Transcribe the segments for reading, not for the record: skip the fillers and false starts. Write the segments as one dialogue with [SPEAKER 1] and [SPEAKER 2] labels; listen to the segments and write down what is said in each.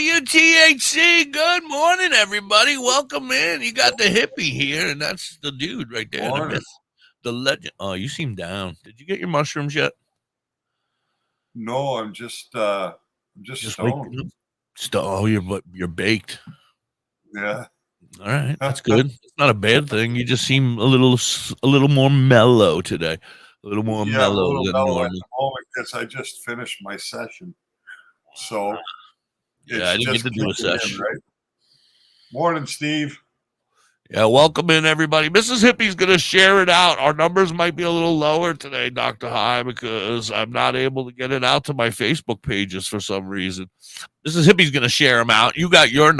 [SPEAKER 1] WTHC, good morning, everybody. Welcome in. You got the hippie here, and that's the dude right there. The
[SPEAKER 2] Morning.
[SPEAKER 1] myth, the legend. Oh, you seem down. Did you get your mushrooms yet?
[SPEAKER 2] No, I'm just stoned.
[SPEAKER 1] waking up. Oh, you're baked.
[SPEAKER 2] Yeah.
[SPEAKER 1] All right, that's good. It's not a bad thing. You just seem a little more mellow today. A little more
[SPEAKER 2] Yeah, I'm a
[SPEAKER 1] mellow
[SPEAKER 2] little
[SPEAKER 1] than
[SPEAKER 2] mellow at
[SPEAKER 1] normal.
[SPEAKER 2] the moment because I just finished my session. So
[SPEAKER 1] Yeah, I
[SPEAKER 2] it's
[SPEAKER 1] didn't get
[SPEAKER 2] just
[SPEAKER 1] to do a
[SPEAKER 2] kicking in,
[SPEAKER 1] session.
[SPEAKER 2] right? Morning, Steve.
[SPEAKER 1] Yeah, welcome in, everybody. Mrs. Hippie's going to share it out. Our numbers might be a little lower today, Dr. High, because I'm not able to get it out to my Facebook pages for some reason. Mrs. Hippie's going to share them out. You got your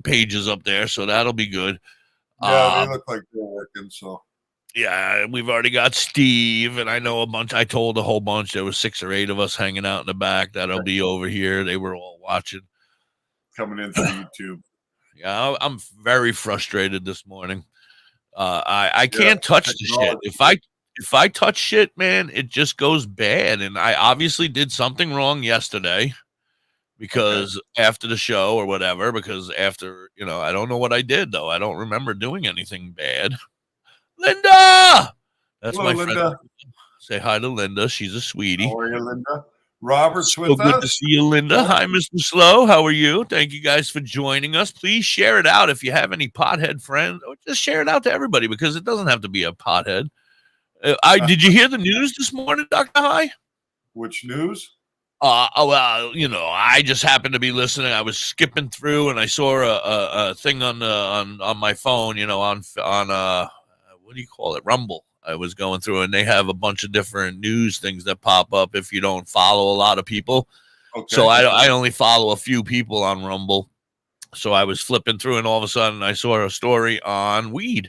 [SPEAKER 1] pages up there, so that'll be good.
[SPEAKER 2] Yeah, they look like they're working. So
[SPEAKER 1] Yeah, we've already got Steve, and I know a bunch. I told a whole bunch. There was 6 or 8 of us hanging out in the back. That'll be over here. They were all watching.
[SPEAKER 2] coming in through YouTube.
[SPEAKER 1] Yeah, I'm very frustrated this morning. I can't touch the shit. If I touch shit, man, it just goes bad. And I obviously did something wrong yesterday because after the show or whatever, because after, I don't know what I did though. I don't remember doing anything bad. Linda! That's
[SPEAKER 2] Hello,
[SPEAKER 1] my friend.
[SPEAKER 2] Linda.
[SPEAKER 1] Say hi to Linda. She's a sweetie.
[SPEAKER 2] How are you, Linda? Robert's
[SPEAKER 1] So
[SPEAKER 2] with
[SPEAKER 1] good to
[SPEAKER 2] us.
[SPEAKER 1] see you, Linda. Hi, Mr. Slow. How are you? Thank you guys for joining us. Please share it out if you have any pothead friends, or just share it out to everybody because it doesn't have to be a pothead. Did you hear the news this morning, Dr. High?
[SPEAKER 2] Which news?
[SPEAKER 1] Well, I just happened to be listening. I was skipping through and I saw a thing on my phone, on what do you call it? Rumble. I was going through and they have a bunch of different news things that pop up if you don't follow a lot of people.
[SPEAKER 2] Okay.
[SPEAKER 1] So I only follow a few people on Rumble. So I was flipping through and all of a sudden I saw a story on weed.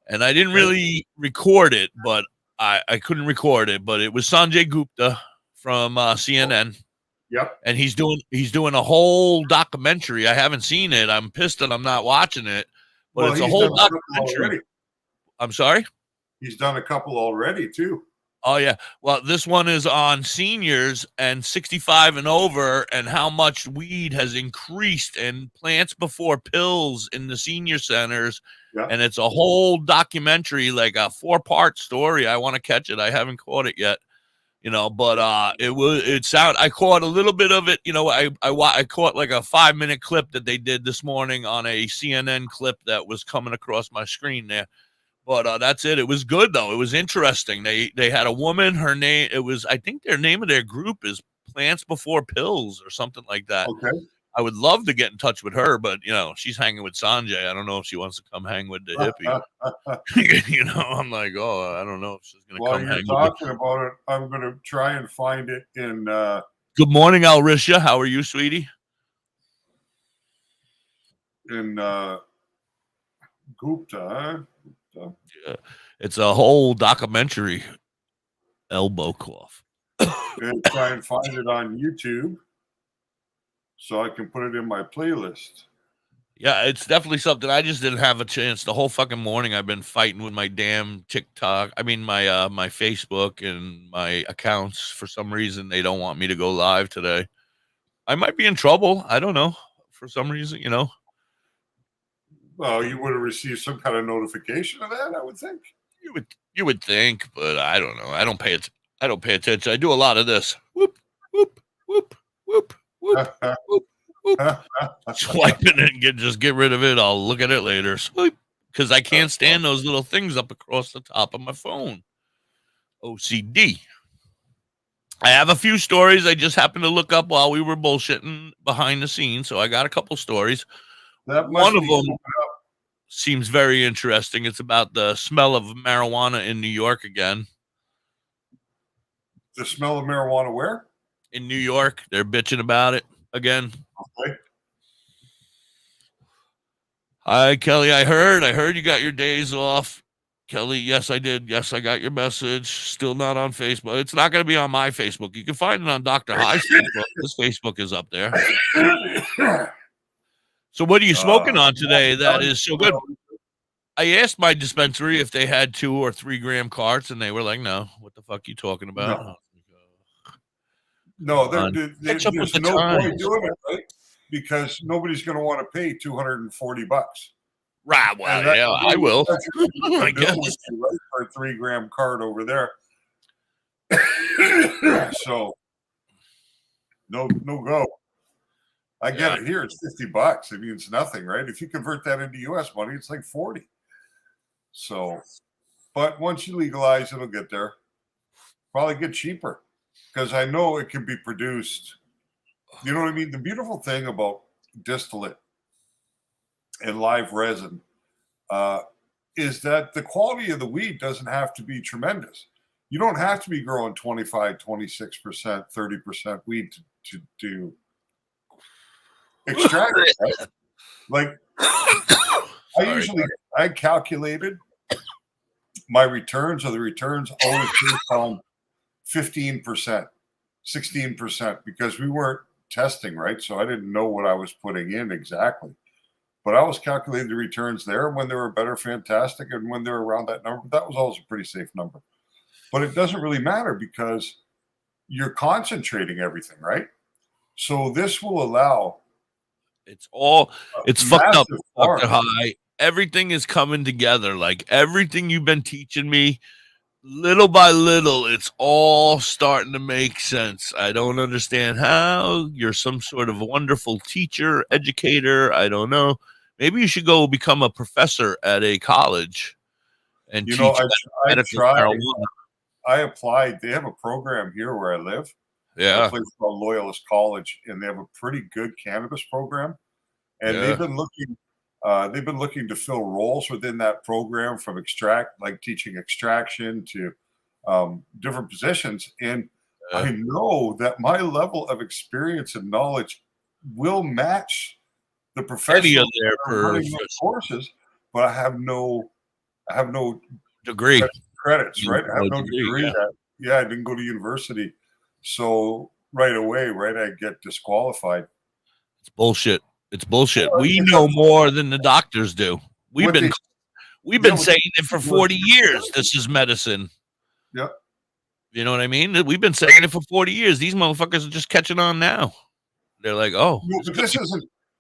[SPEAKER 1] And I didn't really record it, but I couldn't record it. But it was Sanjay Gupta from CNN.
[SPEAKER 2] Yep.
[SPEAKER 1] And he's doing a whole documentary. I haven't seen it. I'm pissed that I'm not watching it. But it's a whole documentary. I'm sorry?
[SPEAKER 2] He's done a couple already, too.
[SPEAKER 1] Oh, yeah. Well, this one is on seniors and 65 and over and how much weed has increased and plants before pills in the senior centers. Yeah. And it's a whole documentary, like a 4-part story. I want to catch it. I haven't caught it yet, but I caught a little bit of it. I caught like a 5-minute clip that they did this morning on a CNN clip that was coming across my screen there. But that's it. It was good, though. It was interesting. They had a woman. Her name, I think their name of their group is Plants Before Pills or something like that.
[SPEAKER 2] Okay.
[SPEAKER 1] I would love to get in touch with her, but, she's hanging with Sanjay. I don't know if she wants to come hang with the hippie. I'm like, I don't know if she's going to come hang with
[SPEAKER 2] While you're talking about it, I'm going to try and find it in...
[SPEAKER 1] Good morning, Alrisha. How are you, sweetie?
[SPEAKER 2] In Gupta,
[SPEAKER 1] Yeah. It's a whole documentary. Elbow cough.
[SPEAKER 2] And try and find it on YouTube so I can put it in my playlist.
[SPEAKER 1] Yeah, it's definitely something. I just didn't have a chance. The whole fucking morning I've been fighting with my damn TikTok. I mean, my Facebook and my accounts. For some reason, they don't want me to go live today. I might be in trouble. I don't know. For some reason,
[SPEAKER 2] Well, you would have received some kind of notification of that, I would think.
[SPEAKER 1] You would think, but I don't know. I don't pay attention. I do a lot of this. Whoop, whoop, whoop, whoop, whoop, whoop, whoop. Swiping it and get rid of it. I'll look at it later. Swipe. Because I can't stand those little things up across the top of my phone. OCD. I have a few stories I just happened to look up while we were bullshitting behind the scenes. So I got a couple stories. One of them seems very interesting. It's about the smell of marijuana in New York again.
[SPEAKER 2] The smell of marijuana where?
[SPEAKER 1] In New York. They're bitching about it again.
[SPEAKER 2] Okay.
[SPEAKER 1] Hi, Kelly. I heard you got your days off. Kelly, yes, I did. Yes, I got your message. Still not on Facebook. It's not going to be on my Facebook. You can find it on Dr. High's Facebook. This Facebook is up there. So what are you smoking on today that is so good? I asked my dispensary if they had 2 or 3 gram carts, and they were like, no. What the fuck are you talking about?
[SPEAKER 2] No, there's no point doing it, right? because nobody's going to want to pay $240.
[SPEAKER 1] Right. Well, yeah, I will. I guess.
[SPEAKER 2] Right, for a 3 gram card over there. So no go. I get it here. It's $50. I mean, it's nothing, right? If you convert that into US money, it's like 40. So, but once you legalize, it'll get there. Probably get cheaper because I know it can be produced. You know what I mean? The beautiful thing about distillate and live resin is that the quality of the weed doesn't have to be tremendous. You don't have to be growing 25, 26%, 30% weed to extract it. Right? Like I calculated my returns, or the returns always based on 15%, 16%, because we weren't testing, right? So I didn't know what I was putting in exactly. But I was calculating the returns there. When they were better, fantastic. And when they were around that number, that was always a pretty safe number. But it doesn't really matter because you're concentrating everything, right? So this will allow.
[SPEAKER 1] It's fucked up, Dr. High. Everything is coming together. Like everything you've been teaching me, little by little, it's all starting to make sense. I don't understand how. You're some sort of wonderful teacher, educator. I don't know. Maybe you should go become a professor at a college and teach medical marijuana.
[SPEAKER 2] I applied. They have a program here where I live.
[SPEAKER 1] Yeah.
[SPEAKER 2] A place called Loyalist College, and they have a pretty good cannabis program. And they've been looking to fill roles within that program, from teaching extraction to different positions. And I know that my level of experience and knowledge will match the professional courses, but I have no
[SPEAKER 1] degree
[SPEAKER 2] credits, right? I have no degree. I didn't go to university, so right away, I get disqualified.
[SPEAKER 1] It's bullshit. It's bullshit. We know more than the doctors do. We've been saying it for 40 years. This is medicine.
[SPEAKER 2] Yep.
[SPEAKER 1] You know what I mean? We've been saying it for 40 years. These motherfuckers are just catching on now. They're like, oh,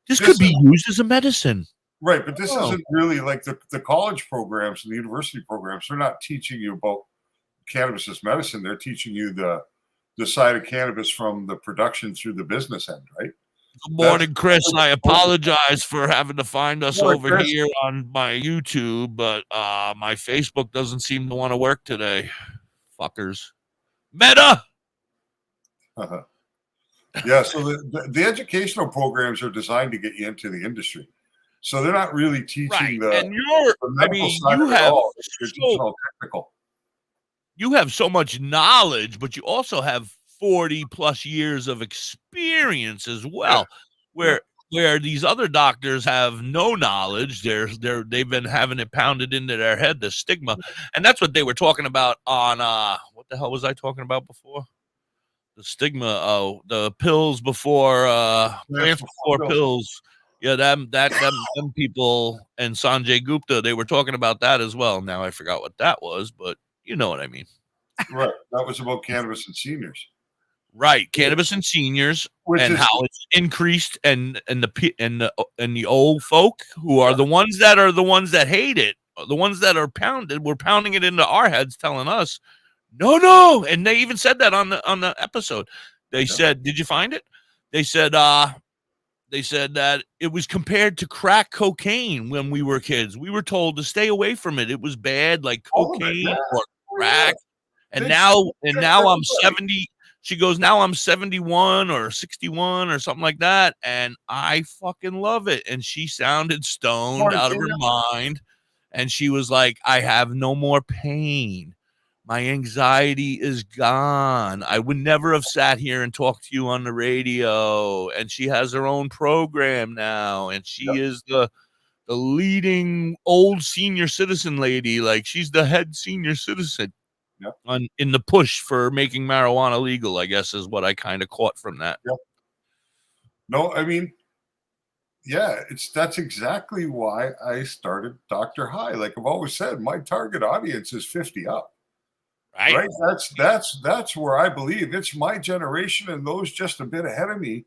[SPEAKER 1] this could be used as a medicine.
[SPEAKER 2] Right, but this isn't really like the college programs and the university programs. They're not teaching you about cannabis as medicine. They're teaching you the side of cannabis from the production through the business end, right?
[SPEAKER 1] Good morning, Chris. I apologize for having to find us over here on my YouTube, but my Facebook doesn't seem to want to work today. Fuckers. Meta!
[SPEAKER 2] Yeah, so the educational programs are designed to get you into the industry. So they're not really teaching
[SPEAKER 1] you have so much knowledge, but you also have 40 plus years of experience as well, where these other doctors have no knowledge. They've been having it pounded into their head, the stigma. And that's what they were talking about on what the hell was I talking about before? The stigma, the pills before plants before pills. Yeah, them people and Sanjay Gupta, they were talking about that as well. Now I forgot what that was, but you know what I mean.
[SPEAKER 2] Right. That was about cannabis and seniors.
[SPEAKER 1] Right, cannabis and seniors, and how it's increased, and the old folk who are the ones that hate it, the ones that are we're pounding it into our heads, telling us, no, and they even said that on the episode. They said, did you find it? They said that it was compared to crack cocaine when we were kids. We were told to stay away from it. It was bad, like cocaine or crack. And now I'm 70. She goes, now I'm 71 or 61 or something like that, and I fucking love it. And she sounded stoned out of her mind, and she was like, I have no more pain. My anxiety is gone. I would never have sat here and talked to you on the radio. And she has her own program now, and she is the leading old senior citizen lady. Like, she's the head senior citizen. In the push for making marijuana legal, I guess, is what I kind of caught from that.
[SPEAKER 2] No, I mean, that's exactly why I started DoktorHigh. Like I've always said, my target audience is 50 up. Right? That's where I believe it's my generation and those just a bit ahead of me.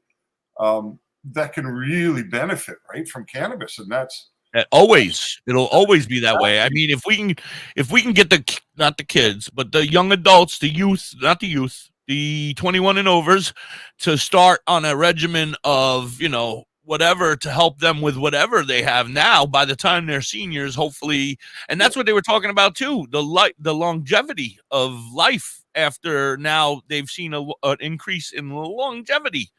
[SPEAKER 2] that can really benefit, right, from cannabis, and that's
[SPEAKER 1] It'll always be that way. I mean, if we can get not the kids, but the young adults, the youth, not the youth, the 21 and overs, to start on a regimen of whatever to help them with whatever they have now. By the time they're seniors, hopefully, and that's what they were talking about too, the longevity of life after now they've seen an increase in longevity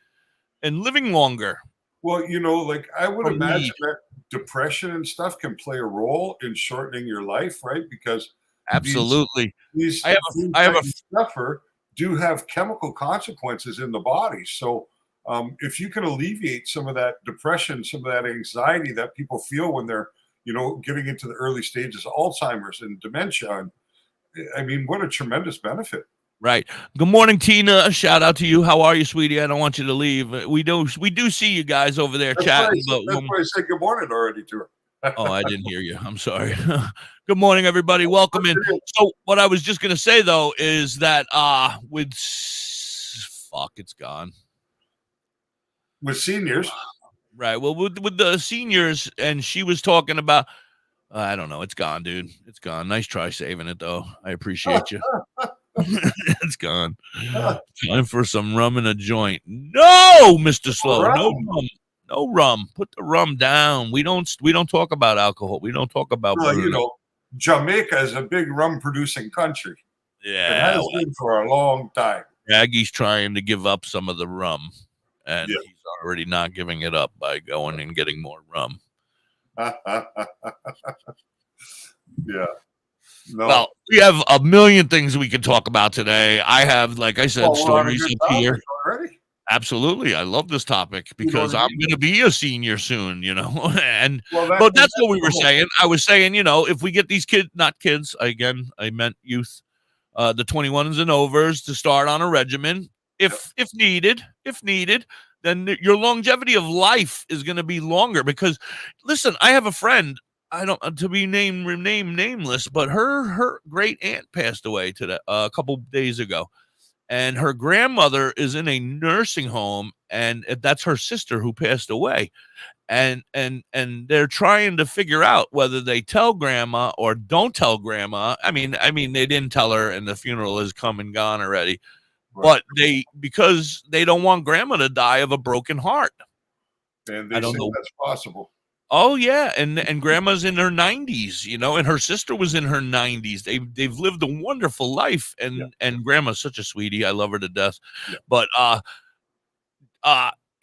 [SPEAKER 1] and living longer.
[SPEAKER 2] Well, like I would
[SPEAKER 1] From
[SPEAKER 2] imagine
[SPEAKER 1] weed.
[SPEAKER 2] that depression and stuff can play a role in shortening your life, right? Because
[SPEAKER 1] Absolutely.
[SPEAKER 2] these
[SPEAKER 1] I have
[SPEAKER 2] things
[SPEAKER 1] I have
[SPEAKER 2] that
[SPEAKER 1] a
[SPEAKER 2] you suffer do have chemical consequences in the body. So if you can alleviate some of that depression, some of that anxiety that people feel when they're, getting into the early stages of Alzheimer's and dementia, and I mean, what a tremendous benefit.
[SPEAKER 1] Right. Good morning, Tina. Shout out to you. How are you, sweetie? I don't want you to leave. We do see you guys over there chatting, but
[SPEAKER 2] That's why I said good morning already to her.
[SPEAKER 1] oh, I didn't hear you. I'm sorry. Good morning, everybody. Welcome in. So what I was just gonna say though is that it's gone.
[SPEAKER 2] With seniors.
[SPEAKER 1] Right. Well, with the seniors, and she was talking about I don't know, it's gone, dude. It's gone. Nice try saving it though. I appreciate you. It's gone. Time for some rum in a joint. No, Mr. Slow. No rum. No rum. Put the rum down. We don't talk about alcohol. We don't talk about
[SPEAKER 2] Jamaica is a big rum producing country.
[SPEAKER 1] Yeah.
[SPEAKER 2] It has been for a long time.
[SPEAKER 1] Aggie's trying to give up some of the rum, and he's already not giving it up by going and getting more rum.
[SPEAKER 2] Yeah. No.
[SPEAKER 1] Well, we have a million things we could talk about today. I have, like I said, stories up here.
[SPEAKER 2] Already?
[SPEAKER 1] Absolutely. I love this topic because I'm going to be a senior soon, and but that's what we were saying. I was saying, if we get these not kids, again, I meant youth, the 21s and overs to start on a regimen if needed, then your longevity of life is going to be longer because listen, I have a friend, I don't to be nameless, but her great aunt passed away today a couple days ago, and her grandmother is in a nursing home, and that's her sister who passed away, and they're trying to figure out whether they tell grandma or don't tell grandma. I mean they didn't tell her, and the funeral has come and gone already, right. But because they don't want grandma to die of a broken heart,
[SPEAKER 2] and they say that's possible.
[SPEAKER 1] Oh yeah, and grandma's in her 90s, and her sister was in her 90s. They've lived a wonderful life, and grandma's such a sweetie. I love her to death. Yeah. But I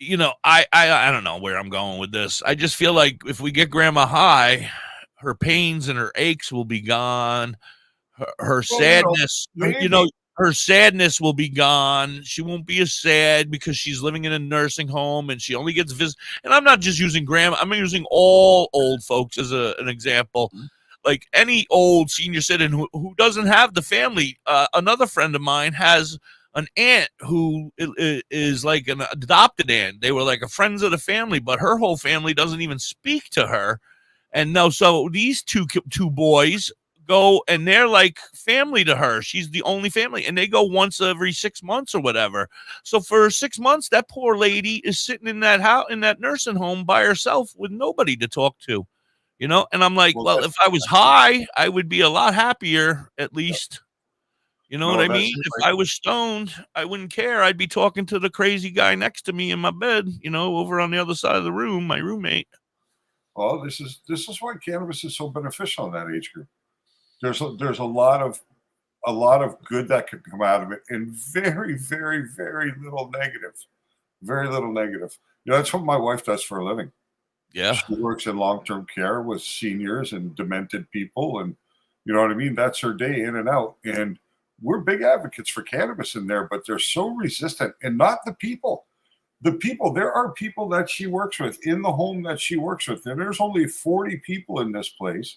[SPEAKER 1] don't know where I'm going with this. I just feel like if we get grandma high, her pains and her aches will be gone. Her sadness, her sadness will be gone. She won't be as sad because she's living in a nursing home and she only gets visits. And I'm not just using grandma. I'm using all old folks as an example. Mm-hmm. Like any old senior citizen who doesn't have the family. Another friend of mine has an aunt who is like an adopted aunt. They were like a friends of the family, but her whole family doesn't even speak to her. And no, so these two boys go and they're like family to her. She's the only family, and they go once every 6 months or whatever. So for 6 months, that poor lady is sitting in that house, in that nursing home by herself with nobody to talk to, and I'm like, well if I was high, I would be a lot happier, at least. You know what I mean? If I was stoned, I wouldn't care. I'd be talking to the crazy guy next to me in my bed, over on the other side of the room, my roommate.
[SPEAKER 2] Well, this is why cannabis is so beneficial in that age group. There's a lot of good that could come out of it, and very, very, very little negative. Very little negative. That's what my wife does for a living.
[SPEAKER 1] Yeah,
[SPEAKER 2] she works in long-term care with seniors and demented people, and you know what I mean. That's her day in and out. And we're big advocates for cannabis in there, but they're so resistant, and not the people. The people, there are people that she works with in the home that she works with, and there's only 40 people in this place.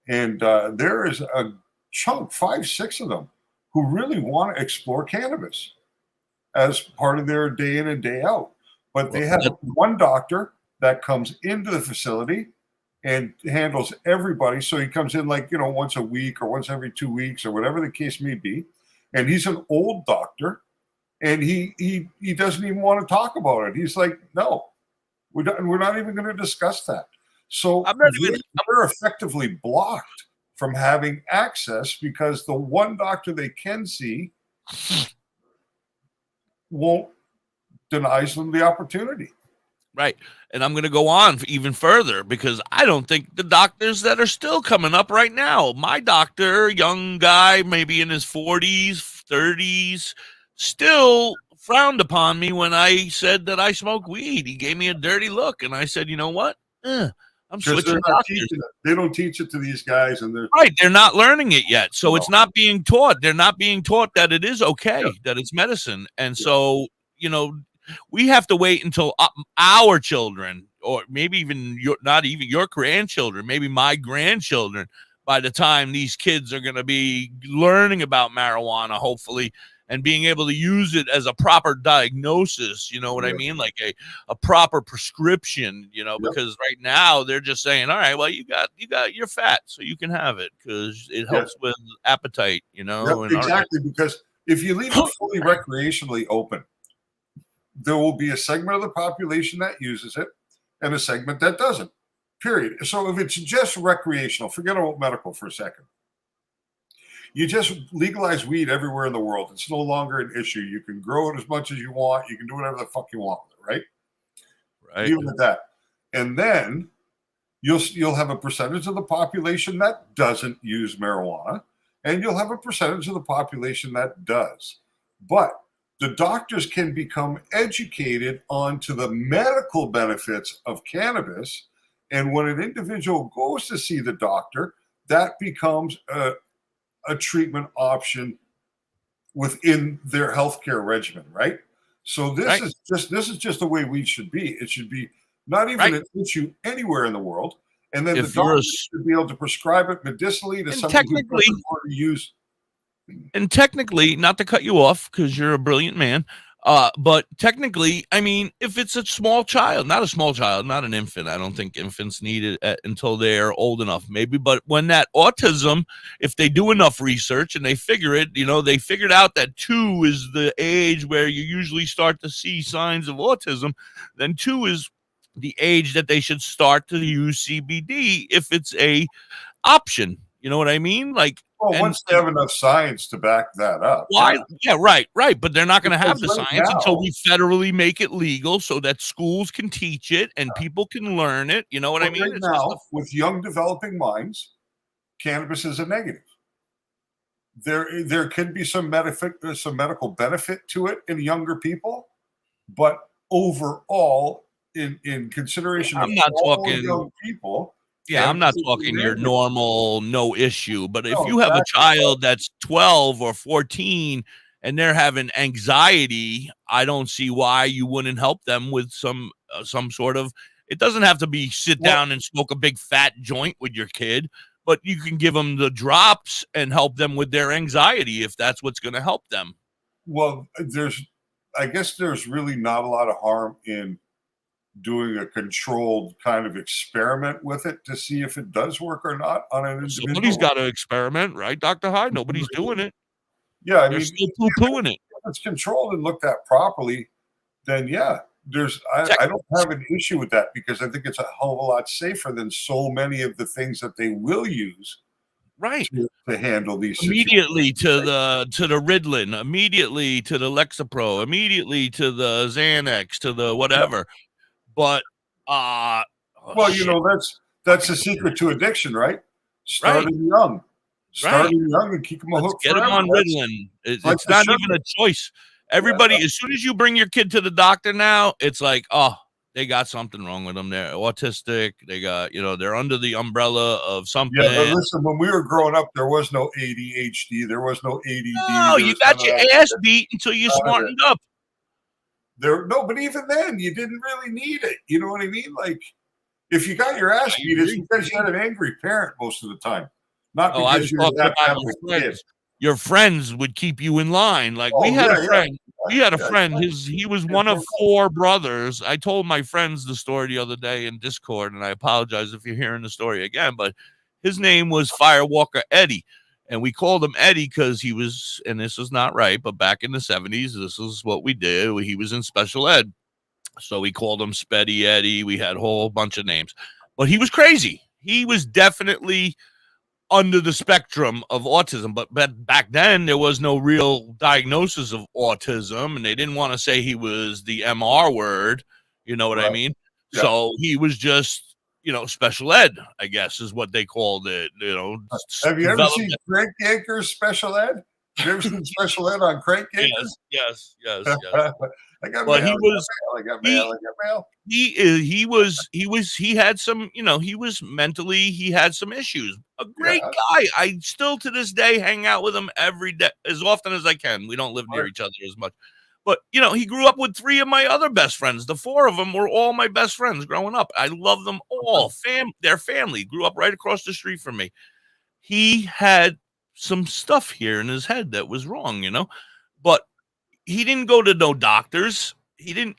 [SPEAKER 2] And there is a chunk, 5-6 of them, who really want to explore cannabis as part of their day in and day out. But they have one doctor that comes into the facility and handles everybody. So he comes in once a week or once every 2 weeks or whatever the case may be. And he's an old doctor. And he doesn't even want to talk about it. He's like, no, we're not even going to discuss that. So they're effectively blocked from having access because the one doctor they can see denies them the opportunity.
[SPEAKER 1] Right. And I'm going to go on even further because I don't think the doctors that are still coming up right now, my doctor, young guy, maybe in his 40s, 30s, still frowned upon me when I said that I smoke weed. He gave me a dirty look. And I said, you know what? I'm switching doctors.
[SPEAKER 2] They don't teach it to these guys. And
[SPEAKER 1] they're not learning it yet. So it's not being taught. They're not being taught that it is okay, that it's medicine. And so, we have to wait until our children, or maybe even not even your grandchildren, maybe my grandchildren, by the time these kids are going to be learning about marijuana, hopefully, and being able to use it as a proper diagnosis, you know what I mean? Like a proper prescription, because right now they're just saying, all right, well, you're fat, so you can have it because it helps with appetite, and
[SPEAKER 2] exactly, because if you leave it fully recreationally open, there will be a segment of the population that uses it and a segment that doesn't, period. So if it's just recreational, forget about medical for a second. You just legalize weed everywhere in the world. It's no longer an issue. You can grow it as much as you want. You can do whatever the fuck you want with it, right?
[SPEAKER 1] Right.
[SPEAKER 2] Even with that. And then you'll have a percentage of the population that doesn't use marijuana, and you'll have a percentage of the population that does. But the doctors can become educated onto the medical benefits of cannabis. And when an individual goes to see the doctor, that becomes a treatment option within their healthcare regimen, right? So this is just the way we should be. It should be not even an issue anywhere in the world. And then the doctor should be able to prescribe it medicinally to someone who doesn't want to use.
[SPEAKER 1] And technically, not to cut you off because you're a brilliant man, but technically, I mean, if it's a small child, not an infant, I don't think infants need it until they're old enough, maybe. But when that autism, if they do enough research and they figure it, they figured out that 2 is the age where you usually start to see signs of autism, then 2 is the age that they should start to use CBD if it's a option. You know what I mean?
[SPEAKER 2] Once they have enough science to back that up.
[SPEAKER 1] Why? Yeah, right. But they're not going to have the science until we federally make it legal so that schools can teach it and people can learn it. You know what I mean?
[SPEAKER 2] Right now, with young developing minds, cannabis is a negative. There can be some medical benefit to it in younger people, but overall, in consideration of all young people.
[SPEAKER 1] Yeah, I'm not talking your normal no issue, but if you have a child that's 12 or 14 and they're having anxiety, I don't see why you wouldn't help them with some sort of. It doesn't have to be sit down and smoke a big fat joint with your kid, but you can give them the drops and help them with their anxiety if that's what's going to help them.
[SPEAKER 2] Well, I guess there's really not a lot of harm in doing a controlled kind of experiment with it to see if it does work or not on an individual.
[SPEAKER 1] Somebody's got to experiment, right, Dr. Hyde? Nobody's doing it.
[SPEAKER 2] Yeah, I mean,
[SPEAKER 1] still poo-pooing it.
[SPEAKER 2] If it's controlled and looked at properly, then I don't have an issue with that because I think it's a hell of a lot safer than so many of the things that they will use.
[SPEAKER 1] Right.
[SPEAKER 2] To handle these
[SPEAKER 1] immediately to the Ritalin, immediately to the Lexapro, immediately to the Xanax, to the whatever. Yeah. But
[SPEAKER 2] that's the secret to addiction, right? Starting young and keep them a hook.
[SPEAKER 1] Get them on Ritalin. It's not even a choice. Everybody, as soon as you bring your kid to the doctor now, it's like, oh, they got something wrong with them. They're autistic. They got, they're under the umbrella of something.
[SPEAKER 2] Yeah, but listen, when we were growing up, there was no ADHD. There was no ADD.
[SPEAKER 1] No, you got your ass beat until you smartened up.
[SPEAKER 2] But even then, you didn't really need it. You know what I mean? Like, if you got your ass beat, it's because you had an angry parent most of the time. Not because you had that kid.
[SPEAKER 1] Your friends would keep you in line. Like we had a friend. We had a friend. He was one of 4 brothers. I told my friends the story the other day in Discord, and I apologize if you're hearing the story again. But his name was Firewalker Eddie, And we called him Eddie because he was, and this is not right, but back in the 70s, this is what we did. He was in special ed. So we called him Speddy Eddie. We had a whole bunch of names. But he was crazy. He was definitely under the spectrum of autism. But back then, there was no real diagnosis of autism, and they didn't want to say he was the MR word. You know what I mean? Yeah. So he was just, special ed, I guess, is what they called it.
[SPEAKER 2] Have you ever seen Crank Yankers special ed? Have you ever seen special ed on Crank Yankers?
[SPEAKER 1] Yes.
[SPEAKER 2] I got mail.
[SPEAKER 1] He had some, he was mentally, he had some issues. A great guy. I still to this day hang out with him every day, as often as I can. We don't live near each other as much. But, he grew up with 3 of my other best friends. The 4 of them were all my best friends growing up. I love them all. Their family grew up right across the street from me. He had some stuff here in his head that was wrong, but he didn't go to no doctors.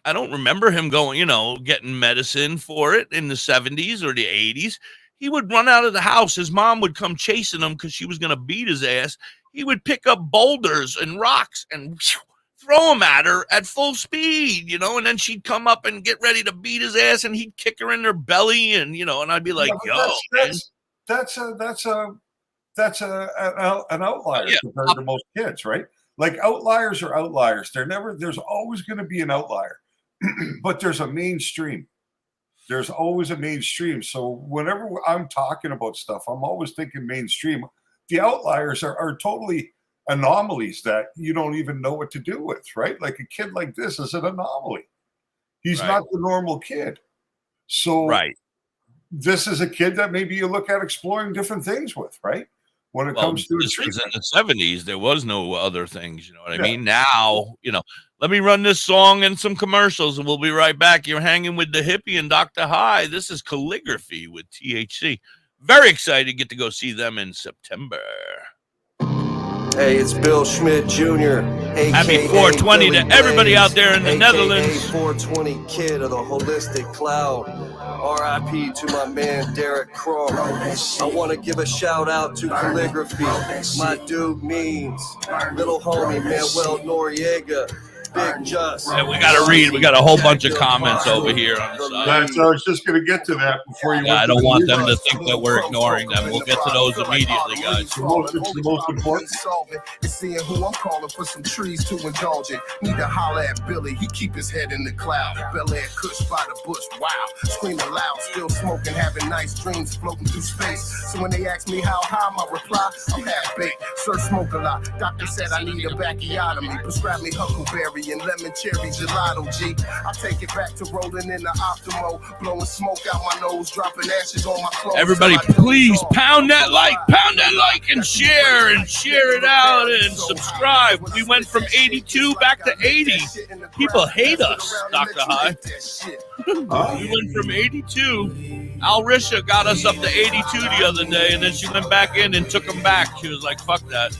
[SPEAKER 1] I don't remember him going, getting medicine for it in the 70s or the 80s. He would run out of the house. His mom would come chasing him because she was going to beat his ass. He would pick up boulders and rocks and throw them at her at full speed, and then she'd come up and get ready to beat his ass, and he'd kick her in her belly, and and I'd be like,
[SPEAKER 2] that's an outlier compared to most kids, right? Like outliers are outliers. There's always going to be an outlier, but there's a mainstream. There's always a mainstream. So whenever I'm talking about stuff, I'm always thinking mainstream. The outliers are totally anomalies that you don't even know what to do with, right? Like a kid like this is an anomaly. He's not the normal kid. So this is a kid that maybe you look at exploring different things with, right? When it comes to
[SPEAKER 1] this was in the 70s, there was no other things, you know what I mean? Now, let me run this song and some commercials, and we'll be right back. You're hanging with Da.Hippie and Dr.High. This is Calligraphy with THC. Very excited to get to go see them in September.
[SPEAKER 3] Hey, it's Bill Schmidt Jr.
[SPEAKER 1] Happy 420 to everybody out there in the Netherlands.
[SPEAKER 3] 420 kid of the holistic cloud. R.I.P. to my man Derek Crow. I want to give a shout out to Calligraphy. My dude Means, little homie Manuel Noriega. Big Just.
[SPEAKER 1] And we got to read. We got a whole bunch of comments over here on the side.
[SPEAKER 2] So I was just going to get to that before you.
[SPEAKER 1] I don't want them to think that we're ignoring them. We'll get to those immediately, guys.
[SPEAKER 2] It's the most important.
[SPEAKER 4] It's seeing who I'm calling for some trees to indulge in. Need to holler at Billy. He keep his head in the cloud. Bel Air Kush by the bush. Wow. Screaming loud. Still smoking. Having nice dreams floating through space. So when they ask me how high, my reply, I'm half baked. Sir, smoke a lot. Doctor said I need a bacchiotomy. Prescribe me huckleberry and lemon cherry gelato, G. I take it back to rolling in the Optimo, blowing smoke out my nose, dropping ashes on my clothes.
[SPEAKER 1] Everybody, please pound that like, and share it out, and subscribe. We went from 82 back to 80. People hate us, Dr. High. We went from 82. Al Risha got us up to 82 the other day, and then she went back in and took them back. She was like, fuck that.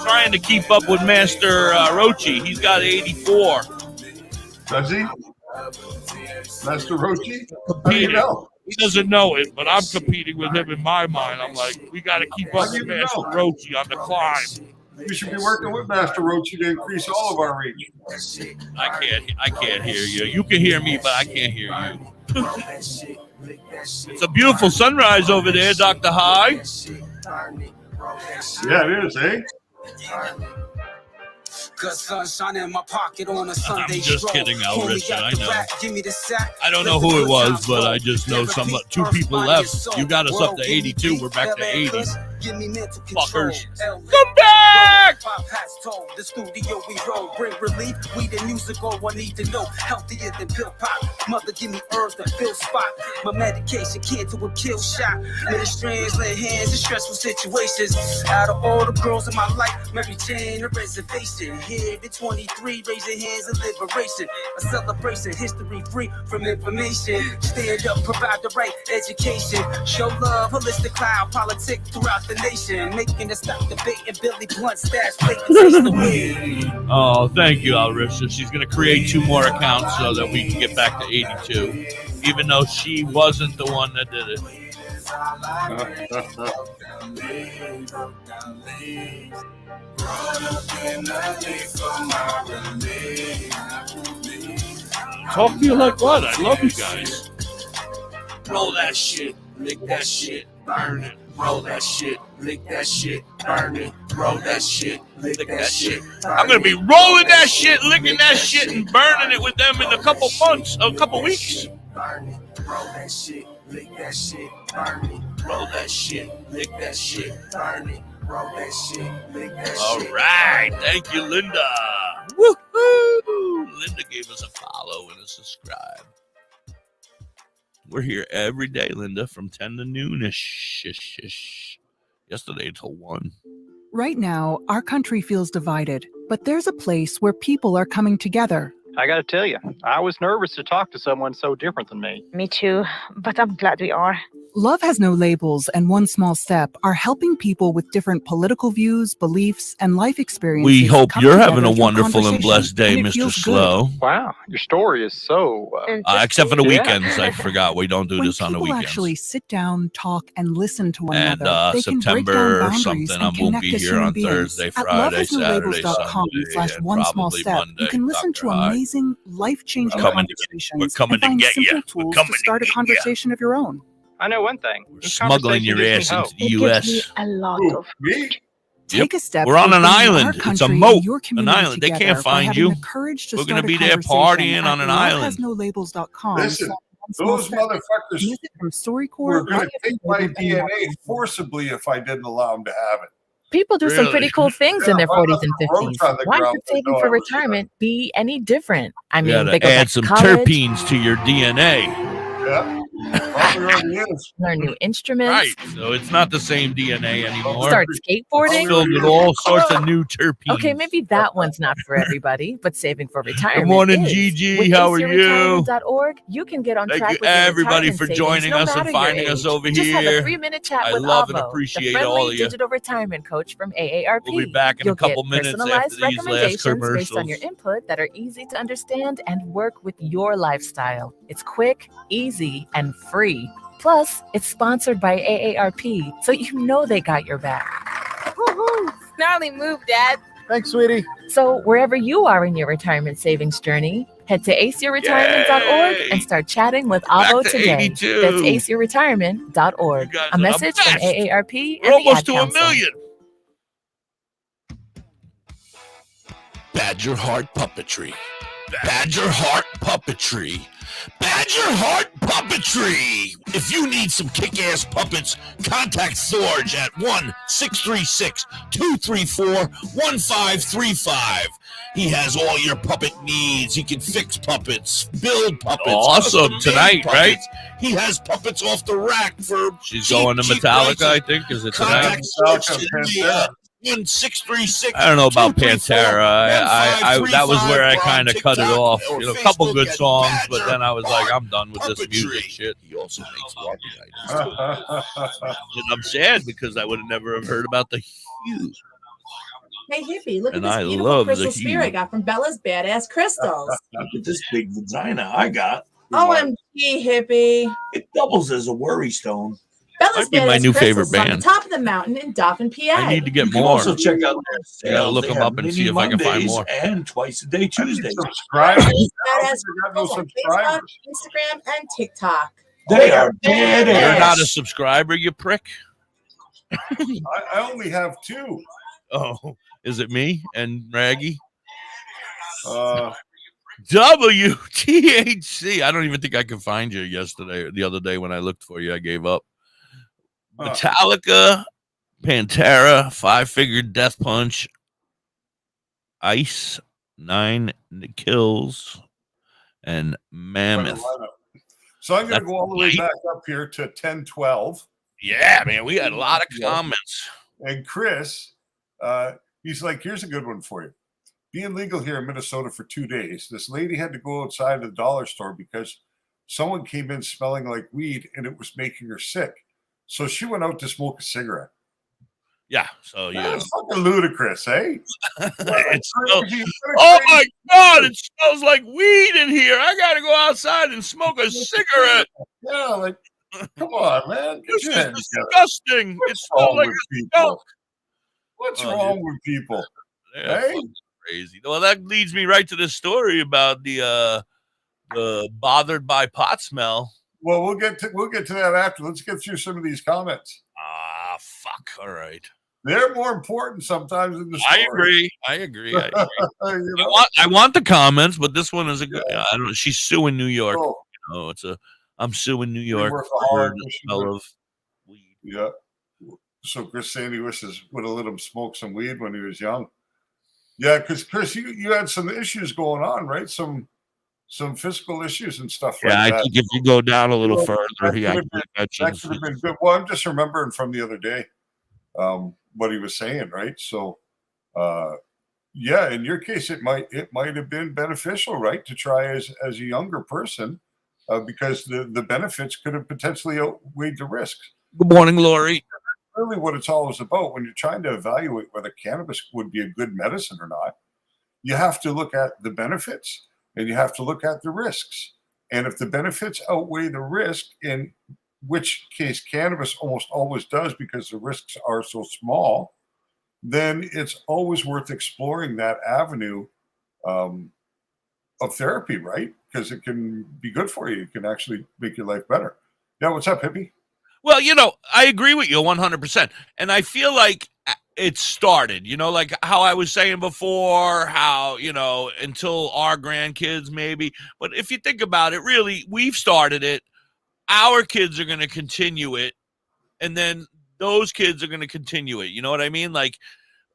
[SPEAKER 1] Trying to keep up with Master Rochi. He's got 84.
[SPEAKER 2] Does he? Master Rochi?
[SPEAKER 1] Competing. He doesn't know it, but I'm competing with him in my mind. I'm like, we got to keep up with Master Rochi on the climb.
[SPEAKER 2] We should be working with Master Rochi to increase all of our reach.
[SPEAKER 1] I can't hear you. You can hear me, but I can't hear you. It's a beautiful sunrise over there, Dr. High.
[SPEAKER 2] Yeah, it is, eh?
[SPEAKER 5] Cause sunshine in my pocket on a Sunday.
[SPEAKER 1] I'm just kidding, Al Risha, I know. I don't know who it was, but I just know two people left. You got us up to 82. We're back to 80. Fuckers. Come back!
[SPEAKER 5] The studio we roll, bring relief. We the musical, I need to know. Healthier than pill pop. Mother give me herbs that fill spot. My medication kid to a kill shot. Many strands, lay hands in stressful situations. Out of all the girls in my life, Mary Jane, a reservation. Here the 23, raising hands in liberation. A celebration, history free from information. Stand up, provide the right education. Show love, holistic cloud, politics throughout the nation. Making it stop debating Billy Blunt stash.
[SPEAKER 1] Oh, thank you, Al Risha. She's going to create 2 more accounts so that we can get back to 82. even though she wasn't the one that did it. Talk to you like what? I love you guys. Roll that shit, lick that shit, burn it. Roll that shit, lick that shit, burn it. Roll that shit, lick that shit. I'm gonna be rolling that shit, licking that shit, and burning it with them in a couple months, a couple weeks. Burn it, roll that shit, lick that shit, burn it. Roll that shit, lick that shit, burn it. Roll that shit, lick that shit. All right, thank you, Linda. Woohoo! Linda gave us a follow and a subscribe. We're here every day, Linda, from 10 to noonish. Yesterday till 1.
[SPEAKER 6] Right now, our country feels divided, but there's a place where people are coming together.
[SPEAKER 7] I got to tell you, I was nervous to talk to someone so different than me.
[SPEAKER 8] Me too, but I'm glad we are.
[SPEAKER 6] Love Has No Labels and One Small Step are helping people with different political views, beliefs, and life experiences.
[SPEAKER 1] We hope you're having a wonderful and blessed day, Mr. Slow.
[SPEAKER 7] Wow, your story is so...
[SPEAKER 1] except for the weekends. I forgot we don't do this on the
[SPEAKER 6] weekends. When people actually sit down, talk, and listen to one another, they
[SPEAKER 1] September or something, I won't be here on Thursday, Friday, Saturday,
[SPEAKER 6] Sunday, you can listen to amazing, life-changing conversations
[SPEAKER 1] we're coming
[SPEAKER 6] and find
[SPEAKER 1] to get
[SPEAKER 6] simple
[SPEAKER 1] you.
[SPEAKER 6] tools to start a conversation of your own.
[SPEAKER 7] I know one thing.
[SPEAKER 1] We're smuggling your ass into the U.S.
[SPEAKER 8] A lot of
[SPEAKER 6] Take a step.
[SPEAKER 1] We're on an island. It's a moat. An island. They can't find you.
[SPEAKER 6] We're
[SPEAKER 1] going to be there partying on an island.
[SPEAKER 2] Listen, those motherfuckers were going to take my DNA forcibly if I didn't allow them to have it.
[SPEAKER 8] People do some pretty cool things in their 40s and 50s. Why should saving for retirement be any different? I mean, they go
[SPEAKER 1] add some terpenes to your DNA.
[SPEAKER 2] Yeah.
[SPEAKER 8] Learn new instruments.
[SPEAKER 1] Right. So it's not the same DNA anymore.
[SPEAKER 8] Start skateboarding.
[SPEAKER 1] Filled with all sorts of new terpenes.
[SPEAKER 8] Okay, maybe that one's not for everybody, but saving for retirement.
[SPEAKER 1] Good morning,
[SPEAKER 8] is.
[SPEAKER 1] Gigi.
[SPEAKER 8] With
[SPEAKER 1] How are you?
[SPEAKER 8] ACRetirement.org, you can get on track with your
[SPEAKER 1] everybody for
[SPEAKER 8] savings,
[SPEAKER 1] joining
[SPEAKER 8] no
[SPEAKER 1] us and
[SPEAKER 8] matter
[SPEAKER 1] finding
[SPEAKER 8] your
[SPEAKER 1] us
[SPEAKER 8] age.
[SPEAKER 1] over
[SPEAKER 8] Just
[SPEAKER 1] here.
[SPEAKER 8] have a 3-minute chat
[SPEAKER 1] I
[SPEAKER 8] with
[SPEAKER 1] love and
[SPEAKER 8] Avo,
[SPEAKER 1] appreciate
[SPEAKER 8] the
[SPEAKER 1] all of you.
[SPEAKER 8] digital retirement coach from AARP.
[SPEAKER 1] We'll be back in a couple minutes after these last commercials.
[SPEAKER 8] Based on your input that are easy to understand and work with your lifestyle. It's quick, easy, and free. Plus, it's sponsored by AARP, so you know they got your back.
[SPEAKER 9] Woohoo! Gnarly move, Dad.
[SPEAKER 10] Thanks, sweetie.
[SPEAKER 8] So wherever you are in your retirement savings journey, head to aceyourretirement.org and start chatting with Avo today.
[SPEAKER 1] 82.
[SPEAKER 8] That's aceyourretirement.org. A message from AARP and
[SPEAKER 1] We're almost
[SPEAKER 8] the
[SPEAKER 1] to
[SPEAKER 8] Ad
[SPEAKER 1] a
[SPEAKER 8] Council.
[SPEAKER 1] million. Badger Heart Puppetry. Badger Heart Puppetry. Badger Heart Puppetry. If you need some kick-ass puppets, contact Thorge at 1-636-234-1535. He has all your puppet needs. He can fix puppets, build puppets. Awesome tonight, puppets. Right? He has puppets off the rack for. She's going to Metallica, I think. Is it tonight? Metallica, 1-636. I don't know about Pantera. I that was where I kind of cut it off. You know, a couple good songs, but then I was like, I'm done with this music shit. He also makes walking items. And I'm sad because I would have never have heard about the Hue.
[SPEAKER 11] Hey, Hippie, look
[SPEAKER 1] And
[SPEAKER 11] at
[SPEAKER 1] I
[SPEAKER 11] this beautiful
[SPEAKER 1] love
[SPEAKER 11] crystal
[SPEAKER 1] the
[SPEAKER 11] spear I
[SPEAKER 1] Hue.
[SPEAKER 11] got from Bella's Badass Crystals.
[SPEAKER 12] Look at this big vagina I got.
[SPEAKER 11] OMG, Hippie.
[SPEAKER 12] It doubles as a worry stone.
[SPEAKER 11] Bella's
[SPEAKER 1] Might be my
[SPEAKER 11] Badass
[SPEAKER 1] new
[SPEAKER 11] Crystals
[SPEAKER 1] favorite
[SPEAKER 11] is on
[SPEAKER 1] band.
[SPEAKER 11] the top of the mountain in Dauphin, PA.
[SPEAKER 1] I need to get
[SPEAKER 12] You can
[SPEAKER 1] more.
[SPEAKER 12] also check out
[SPEAKER 1] I
[SPEAKER 12] their
[SPEAKER 1] gotta
[SPEAKER 12] sales.
[SPEAKER 1] look
[SPEAKER 12] They
[SPEAKER 1] them
[SPEAKER 12] have
[SPEAKER 1] up and see
[SPEAKER 12] mini
[SPEAKER 1] if I can find
[SPEAKER 12] Mondays
[SPEAKER 1] more.
[SPEAKER 12] And twice a day Tuesdays.
[SPEAKER 2] Subscribe.
[SPEAKER 11] Badass
[SPEAKER 2] got no
[SPEAKER 11] Crystals on Facebook,
[SPEAKER 2] subscribers.
[SPEAKER 11] Instagram, and TikTok.
[SPEAKER 12] They are badass.
[SPEAKER 1] You're not a subscriber, you prick.
[SPEAKER 2] I only have 2.
[SPEAKER 1] Oh, is it me and Raggy?
[SPEAKER 2] Uh,
[SPEAKER 1] WTHC. I don't even think I could find you the other day when I looked for you. I gave up. Metallica, Pantera, 5-Figure Death Punch, Ice, 9 Kills, and Mammoth.
[SPEAKER 2] So I'm going to
[SPEAKER 1] That's
[SPEAKER 2] go all the way
[SPEAKER 1] late.
[SPEAKER 2] back up here to 10-12.
[SPEAKER 1] Yeah, man, we had a lot of comments.
[SPEAKER 2] And Chris, he's like, here's a good one for you. Being legal here in Minnesota for 2 days, this lady had to go outside the dollar store because someone came in smelling like weed and it was making her sick. So she went out to smoke a cigarette.
[SPEAKER 1] Yeah. So yeah.
[SPEAKER 2] That's fucking ludicrous, eh?
[SPEAKER 1] It smells, oh my God! It smells like weed in here. I gotta go outside and smoke a cigarette.
[SPEAKER 2] Yeah, like, come on, man. Get
[SPEAKER 1] This
[SPEAKER 2] your
[SPEAKER 1] is
[SPEAKER 2] head together.
[SPEAKER 1] disgusting. It
[SPEAKER 2] What's
[SPEAKER 1] smells
[SPEAKER 2] wrong
[SPEAKER 1] like
[SPEAKER 2] with
[SPEAKER 1] a
[SPEAKER 2] people?
[SPEAKER 1] skunk.
[SPEAKER 2] What's
[SPEAKER 1] Oh,
[SPEAKER 2] wrong with people?
[SPEAKER 1] Yeah,
[SPEAKER 2] Hey?
[SPEAKER 1] fucking crazy. Well, that leads me right to this story about the bothered by pot smell.
[SPEAKER 2] Well, we'll get to that after. Let's get through some of these comments.
[SPEAKER 1] Ah, fuck. All right.
[SPEAKER 2] They're more important sometimes than the story.
[SPEAKER 1] I agree.
[SPEAKER 2] You know?
[SPEAKER 1] I want the comments, but this one is a good. I don't know. She's suing New York.
[SPEAKER 2] Oh.
[SPEAKER 1] You know, I'm suing New York
[SPEAKER 2] workaholic,
[SPEAKER 1] for the smell of weed.
[SPEAKER 2] Yeah. So Chris Sandy wishes would have let him smoke some weed when he was young. Yeah, because Chris, you had some issues going on, right? Some physical issues and stuff like that.
[SPEAKER 1] Yeah, I think if you go down a little further,
[SPEAKER 2] that
[SPEAKER 1] he
[SPEAKER 2] could
[SPEAKER 1] actually
[SPEAKER 2] have been good. Well, I'm just remembering from the other day what he was saying, right? So, yeah, in your case, it might have been beneficial, right, to try as a younger person, because the benefits could have potentially outweighed the risks.
[SPEAKER 1] Good morning, Lori.
[SPEAKER 2] Really, what it's always about when you're trying to evaluate whether cannabis would be a good medicine or not, you have to look at the benefits and you have to look at the risks. And if the benefits outweigh the risk, in which case cannabis almost always does because the risks are so small, then it's always worth exploring that avenue of therapy, right? Because it can be good for you. It can actually make your life better. Yeah, what's up, hippie?
[SPEAKER 1] Well, I agree with you 100%. And I feel like it started, like how I was saying before, how, until our grandkids maybe. But if you think about it, really, we've started it. Our kids are going to continue it. And then those kids are going to continue it. You know what I mean? Like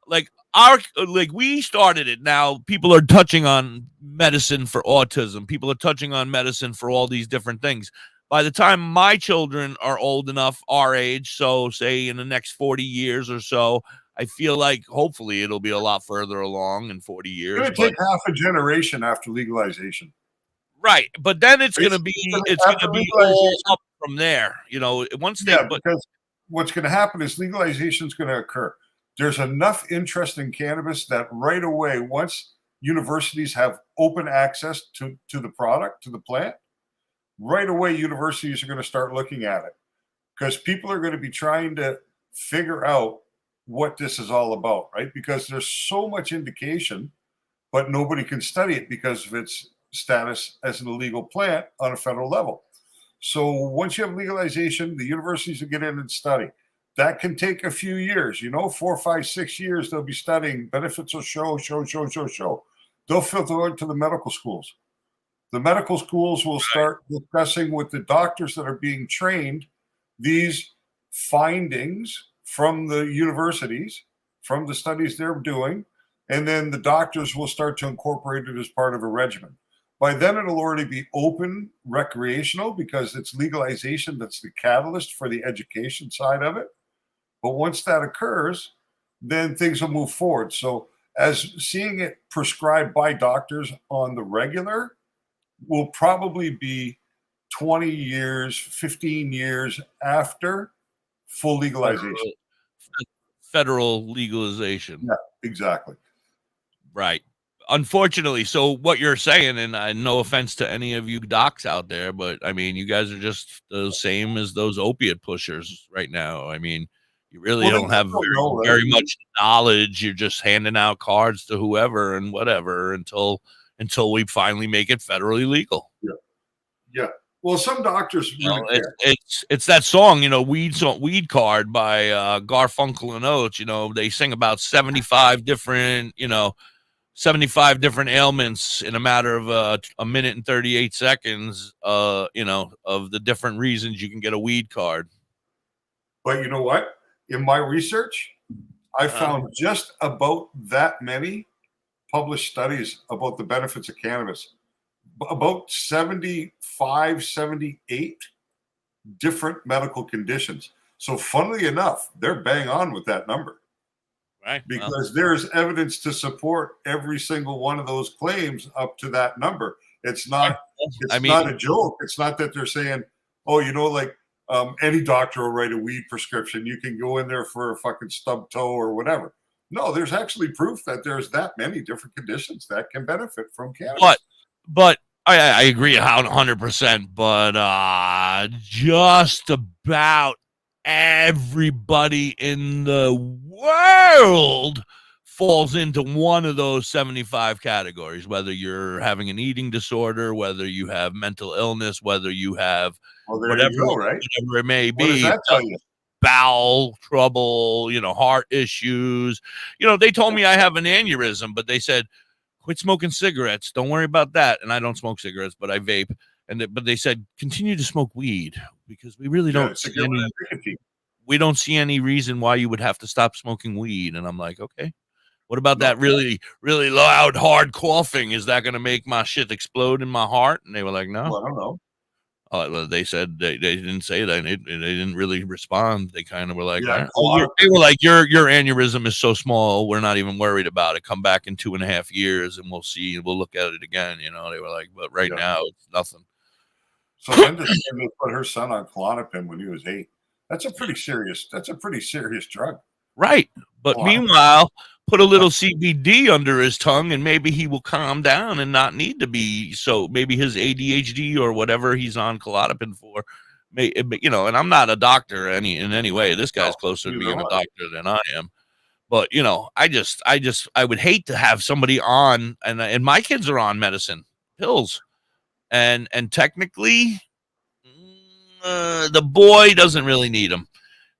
[SPEAKER 1] we started it. Now people are touching on medicine for autism. People are touching on medicine for all these different things. By the time my children are old enough, our age, so say in the next 40 years or so, I feel like hopefully it'll be a lot further along in 40 years.
[SPEAKER 2] It's going to take half a generation after legalization.
[SPEAKER 1] Right. But then it's going to be all up from there. Once they
[SPEAKER 2] because what's going to happen is legalization is going to occur. There's enough interest in cannabis that right away, once universities have open access to the product, to the plant, right away, universities are going to start looking at it because people are going to be trying to figure out what this is all about, right? Because there's so much indication, but nobody can study it because of its status as an illegal plant on a federal level. So once you have legalization, the universities will get in and study. That can take a few years, 4, 5, 6 years. They'll be studying. Benefits will show. They'll filter into the medical schools. The medical schools will start discussing with the doctors that are being trained these findings from the universities, from the studies they're doing, and then the doctors will start to incorporate it as part of a regimen. By then, it'll already be open recreational because it's legalization that's the catalyst for the education side of it. But once that occurs, then things will move forward. So as seeing it prescribed by doctors on the regular will probably be 20 years, 15 years after full legalization.
[SPEAKER 1] Federal legalization.
[SPEAKER 2] Yeah, exactly.
[SPEAKER 1] Right. Unfortunately, so what you're saying, and no offense to any of you docs out there, but I mean, you guys are just the same as those opiate pushers right now. I mean, you really don't have very much knowledge. You're just handing out cards to whoever and whatever until we finally make it federally legal.
[SPEAKER 2] Yeah. Well, some doctors
[SPEAKER 1] it's that song, Weed Card by Garfunkel and Oates. They sing about 75 different ailments in a matter of a minute and 38 seconds, of the different reasons you can get a weed card.
[SPEAKER 2] But you know what? In my research, I found just about that many published studies about the benefits of cannabis. About 75, 78 different medical conditions. So funnily enough, they're bang on with that number.
[SPEAKER 1] Right.
[SPEAKER 2] Because there's evidence to support every single one of those claims up to that number. It's not not a joke. It's not that they're saying, oh, any doctor will write a weed prescription. You can go in there for a fucking stub toe or whatever. No, there's actually proof that there's that many different conditions that can benefit from cannabis.
[SPEAKER 1] But I agree 100%. But just about everybody in the world falls into one of those 75 categories, whether you're having an eating disorder, whether you have mental illness, whether you have whatever it may be.
[SPEAKER 2] What does that tell you?
[SPEAKER 1] Bowel trouble, heart issues. They told me I have an aneurysm, but they said, quit smoking cigarettes. Don't worry about that. And I don't smoke cigarettes, but I vape. But they said, continue to smoke weed because we really don't see any reason why you would have to stop smoking weed. And I'm like, okay. What about that really, really loud, hard coughing? Is that going to make my shit explode in my heart? And they were like, no.
[SPEAKER 2] Well, I don't know.
[SPEAKER 1] They said they didn't say that. They didn't really respond. They kind of were like,
[SPEAKER 2] Yeah,
[SPEAKER 1] they were like, your aneurysm is so small, we're not even worried about it. Come back in 2.5 years and we'll see. We'll look at it again. They were like, but right now it's nothing.
[SPEAKER 2] So Linda put her son on Klonopin when he was 8. That's a pretty serious drug.
[SPEAKER 1] Right. But meanwhile, put a little CBD under his tongue and maybe he will calm down and not need to be. So maybe his ADHD or whatever he's on Klonopin for, and I'm not a doctor in any way. This guy's closer to being a doctor than I am. But, I would hate to have somebody on and my kids are on medicine, pills. And technically, the boy doesn't really need them.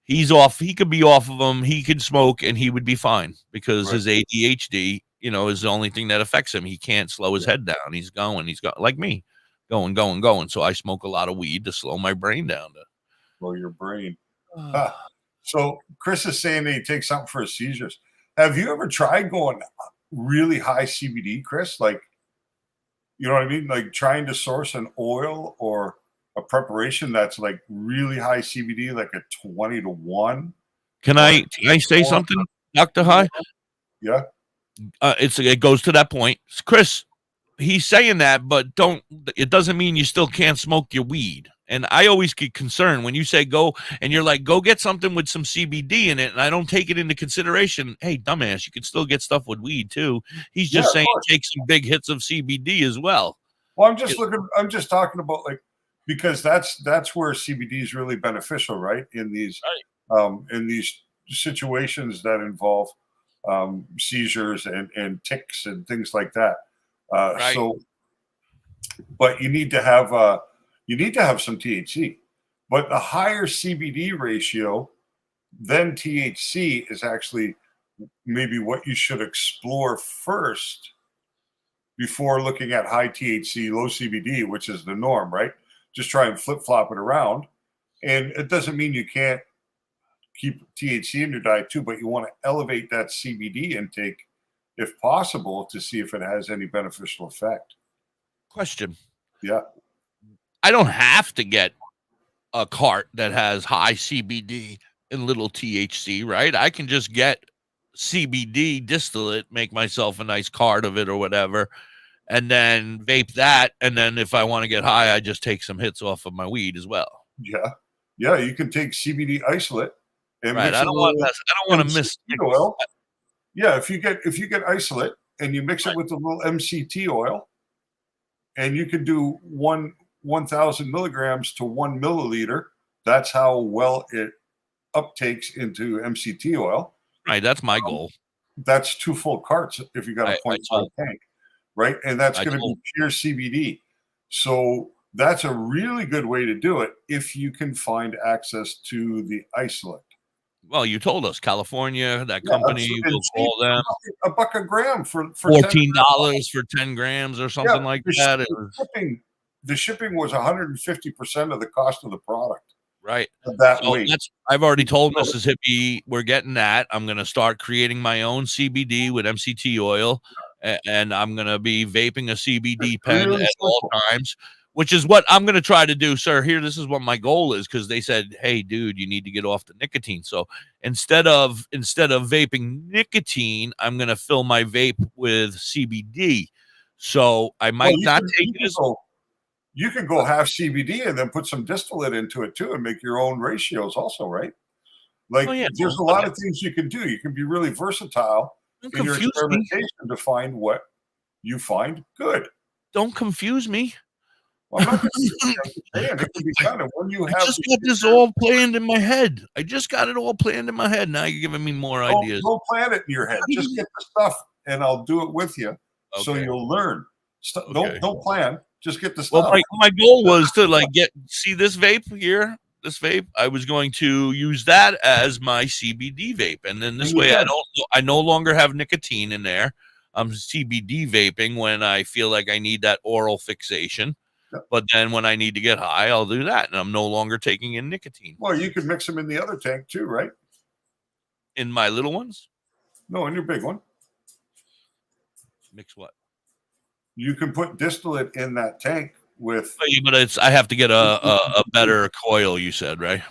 [SPEAKER 1] He's off. He could be off of them. He could smoke and he would be fine because his ADHD, is the only thing that affects him. He can't slow his head down. He's going like me, going. So I smoke a lot of weed to slow my brain down.
[SPEAKER 2] Slow your brain. So Chris is saying that he takes something for his seizures. Have you ever tried going really high CBD, Chris? Like, you know what I mean? Like trying to source an oil or a preparation that's like really high CBD, like a 20-to-1.
[SPEAKER 1] Can I say something, Dr. High?
[SPEAKER 2] Yeah.
[SPEAKER 1] It goes to that point. Chris, he's saying that, but it doesn't mean you still can't smoke your weed. And I always get concerned when you say go and you're like, go get something with some CBD in it. And I don't take it into consideration. Hey, dumbass, you can still get stuff with weed too. He's just saying take some big hits of CBD as well.
[SPEAKER 2] Well, I'm just talking about like, because that's where CBD is really beneficial, right? In these situations that involve seizures and tics and things like that. So, but you need to have some THC. But the higher CBD ratio than THC is actually maybe what you should explore first before looking at high THC, low CBD, which is the norm, right? Just try and flip-flop it around. And it doesn't mean you can't keep THC in your diet too, but you want to elevate that CBD intake if possible to see if it has any beneficial effect.
[SPEAKER 1] Question.
[SPEAKER 2] Yeah.
[SPEAKER 1] I don't have to get a cart that has high CBD and little THC, right? I can just get CBD distillate, make myself a nice cart of it or whatever, and then vape that. And then if I want to get high, I just take some hits off of my weed as well.
[SPEAKER 2] Yeah. Yeah. You can take CBD isolate. And
[SPEAKER 1] right. I don't want to miss
[SPEAKER 2] oil. Yeah. If you get isolate and you mix it with a little MCT oil, and you can do 1,000 milligrams to 1 milliliter. That's how well it uptakes into MCT oil.
[SPEAKER 1] Right. That's my goal.
[SPEAKER 2] That's 2 full carts if you got a 0.5 tank. Right. And that's going to be pure CBD. So that's a really good way to do it if you can find access to the isolate.
[SPEAKER 1] Well, you told us California, that company will call them
[SPEAKER 2] $1 a gram for
[SPEAKER 1] $14 for 10 grams or something like that.
[SPEAKER 2] The shipping was 150% of the cost of the product.
[SPEAKER 1] Right.
[SPEAKER 2] That way.
[SPEAKER 1] I've already told Mrs. Hippie we're getting that. I'm going to start creating my own CBD with MCT oil, and I'm going to be vaping a CBD pen at all times, which is what I'm going to try to do, sir. Here, this is what my goal is, because they said, hey, dude, you need to get off the nicotine. So instead of vaping nicotine, I'm going to fill my vape with CBD. So I might not take it as
[SPEAKER 2] You can go half CBD and then put some distillate into it too and make your own ratios also, right? Like there's a lot of things you can do. You can be really versatile in your experimentation to find what you find good.
[SPEAKER 1] Don't confuse me.
[SPEAKER 2] Well, I'm not saying it can be done. And when you have
[SPEAKER 1] I just got this all planned in my head. I just got it all planned in my head. Now you're giving me more ideas.
[SPEAKER 2] Don't plan it in your head. Just get the stuff, and I'll do it with you, so you'll learn. Don't plan. Just get the stuff.
[SPEAKER 1] Well, my goal was to see this vape here. This vape, I was going to use that as my CBD vape, and then this way I no longer have nicotine in there. I'm CBD vaping when I feel like I need that oral fixation. But then when I need to get high, I'll do that, and I'm no longer taking in nicotine.
[SPEAKER 2] Well, you could mix them in the other tank too, right?
[SPEAKER 1] In my little ones?
[SPEAKER 2] No, in your big one.
[SPEAKER 1] Mix what?
[SPEAKER 2] You can put distillate in that tank with.
[SPEAKER 1] But I have to get a better coil. You said, right?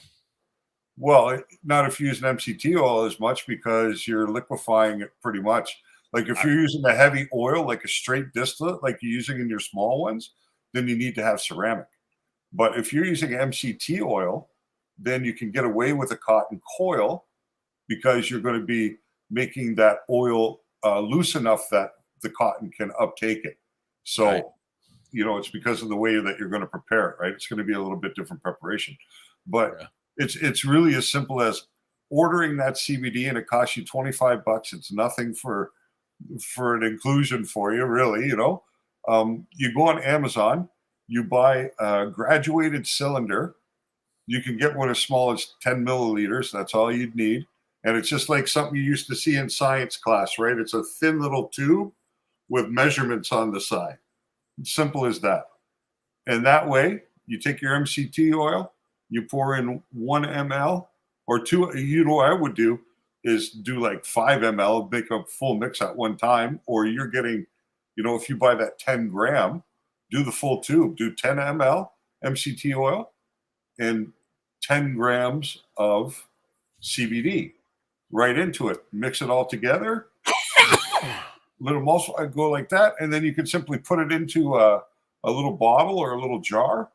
[SPEAKER 2] Well, not if you use an MCT oil as much because you're liquefying it pretty much. Like if you're using a heavy oil, like a straight distillate, like you're using in your small ones, then you need to have ceramic. But if you're using MCT oil, then you can get away with a cotton coil because you're going to be making that oil loose enough that the cotton can uptake it. So, it's because of the way that you're going to prepare it, right? It's going to be a little bit different preparation. But it's really as simple as ordering that CBD, and it costs you $25. It's nothing for an inclusion for you, really, You go on Amazon, you buy a graduated cylinder. You can get one as small as 10 milliliters. That's all you'd need. And it's just like something you used to see in science class, right? It's a thin little tube with measurements on the side. It's simple as that. And that way, you take your MCT oil, you pour in 1 ml or 2. What I would do is do like 5 ml, make a full mix at one time, or you're getting, if you buy that 10 gram, do the full tube, do 10 ml MCT oil and 10 grams of CBD right into it. Mix it all together. Little muscle, I'd go like that. And then you can simply put it into a little bottle or a little jar,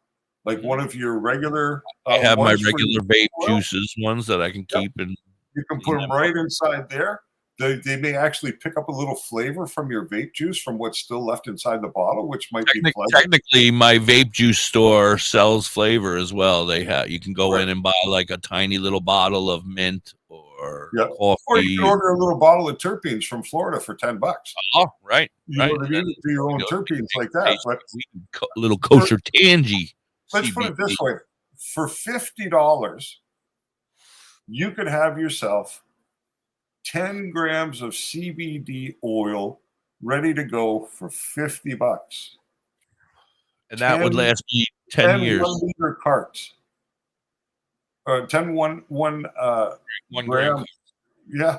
[SPEAKER 2] like one of your regular.
[SPEAKER 1] I have my regular vape juices, ones that I can keep. And
[SPEAKER 2] you can put them right inside there. They may actually pick up a little flavor from your vape juice from what's still left inside the bottle, which might be pleasant.
[SPEAKER 1] Technically, my vape juice store sells flavor as well. You can go in and buy like a tiny little bottle of mint or coffee.
[SPEAKER 2] Or you can order a little bottle of terpenes from Florida for $10.
[SPEAKER 1] Oh, right.
[SPEAKER 2] You know what I mean? Do your own terpenes like that. But
[SPEAKER 1] a little kosher tangy.
[SPEAKER 2] Let's put it this way. For $50, you could have yourself 10 grams of CBD oil ready to go for $50.
[SPEAKER 1] And that would last me 10 years.
[SPEAKER 2] 1-liter carts. 10 one gram. Yeah.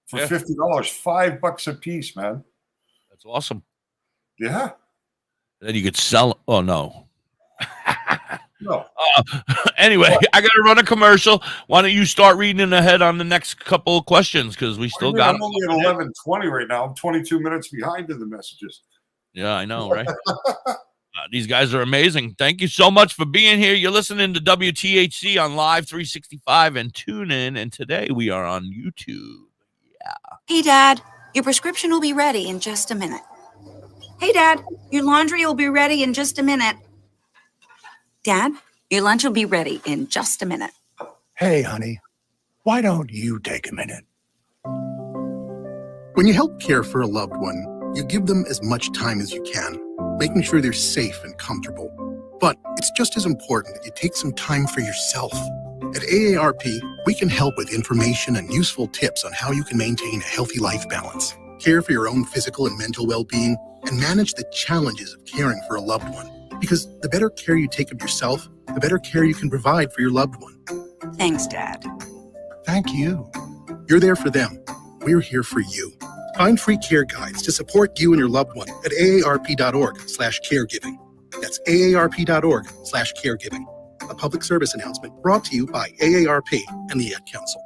[SPEAKER 2] For $50. $5 a piece, man.
[SPEAKER 1] That's awesome.
[SPEAKER 2] Yeah.
[SPEAKER 1] Then you could sell. Oh, no.
[SPEAKER 2] No.
[SPEAKER 1] Anyway, I got to run a commercial. Why don't you start reading ahead on the next couple of questions because we still got.
[SPEAKER 2] I'm only at 11:20 right now. I'm 22 minutes behind in the messages.
[SPEAKER 1] Yeah, I know, right? These guys are amazing. Thank you so much for being here. You're listening to WTHC on Live 365 and TuneIn, and today we are on YouTube. Yeah.
[SPEAKER 10] Hey, Dad, your prescription will be ready in just a minute. Hey, Dad, your laundry will be ready in just a minute. Dad, your lunch will be ready in just a minute.
[SPEAKER 13] Hey, honey, why don't you take a minute? When you help care for a loved one, you give them as much time as you can, making sure they're safe and comfortable. But it's just as important that you take some time for yourself. At AARP, we can help with information and useful tips on how you can maintain a healthy life balance, care for your own physical and mental well-being, and manage the challenges of caring for a loved one. Because the better care you take of yourself, the better care you can provide for your loved one.
[SPEAKER 10] Thanks, Dad.
[SPEAKER 13] Thank you. You're there for them. We're here for you. Find free care guides to support you and your loved one at aarp.org/caregiving. That's aarp.org/caregiving. A public service announcement brought to you by AARP and the Ad Council.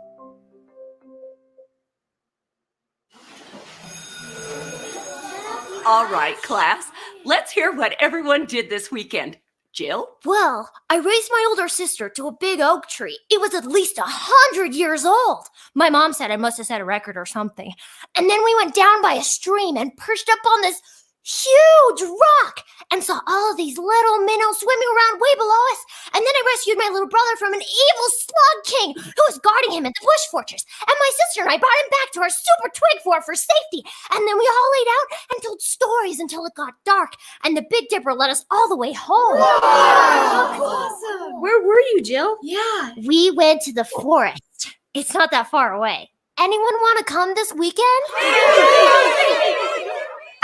[SPEAKER 14] All right, class, let's hear what everyone did this weekend. Jill? Well, I raised my older sister to a big oak tree. It was at least 100 years old. My mom said I must have set a record or something. And then we went down by a stream and perched up on this huge rock and saw all of these little minnows swimming around way below us. And then I rescued my little brother from an evil slug king who was guarding him at the bush fortress. And my sister and I brought him back to our super twig fort for safety. And then we all laid out and told stories until it got dark. And the Big Dipper led us all the way home.
[SPEAKER 15] Wow. Awesome. Where were you, Jill?
[SPEAKER 14] Yeah. We went to the forest. It's not that far away. Anyone want to come this weekend?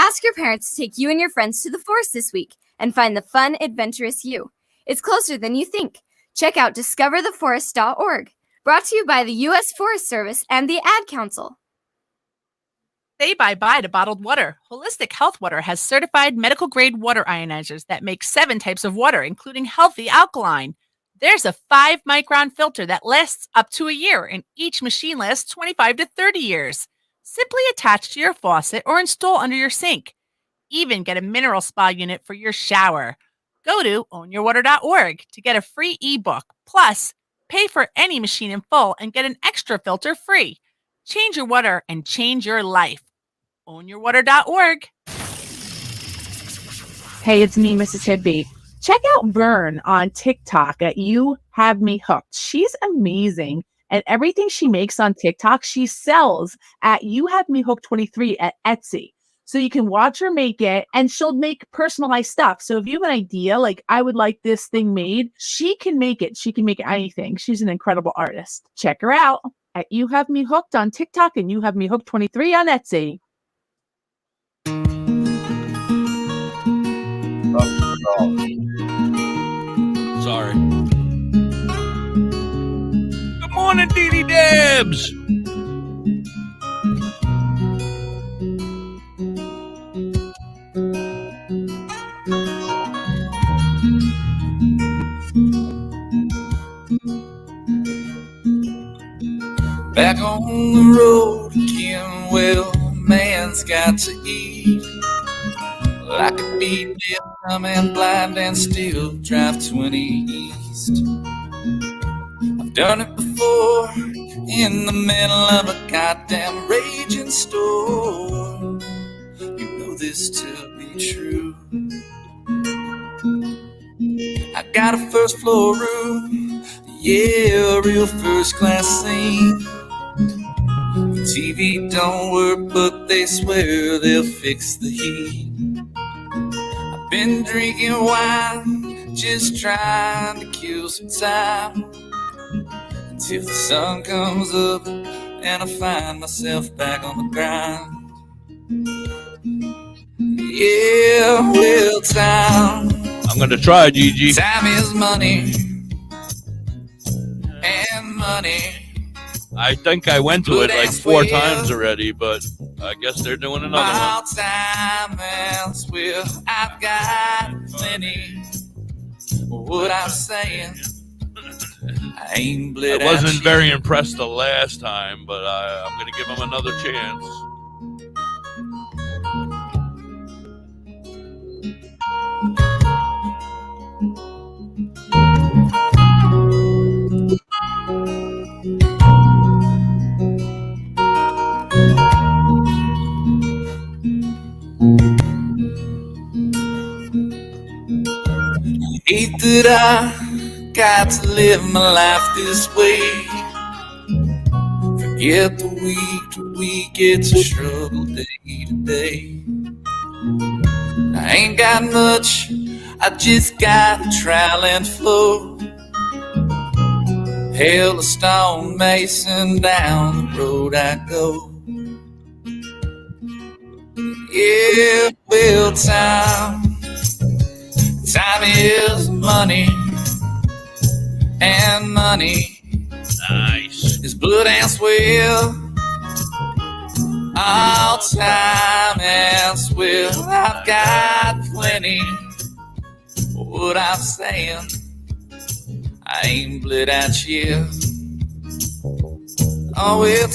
[SPEAKER 15] Ask your parents to take you and your friends to the forest this week and find the fun, adventurous you. It's closer than you think. Check out discovertheforest.org. Brought to you by the U.S. Forest Service and the Ad Council.
[SPEAKER 16] Say bye-bye to bottled water. Holistic Health Water has certified medical-grade water ionizers that make 7 types of water, including healthy alkaline. There's a 5-micron filter that lasts up to a year, and each machine lasts 25 to 30 years. Simply attach to your faucet or install under your sink. Even get a mineral spa unit for your shower. Go to ownyourwater.org to get a free ebook. Plus, pay for any machine in full and get an extra filter free. Change your water and change your life. Ownyourwater.org.
[SPEAKER 17] Hey, it's me, Mrs. Hibby. Check out Vern on TikTok at You Have Me Hooked. She's amazing. And everything she makes on TikTok, she sells at You Have Me Hooked 23 at Etsy. So you can watch her make it, and she'll make personalized stuff. So if you have an idea, like I would like this thing made, she can make it. She can make anything. She's an incredible artist. Check her out at You Have Me Hooked on TikTok and You Have Me Hooked 23 on Etsy.
[SPEAKER 1] Sorry. Good morning, Dee Debs.
[SPEAKER 18] Back on the road again, well, man's got to eat. Well, I could be deaf, dumb, and blind and still drive 20 east. I've done it before in the middle of a goddamn raging storm. You know this to be true. I got a first floor room, yeah, a real first class scene. The TV don't work, but they swear they'll fix the heat. I've been drinking wine, just trying to kill some time, until the sun comes up and I find myself back on the grind. Yeah, well, time.
[SPEAKER 1] I'm gonna try, Gigi.
[SPEAKER 18] Time is money, and money.
[SPEAKER 1] I think I went to it like 4 times already, but I guess they're doing another one.
[SPEAKER 18] Time and swill, I've got plenty. What I'm saying, I ain't bled.
[SPEAKER 1] I wasn't very impressed the last time, but I'm gonna give them another chance.
[SPEAKER 18] Hate that I got to live my life this way. Forget the week to week, it's a struggle day to day. I ain't got much, I just got a trowel and flow. Hail a stone mason, down the road I go. Yeah, well, time is money, and money is blood and sweat. All time and sweat, I've got plenty. What I'm saying, I ain't bled out yet. Oh, well,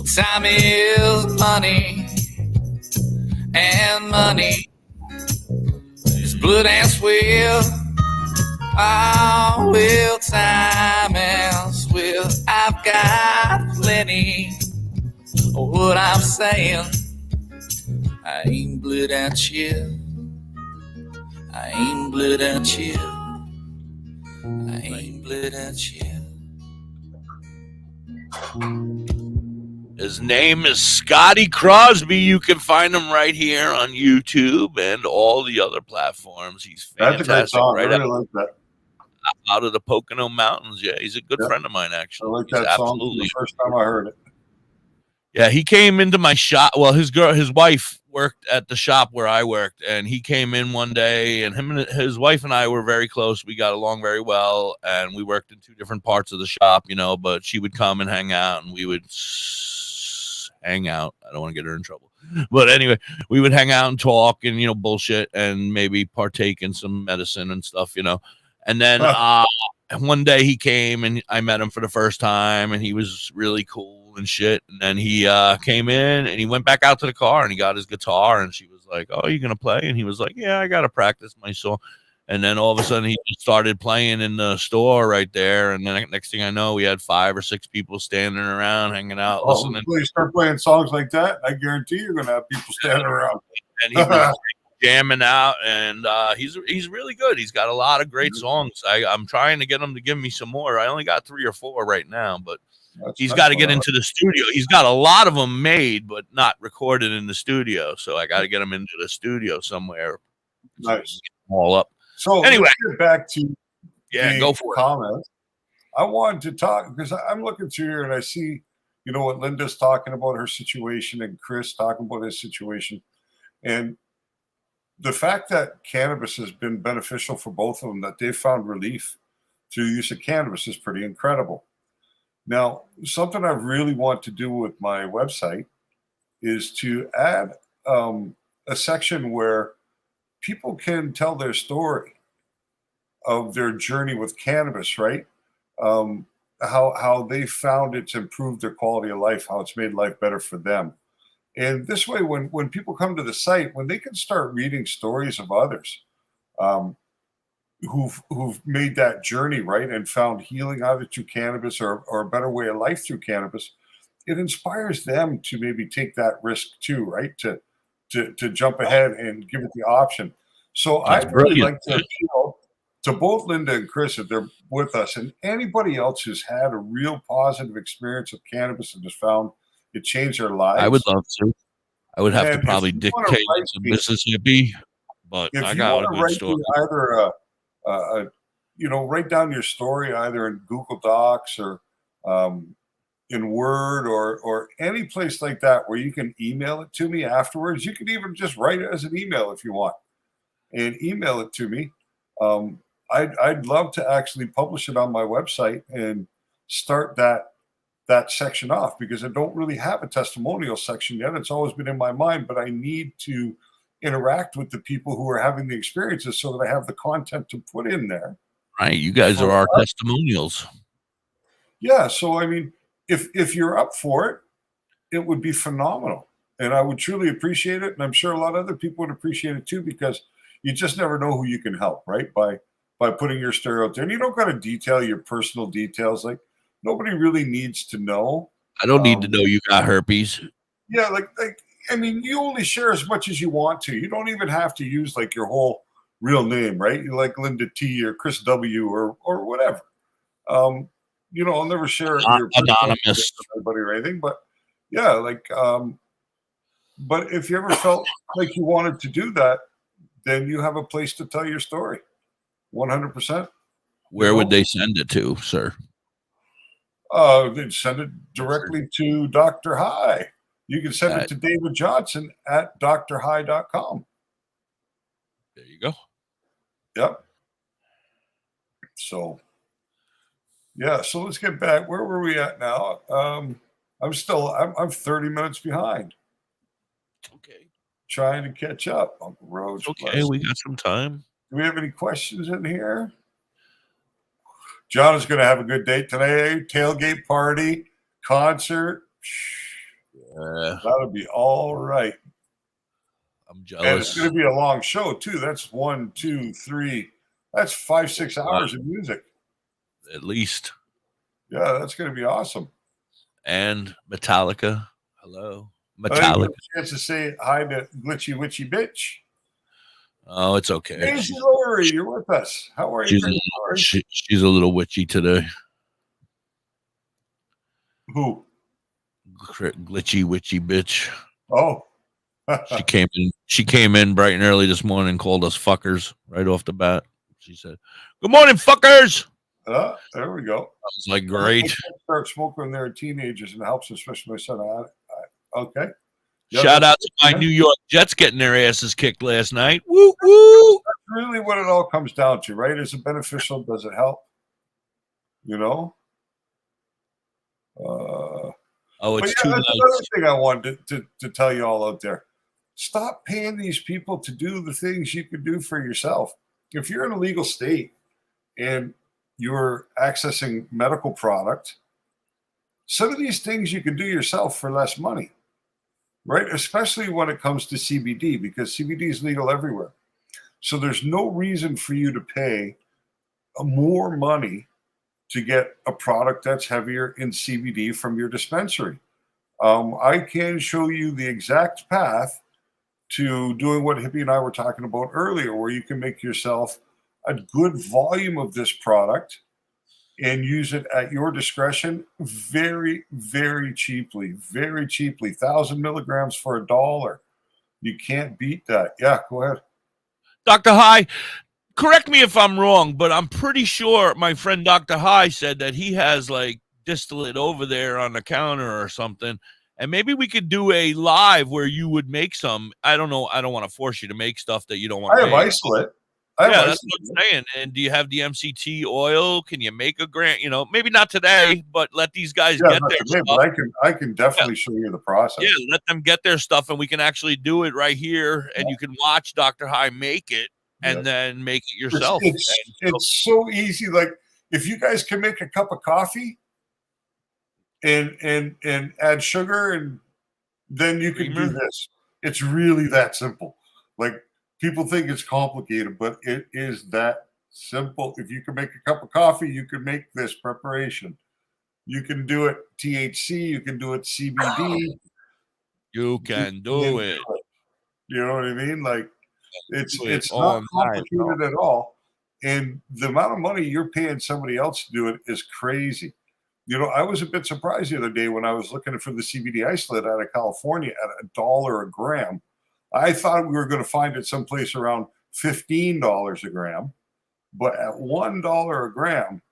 [SPEAKER 18] time is money, and money. Blood But as well, oh, well, time as well, I've got plenty of what I'm saying. I ain't blue at you. I ain't blue at you. I ain't blue at you.
[SPEAKER 1] His name is Scotty Crosby. You can find him right here on YouTube and all the other platforms. He's fantastic.
[SPEAKER 2] That's a great song.
[SPEAKER 1] Right
[SPEAKER 2] I really like that.
[SPEAKER 1] Out of the Pocono Mountains. Yeah, he's a good friend of mine, actually.
[SPEAKER 2] I like
[SPEAKER 1] He's
[SPEAKER 2] that song from the first time I heard it.
[SPEAKER 1] Yeah, he came into my shop. Well, his wife worked at the shop where I worked, and he came in one day, and his wife and I were very close. We got along very well, and we worked in two different parts of the shop, but she would come and hang out, and we would hang out. I don't want to get her in trouble. But anyway, we would hang out and talk and, bullshit and maybe partake in some medicine and stuff, And then one day he came and I met him for the first time, and he was really cool and shit. And then he came in and he went back out to the car and he got his guitar, and she was like, "Oh, you going to play?" And he was like, "Yeah, I got to practice my song." And then all of a sudden he just started playing in the store right there. And then next thing I know, we had 5 or 6 people standing around, hanging out, listening.
[SPEAKER 2] You start playing songs like that, I guarantee you're going to have people standing around.
[SPEAKER 1] And he was jamming out, and he's really good. He's got a lot of great songs. I'm trying to get him to give me some more. I only got 3 or 4 right now, but he's got to get into the studio. He's got a lot of them made, but not recorded in the studio. So I got to get him into the studio somewhere.
[SPEAKER 2] Nice.
[SPEAKER 1] All up.
[SPEAKER 2] So
[SPEAKER 1] anyway,
[SPEAKER 2] let's get back to
[SPEAKER 1] go for
[SPEAKER 2] comments. I wanted to talk because I'm looking through here and I see, what Linda's talking about her situation and Chris talking about his situation. And the fact that cannabis has been beneficial for both of them, that they found relief through the use of cannabis, is pretty incredible. Now, something I really want to do with my website is to add a section where people can tell their story of their journey with cannabis, right? How they found it to improve their quality of life, how it's made life better for them. And this way, when people come to the site, when they can start reading stories of others who've made that journey, right, and found healing either through cannabis or a better way of life through cannabis, it inspires them to maybe take that risk too, right? To jump ahead and give it the option. So I'd really like to appeal to both Linda and Chris, if they're with us, and anybody else who's had a real positive experience with cannabis and just found it changed their lives.
[SPEAKER 1] I would love to. I would have to probably dictate to Mississippi, but I got a good story.
[SPEAKER 2] Either write down your story either in Google Docs or in Word or any place like that where you can email it to me afterwards. You can even just write it as an email if you want and email it to me. I'd love to actually publish it on my website and start that section off, because I don't really have a testimonial section yet. It's always been in my mind, but I need to interact with the people who are having the experiences so that I have the content to put in there.
[SPEAKER 1] Right. You guys are our testimonials.
[SPEAKER 2] Yeah. So, I mean, if you're up for it, it would be phenomenal. And I would truly appreciate it. And I'm sure a lot of other people would appreciate it too, because you just never know who you can help, right? By putting your story out there. And you don't got to detail your personal details. Like, nobody really needs to know.
[SPEAKER 1] I don't need to know you got herpes.
[SPEAKER 2] Yeah. I mean, you only share as much as you want to. You don't even have to use like your whole real name, right? You like Linda T or Chris W or whatever. I'll never share your
[SPEAKER 1] anonymous
[SPEAKER 2] anybody or anything, but yeah, but if you ever felt like you wanted to do that, then you have a place to tell your story. 100%.
[SPEAKER 1] Where would they send it to, sir?
[SPEAKER 2] They'd send it directly to Dr. High. You can send it to David Johnson at DrHigh.com.
[SPEAKER 1] There you go.
[SPEAKER 2] Yep. So, yeah. So let's get back. Where were we at now? I'm 30 minutes behind.
[SPEAKER 1] Okay.
[SPEAKER 2] Trying to catch up on the roads.
[SPEAKER 1] Okay, we got some time.
[SPEAKER 2] Do we have any questions in here? John is going to have a good day today. Tailgate party, concert.
[SPEAKER 1] Yeah.
[SPEAKER 2] That'll be all right.
[SPEAKER 1] I'm
[SPEAKER 2] And it's
[SPEAKER 1] jealous.
[SPEAKER 2] going to be a long show too. That's 1, 2, 3. That's 5-6 hours of music.
[SPEAKER 1] At least.
[SPEAKER 2] Yeah, that's going to be awesome.
[SPEAKER 1] And Metallica. Hello.
[SPEAKER 2] I didn't
[SPEAKER 1] Metallica.
[SPEAKER 2] get a chance to say hi to Glitchy Witchy Bitch.
[SPEAKER 1] Oh, it's okay.
[SPEAKER 2] Nancy Lowry, you're with us. How are you?
[SPEAKER 1] She's a little witchy today.
[SPEAKER 2] Who?
[SPEAKER 1] Glitchy witchy bitch.
[SPEAKER 2] Oh.
[SPEAKER 1] She came in bright and early this morning and called us fuckers right off the bat. She said, "Good morning, fuckers."
[SPEAKER 2] There we go.
[SPEAKER 1] I was like, great.
[SPEAKER 2] Start smoking when they're teenagers and it helps, especially my son. Okay. Yeah,
[SPEAKER 1] Shout out to my New York Jets getting their asses kicked last night. Woo woo.
[SPEAKER 2] That's really what it all comes down to, right? Is it beneficial? Does it help? You know?
[SPEAKER 1] It's
[SPEAKER 2] too nice. Another thing I wanted to tell you all out there. Stop paying these people to do the things you could do for yourself. If you're in a legal state and you're accessing medical product, some of these things you can do yourself for less money, right? Especially when it comes to CBD, because CBD is legal everywhere. So there's no reason for you to pay more money to get a product that's heavier in CBD from your dispensary. I can show you the exact path to doing what Hippie and I were talking about earlier, where you can make yourself a good volume of this product and use it at your discretion very, very cheaply, 1,000 milligrams for $1. You can't beat that. Yeah, go ahead.
[SPEAKER 1] Dr. High, correct me if I'm wrong, but I'm pretty sure my friend Dr. High said that he has like distillate over there on the counter or something. And maybe we could do a live where you would make some. I don't know. I don't want to force you to make stuff that you don't want to make.
[SPEAKER 2] I have isolate.
[SPEAKER 1] That's what I'm saying. And do you have the MCT oil? Can you make a grant? You know, maybe not today, but let these guys get their stuff.
[SPEAKER 2] But I can definitely show you the process.
[SPEAKER 1] Yeah, let them get their stuff, and we can actually do it right here. And you can watch Dr. High make it, and then make it yourself.
[SPEAKER 2] It's so easy. Like if you guys can make a cup of coffee and add sugar, and then you can do this. It's really that simple. Like people think it's complicated, but it is that simple. If you can make a cup of coffee, you can make this preparation. You can do it THC, you can do it CBD.
[SPEAKER 1] You can do it.
[SPEAKER 2] You know what I mean? Like it's not complicated at all. And the amount of money you're paying somebody else to do it is crazy. You know, I was a bit surprised the other day when I was looking for the CBD isolate out of California at $1 a gram. I thought we were going to find it someplace around $15 a gram, but at $1 a gram,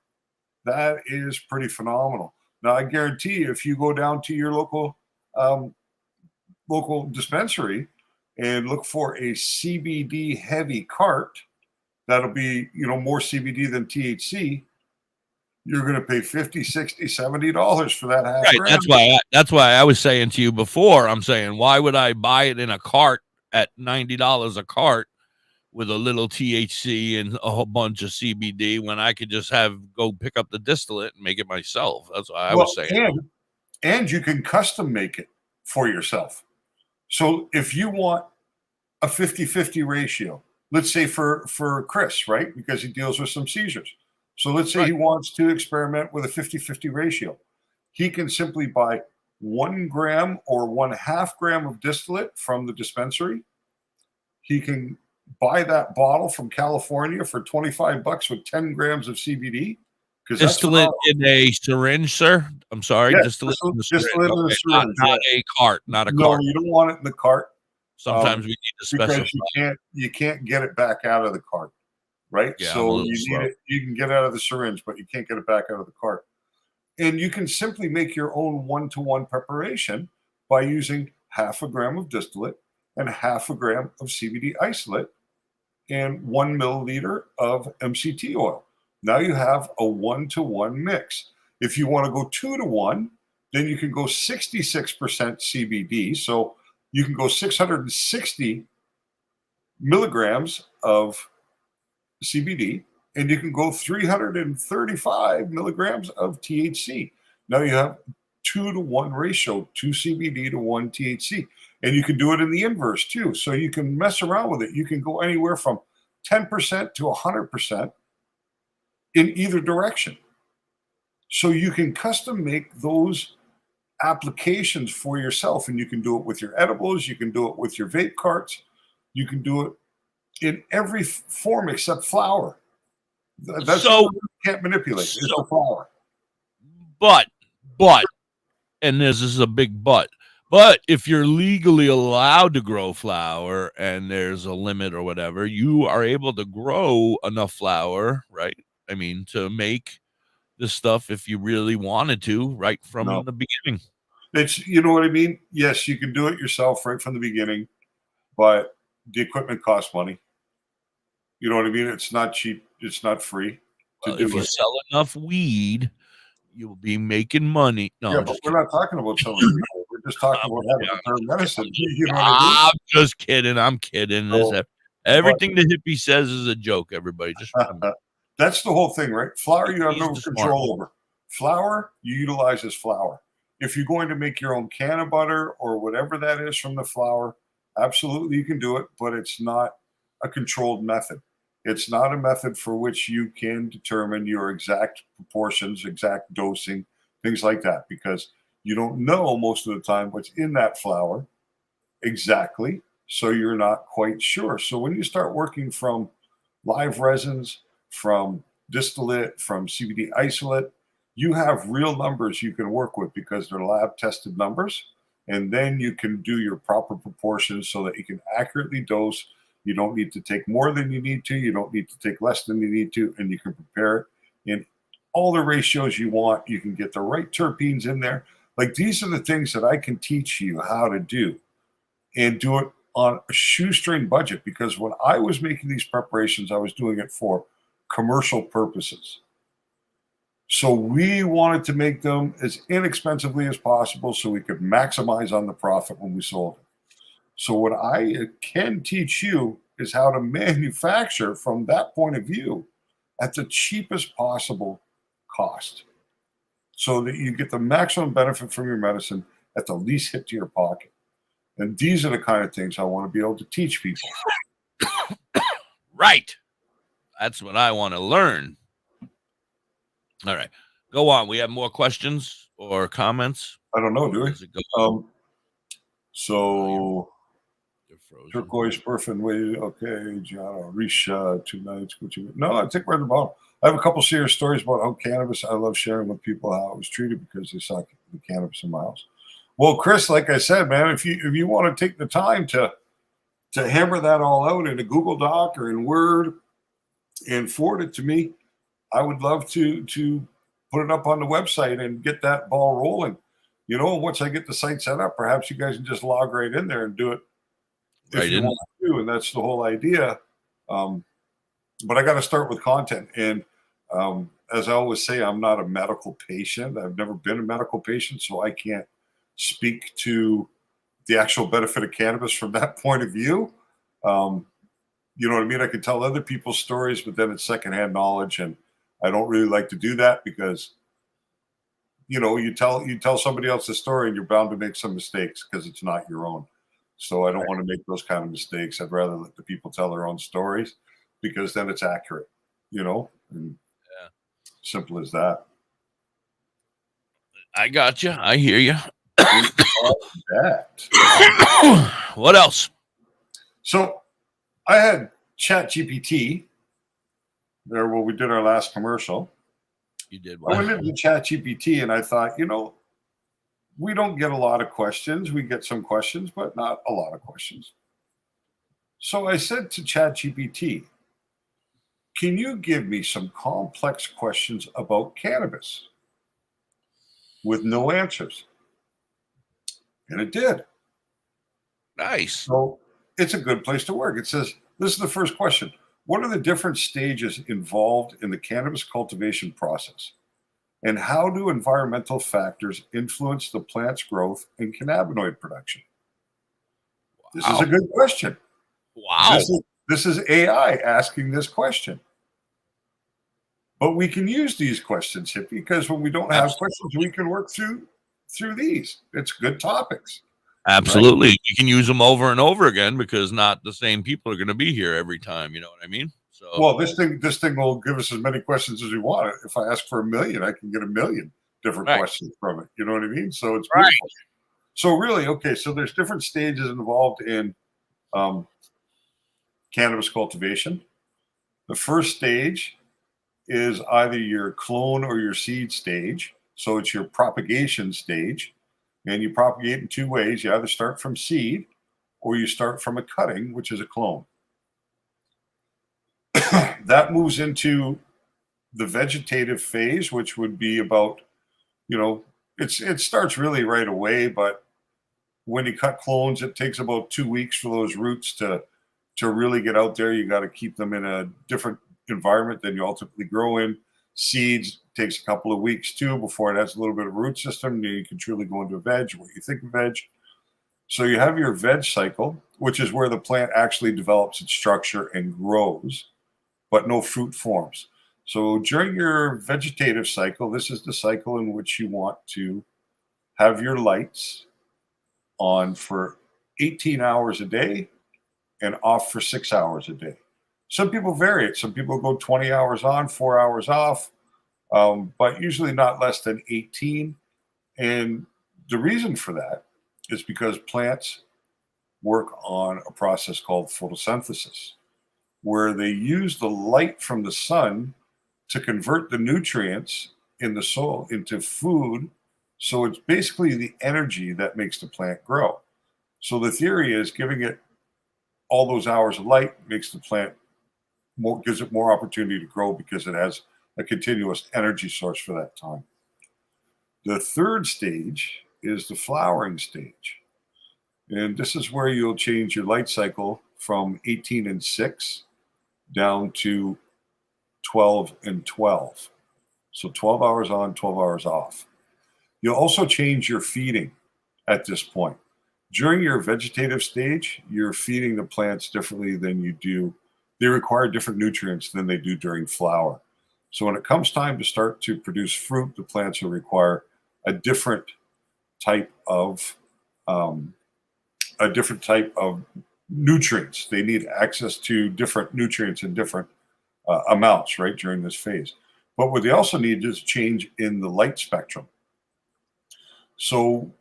[SPEAKER 2] that is pretty phenomenal. Now, I guarantee you, if you go down to your local dispensary and look for a CBD heavy cart, that'll be, more CBD than THC. You're going to pay $50, $60, $70 for that half
[SPEAKER 1] right.
[SPEAKER 2] gram.
[SPEAKER 1] That's why I was saying to you before, I'm saying, why would I buy it in a cart at $90 a cart with a little THC and a whole bunch of CBD when I could just go pick up the distillate and make it myself? That's what I was saying.
[SPEAKER 2] And you can custom make it for yourself. So if you want a 50-50 ratio, let's say for Chris, right? Because he deals with some seizures. So let's say he wants to experiment with a 50-50 ratio. He can simply buy 1 gram or 1/2 gram of distillate from the dispensary. He can buy that bottle from California for $25 with 10 grams of CBD.
[SPEAKER 1] Distillate in a syringe, sir? I'm sorry.
[SPEAKER 2] Yeah,
[SPEAKER 1] distillate in a
[SPEAKER 2] distillate
[SPEAKER 1] syringe.
[SPEAKER 2] in a syringe.
[SPEAKER 1] Not a cart. Not a cart.
[SPEAKER 2] No, you don't want it in the cart.
[SPEAKER 1] Sometimes we need to specify.
[SPEAKER 2] Because you can't get it back out of the cart, right?
[SPEAKER 1] Yeah,
[SPEAKER 2] so you need it. You can get it out of the syringe, but you can't get it back out of the cart. And you can simply make your own 1-to-1 preparation by using 1/2 gram of distillate and 1/2 gram of CBD isolate and 1 milliliter of MCT oil. Now you have a 1-to-1 mix. If you want to go 2-to-1, then you can go 66% CBD. So you can go 660 milligrams of CBD, and you can go 335 milligrams of THC. Now you have 2-to-1 ratio, 2 CBD to 1 THC. And you can do it in the inverse too. So you can mess around with it. You can go anywhere from 10% to 100% in either direction. So you can custom make those applications for yourself, and you can do it with your edibles. You can do it with your vape carts. You can do it in every form except flour. That's
[SPEAKER 1] So-
[SPEAKER 2] what you can't manipulate. It's no flour.
[SPEAKER 1] But, and this is a big but. But if you're legally allowed to grow flour and there's a limit or whatever, you are able to grow enough flour, right? I mean, to make this stuff if you really wanted to, right from
[SPEAKER 2] No.
[SPEAKER 1] the beginning.
[SPEAKER 2] It's, you know what I mean? Yes, you can do it yourself right from the beginning, but the equipment costs money. You know what I mean? It's not cheap. It's not free to do
[SPEAKER 1] If you
[SPEAKER 2] it.
[SPEAKER 1] sell enough weed, you'll be making money. No,
[SPEAKER 2] Yeah,
[SPEAKER 1] I'm
[SPEAKER 2] but
[SPEAKER 1] just
[SPEAKER 2] we're not talking about selling weed. We're just talking about having a term medicine. You know what I mean?
[SPEAKER 1] I'm just kidding. I'm kidding.
[SPEAKER 2] So,
[SPEAKER 1] Everything the hippie says is a joke, everybody. Just remember.
[SPEAKER 2] That's the whole thing, right? Flour, you have
[SPEAKER 1] He's
[SPEAKER 2] no
[SPEAKER 1] the smart
[SPEAKER 2] control
[SPEAKER 1] one.
[SPEAKER 2] over. Flour, you utilize as flour. If you're going to make your own can of butter or whatever that is from the flour, absolutely you can do it, but it's not a controlled method. It's not a method for which you can determine your exact proportions, exact dosing, things like that, because you don't know most of the time what's in that flour exactly, so you're not quite sure. So when you start working from live resins, from distillate, from CBD isolate, you have real numbers you can work with because they're lab tested numbers. And then you can do your proper proportions so that you can accurately dose. You don't need to take more than you need to. You don't need to take less than you need to. And you can prepare it in all the ratios you want. You can get the right terpenes in there. Like, these are the things that I can teach you how to do, and do it on a shoestring budget, because when I was making these preparations, I was doing it for commercial purposes. So we wanted to make them as inexpensively as possible so we could maximize on the profit when we sold it. So what I can teach you is how to manufacture from that point of view at the cheapest possible cost, so that you get the maximum benefit from your medicine at the least hit to your pocket. And these are the kind of things I want to be able to teach people.
[SPEAKER 1] Right. That's what I want to learn. All right. Go on. We have more questions or comments?
[SPEAKER 2] I don't know, do we?
[SPEAKER 1] Does it go?
[SPEAKER 2] So turquoise perfect way. Okay, John, Rish, 2 nights. No, I think we're at the bottom. I have a couple serious stories about how cannabis. I love sharing with people how it was treated because they saw the cannabis in my house. Well, Chris, like I said, man, if you want to take the time to hammer that all out in a Google Doc or in Word and forward it to me, I would love to put it up on the website and get that ball rolling. You know, once I get the site set up, perhaps you guys can just log right in there and do it if you want to. And that's the whole idea. But I got to start with content. And as I always say, I'm not a medical patient. I've never been a medical patient, so I can't speak to the actual benefit of cannabis from that point of view. You know what I mean? I can tell other people's stories, but then it's secondhand knowledge, and I don't really like to do that because, you know, you tell somebody else's story and you're bound to make some mistakes because it's not your own. So I don't want to make those kind of mistakes. I'd rather let the people tell their own stories because then it's accurate, you know, and simple as that.
[SPEAKER 1] I got you. I hear you.
[SPEAKER 2] That.
[SPEAKER 1] What else?
[SPEAKER 2] So I had ChatGPT there when we did our last commercial.
[SPEAKER 1] You did
[SPEAKER 2] I went into ChatGPT and I thought, you know, we don't get a lot of questions. We get some questions, but not a lot of questions. So I said to ChatGPT, can you give me some complex questions about cannabis with no answers? And it did.
[SPEAKER 1] Nice.
[SPEAKER 2] So it's a good place to work. It says, this is the first question. What are the different stages involved in the cannabis cultivation process? And how do environmental factors influence the plant's growth and cannabinoid production? Wow. This is a good question.
[SPEAKER 1] Wow.
[SPEAKER 2] This is AI asking this question. But we can use these questions, Hippie, because when we don't have questions, we can work through these. It's good topics.
[SPEAKER 1] Absolutely. You can use them over and over again because not the same people are going to be here every time. You know what I mean? So,
[SPEAKER 2] well, this thing will give us as many questions as we want. If I ask for 1 million, I can get 1 million different questions from it. You know what I mean? So it's beautiful. So really, okay. So there's different stages involved in cannabis cultivation. The first stage is either your clone or your seed stage. So it's your propagation stage. And you propagate in 2 ways. You either start from seed or you start from a cutting, which is a clone. That moves into the vegetative phase, which would be about, it starts really right away, but when you cut clones, it takes about 2 weeks for those roots to really get out there. You got to keep them in a different environment than you ultimately grow in. Seeds takes a couple of weeks too before it has a little bit of root system. You can truly go into a veg, what you think of veg. So you have your veg cycle, which is where the plant actually develops its structure and grows, but no fruit forms. So during your vegetative cycle, this is the cycle in which you want to have your lights on for 18 hours a day and off for 6 hours a day. Some people vary it. Some people go 20 hours on, 4 hours off, but usually not less than 18. And the reason for that is because plants work on a process called photosynthesis, where they use the light from the sun to convert the nutrients in the soil into food. So it's basically the energy that makes the plant grow. So the theory is giving it all those hours of light makes the plant gives it more opportunity to grow because it has a continuous energy source for that time. The third stage is the flowering stage. And this is where you'll change your light cycle from 18 and 6 down to 12 and 12. So 12 hours on, 12 hours off. You'll also change your feeding at this point. During your vegetative stage, you're feeding the plants differently than you do. They require different nutrients than they do during flower. So when it comes time to start to produce fruit, the plants will require a different type of nutrients. They need access to different nutrients in different amounts, right, during this phase. But what they also need is change in the light spectrum. So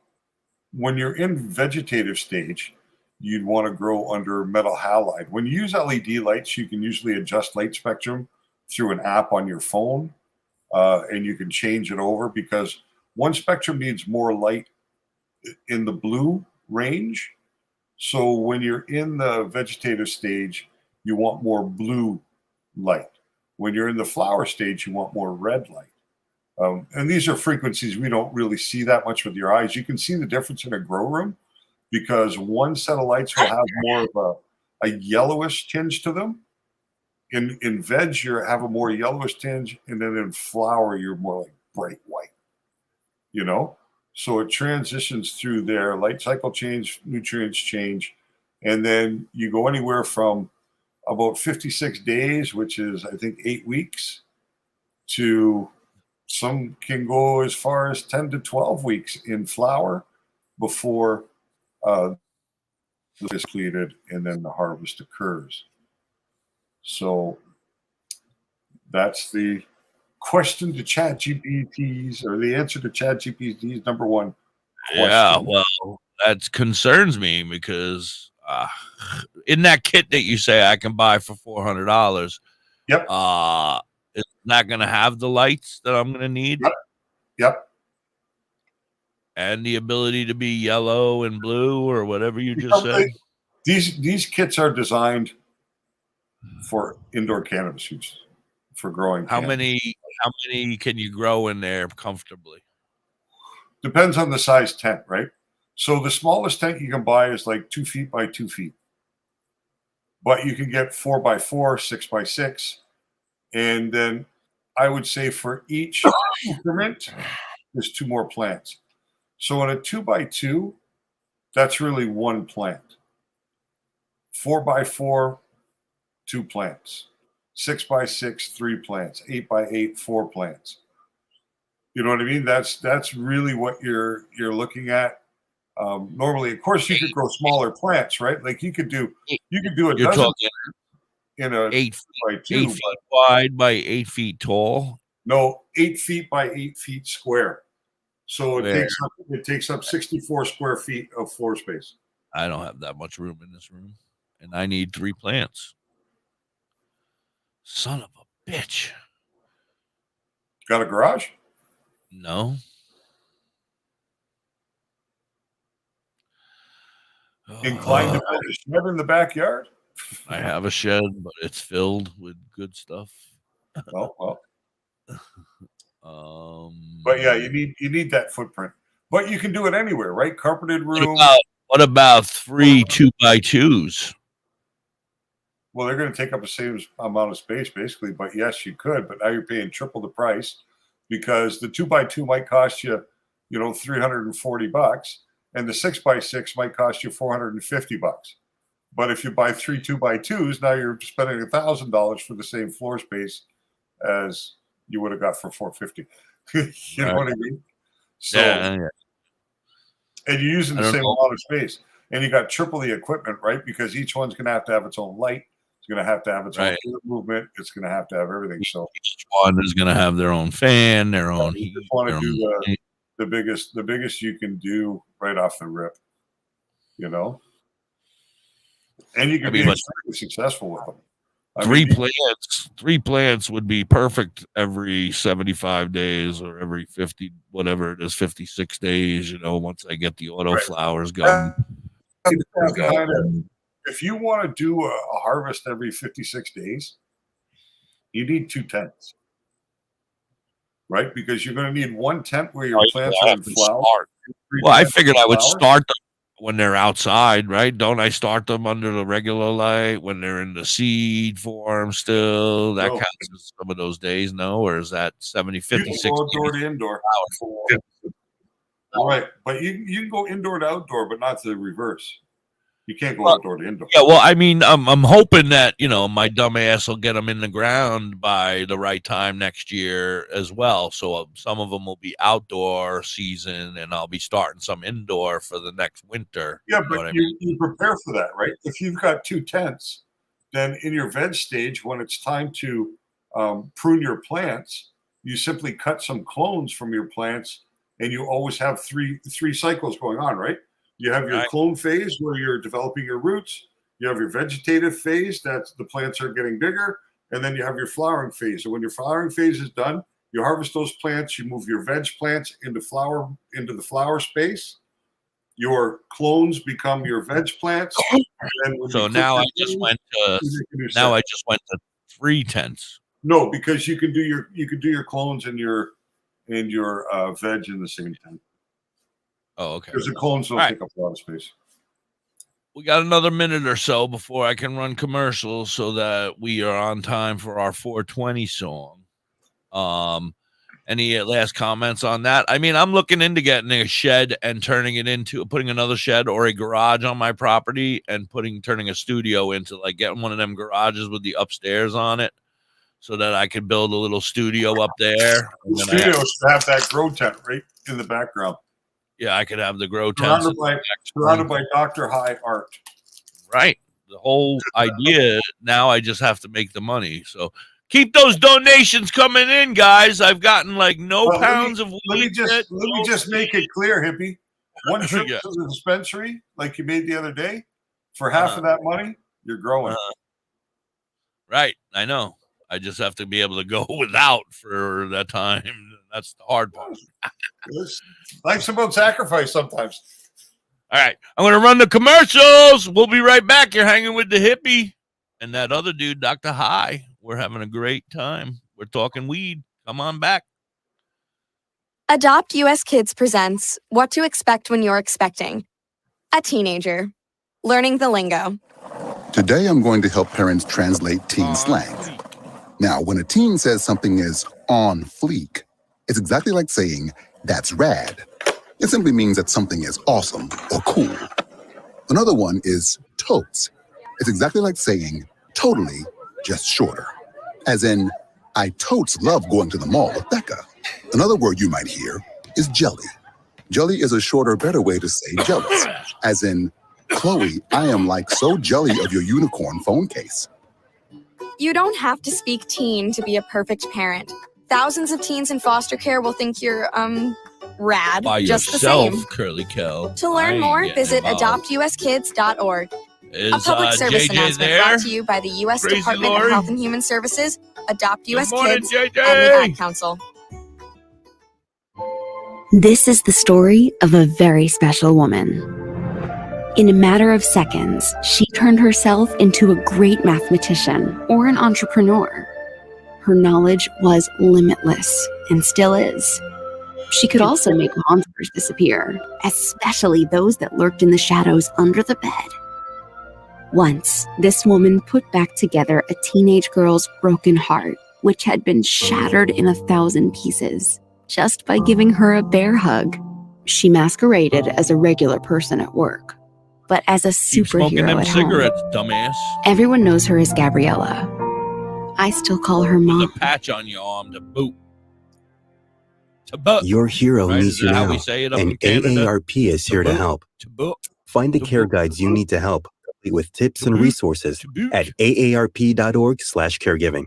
[SPEAKER 2] when you're in vegetative stage, you'd want to grow under metal halide. When you use LED lights, you can usually adjust light spectrum through an app on your phone, and you can change it over because one spectrum needs more light in the blue range. So when you're in the vegetative stage, you want more blue light. When you're in the flower stage, you want more red light. And these are frequencies we don't really see that much with your eyes. You can see the difference in a grow room because one set of lights will have more of a yellowish tinge to them. In veg, you have a more yellowish tinge, and then in flower, you're more like bright white, So it transitions through there, light cycle change, nutrients change, and then you go anywhere from about 56 days, which is, I think, 8 weeks, to some can go as far as 10 to 12 weeks in flower before is completed and then the harvest occurs. So that's the question to ChatGPT's, or the answer to ChatGPT's number one question.
[SPEAKER 1] Yeah, well, that concerns me because in that kit that you say I can buy for $400,
[SPEAKER 2] yep,
[SPEAKER 1] it's not going to have the lights that I'm going to need.
[SPEAKER 2] Yep.
[SPEAKER 1] And the ability to be yellow and blue or whatever you just said.
[SPEAKER 2] These kits are designed for indoor cannabis use, for growing.
[SPEAKER 1] How many can you grow in there comfortably?
[SPEAKER 2] Depends on the size tent, right? So the smallest tent you can buy is like 2 feet by 2 feet. But you can get 4 by 4, 6 by 6. And then I would say for each increment, there's 2 more plants. So in a 2 by 2, that's really 1 plant. 4 by 4, 2 plants. 6 by 6, 3 plants. 8 by 8, 4 plants. You know what I mean? That's really what you're looking at. Normally, of course, you could grow smaller plants, right? Like you could do a
[SPEAKER 1] You're
[SPEAKER 2] dozen
[SPEAKER 1] talking
[SPEAKER 2] in a
[SPEAKER 1] 8
[SPEAKER 2] by 2,
[SPEAKER 1] 8 feet wide by 8 feet tall.
[SPEAKER 2] No, 8 feet by 8 feet square. So
[SPEAKER 1] Square.
[SPEAKER 2] it takes up 64 square feet of floor space.
[SPEAKER 1] I don't have that much room in this room, and I need 3 plants. Son of a bitch.
[SPEAKER 2] Got a garage?
[SPEAKER 1] No.
[SPEAKER 2] Inclined to build a shed in the backyard?
[SPEAKER 1] I have a shed, but it's filled with good stuff.
[SPEAKER 2] Well. But yeah, you need that footprint. But you can do it anywhere, right? Carpeted room.
[SPEAKER 1] What about 3 2x2s?
[SPEAKER 2] Well, they're going to take up the same amount of space, basically. But yes, you could. But now you're paying triple the price because the 2x2 might cost you, $340, and the 6x6 might cost you $450. But if you buy 3 2x2s, now you're spending $1,000 for the same floor space as you would have got for $450. You know what I mean? So,
[SPEAKER 1] yeah.
[SPEAKER 2] And you're using the same amount of space, and you got triple the equipment, right? Because each one's going to have its own light. It's going to have its own movement. It's going to have everything. So
[SPEAKER 1] each one is going to have their own fan, their own heat.
[SPEAKER 2] You just want to do the biggest you can do right off the rip, and you can be extremely successful with them.
[SPEAKER 1] Three plants would be perfect every 75 days or every 50, whatever it is, 56 days, once I get the auto flowers going.
[SPEAKER 2] If you want to do a harvest every 56 days, you need 2 tents, right? Because you're going to need 1 tent where your plants are in flower.
[SPEAKER 1] Well, I figured I would start them when they're outside, right? Don't I start them under the regular light when they're in the seed form still? That counts as some of those days, no? Or is that 70, 56?
[SPEAKER 2] You can go outdoor to indoor. All right. But you can go indoor to outdoor, but not the reverse. You can't go outdoor to indoor.
[SPEAKER 1] Yeah, well, I mean, I'm hoping that, my dumb ass will get them in the ground by the right time next year as well. So some of them will be outdoor season, and I'll be starting some indoor for the next winter.
[SPEAKER 2] Yeah, but you prepare for that, right? If you've got 2 tents, then in your veg stage, when it's time to prune your plants, you simply cut some clones from your plants, and you always have three cycles going on, right? You have your clone phase where you're developing your roots. You have your vegetative phase, that's the plants are getting bigger. And then you have your flowering phase. And when your flowering phase is done, you harvest those plants, you move your veg plants into the flower space. Your clones become your veg plants.
[SPEAKER 1] So now I just went to 3 tents.
[SPEAKER 2] No, because you could do your clones and your veg in the same tent.
[SPEAKER 1] Oh, okay.
[SPEAKER 2] Because the clones don't take up a lot of space.
[SPEAKER 1] We got another minute or so before I can run commercials so that we are on time for our 420 song. Any last comments on that? I mean, I'm looking into getting a shed and putting another shed or a garage on my property and turning a studio into getting one of them garages with the upstairs on it so that I could build a little studio up there.
[SPEAKER 2] The studio should have that grow tent right in the background.
[SPEAKER 1] Yeah, I could have the grow tents.
[SPEAKER 2] Surrounded by DoktorHigh art.
[SPEAKER 1] Right. The whole idea, now I just have to make the money. So keep those donations coming in, guys. I've gotten no pounds of weed.
[SPEAKER 2] Let me just make it clear, hippie. One trip to the dispensary, like you made the other day, for half of that money, you're growing.
[SPEAKER 1] Right. I know. I just have to be able to go without for that time. That's the hard part.
[SPEAKER 2] Life's about sacrifice sometimes.
[SPEAKER 1] All right. I'm going to run the commercials. We'll be right back. You're hanging with the hippie and that other dude, DoktorHigh. We're having a great time. We're talking weed. Come on back.
[SPEAKER 19] Adopt US Kids presents What to Expect When You're Expecting. A teenager. Learning the lingo.
[SPEAKER 20] Today I'm going to help parents translate teen slang. Now, when a teen says something is on fleek, it's exactly like saying, that's rad. It simply means that something is awesome or cool. Another one is totes. It's exactly like saying, totally, just shorter. As in, I totes love going to the mall with Becca. Another word you might hear is jelly. Jelly is a shorter, better way to say jealous. As in, Chloe, I am like so jelly of your unicorn phone case.
[SPEAKER 19] You don't have to speak teen to be a perfect parent. Thousands of teens in foster care will think you're, rad.
[SPEAKER 1] By
[SPEAKER 19] just
[SPEAKER 1] yourself,
[SPEAKER 19] the same.
[SPEAKER 1] Curly Kel.
[SPEAKER 19] To learn more, visit adoptuskids.org. A public service
[SPEAKER 1] JJ
[SPEAKER 19] announcement
[SPEAKER 1] there?
[SPEAKER 19] brought to you by the U.S.
[SPEAKER 1] Crazy
[SPEAKER 19] Department
[SPEAKER 1] Lori?
[SPEAKER 19] of Health and Human Services, Adopt U.S.
[SPEAKER 1] morning,
[SPEAKER 19] Kids,
[SPEAKER 1] JJ.
[SPEAKER 19] and the Ad Council.
[SPEAKER 21] This is the story of a very special woman. In a matter of seconds, she turned herself into a great mathematician or an entrepreneur. Her knowledge was limitless and still is. She could also make monsters disappear, especially those that lurked in the shadows under the bed. Once, this woman put back together a teenage girl's broken heart, which had been shattered in 1,000 pieces, just by giving her a bear hug. She masqueraded as a regular person at work, but as a
[SPEAKER 1] Keep smoking
[SPEAKER 20] superhero
[SPEAKER 1] them
[SPEAKER 20] at
[SPEAKER 1] cigarettes,
[SPEAKER 20] home.
[SPEAKER 1] dumbass.
[SPEAKER 21] Everyone knows her as Gabriella. I still call her
[SPEAKER 1] There's
[SPEAKER 21] Mom.
[SPEAKER 1] a patch on your arm to boot. To boot.
[SPEAKER 22] Your hero
[SPEAKER 1] Right?
[SPEAKER 22] needs
[SPEAKER 1] Is
[SPEAKER 22] you
[SPEAKER 1] that how
[SPEAKER 22] now,
[SPEAKER 1] we say it up
[SPEAKER 22] and
[SPEAKER 1] in Canada?
[SPEAKER 22] AARP is here to help.
[SPEAKER 1] To boot.
[SPEAKER 22] Find the care guides you need to help, complete with tips and resources at aarp.org/caregiving.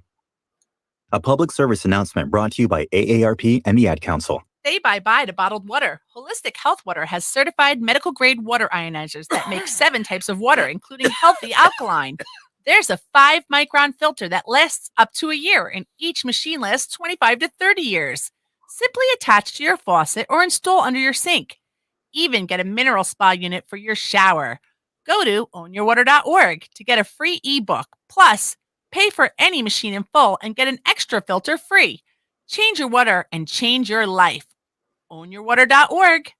[SPEAKER 22] A public service announcement brought to you by AARP and the Ad Council.
[SPEAKER 16] Say bye-bye to bottled water. Holistic Health Water has certified medical-grade water ionizers that make 7 types of water, including healthy alkaline. There's a 5-micron filter that lasts up to a year, and each machine lasts 25 to 30 years. Simply attach to your faucet or install under your sink. Even get a mineral spa unit for your shower. Go to ownyourwater.org to get a free ebook. Plus, pay for any machine in full and get an extra filter free. Change your water and change your life. Ownyourwater.org.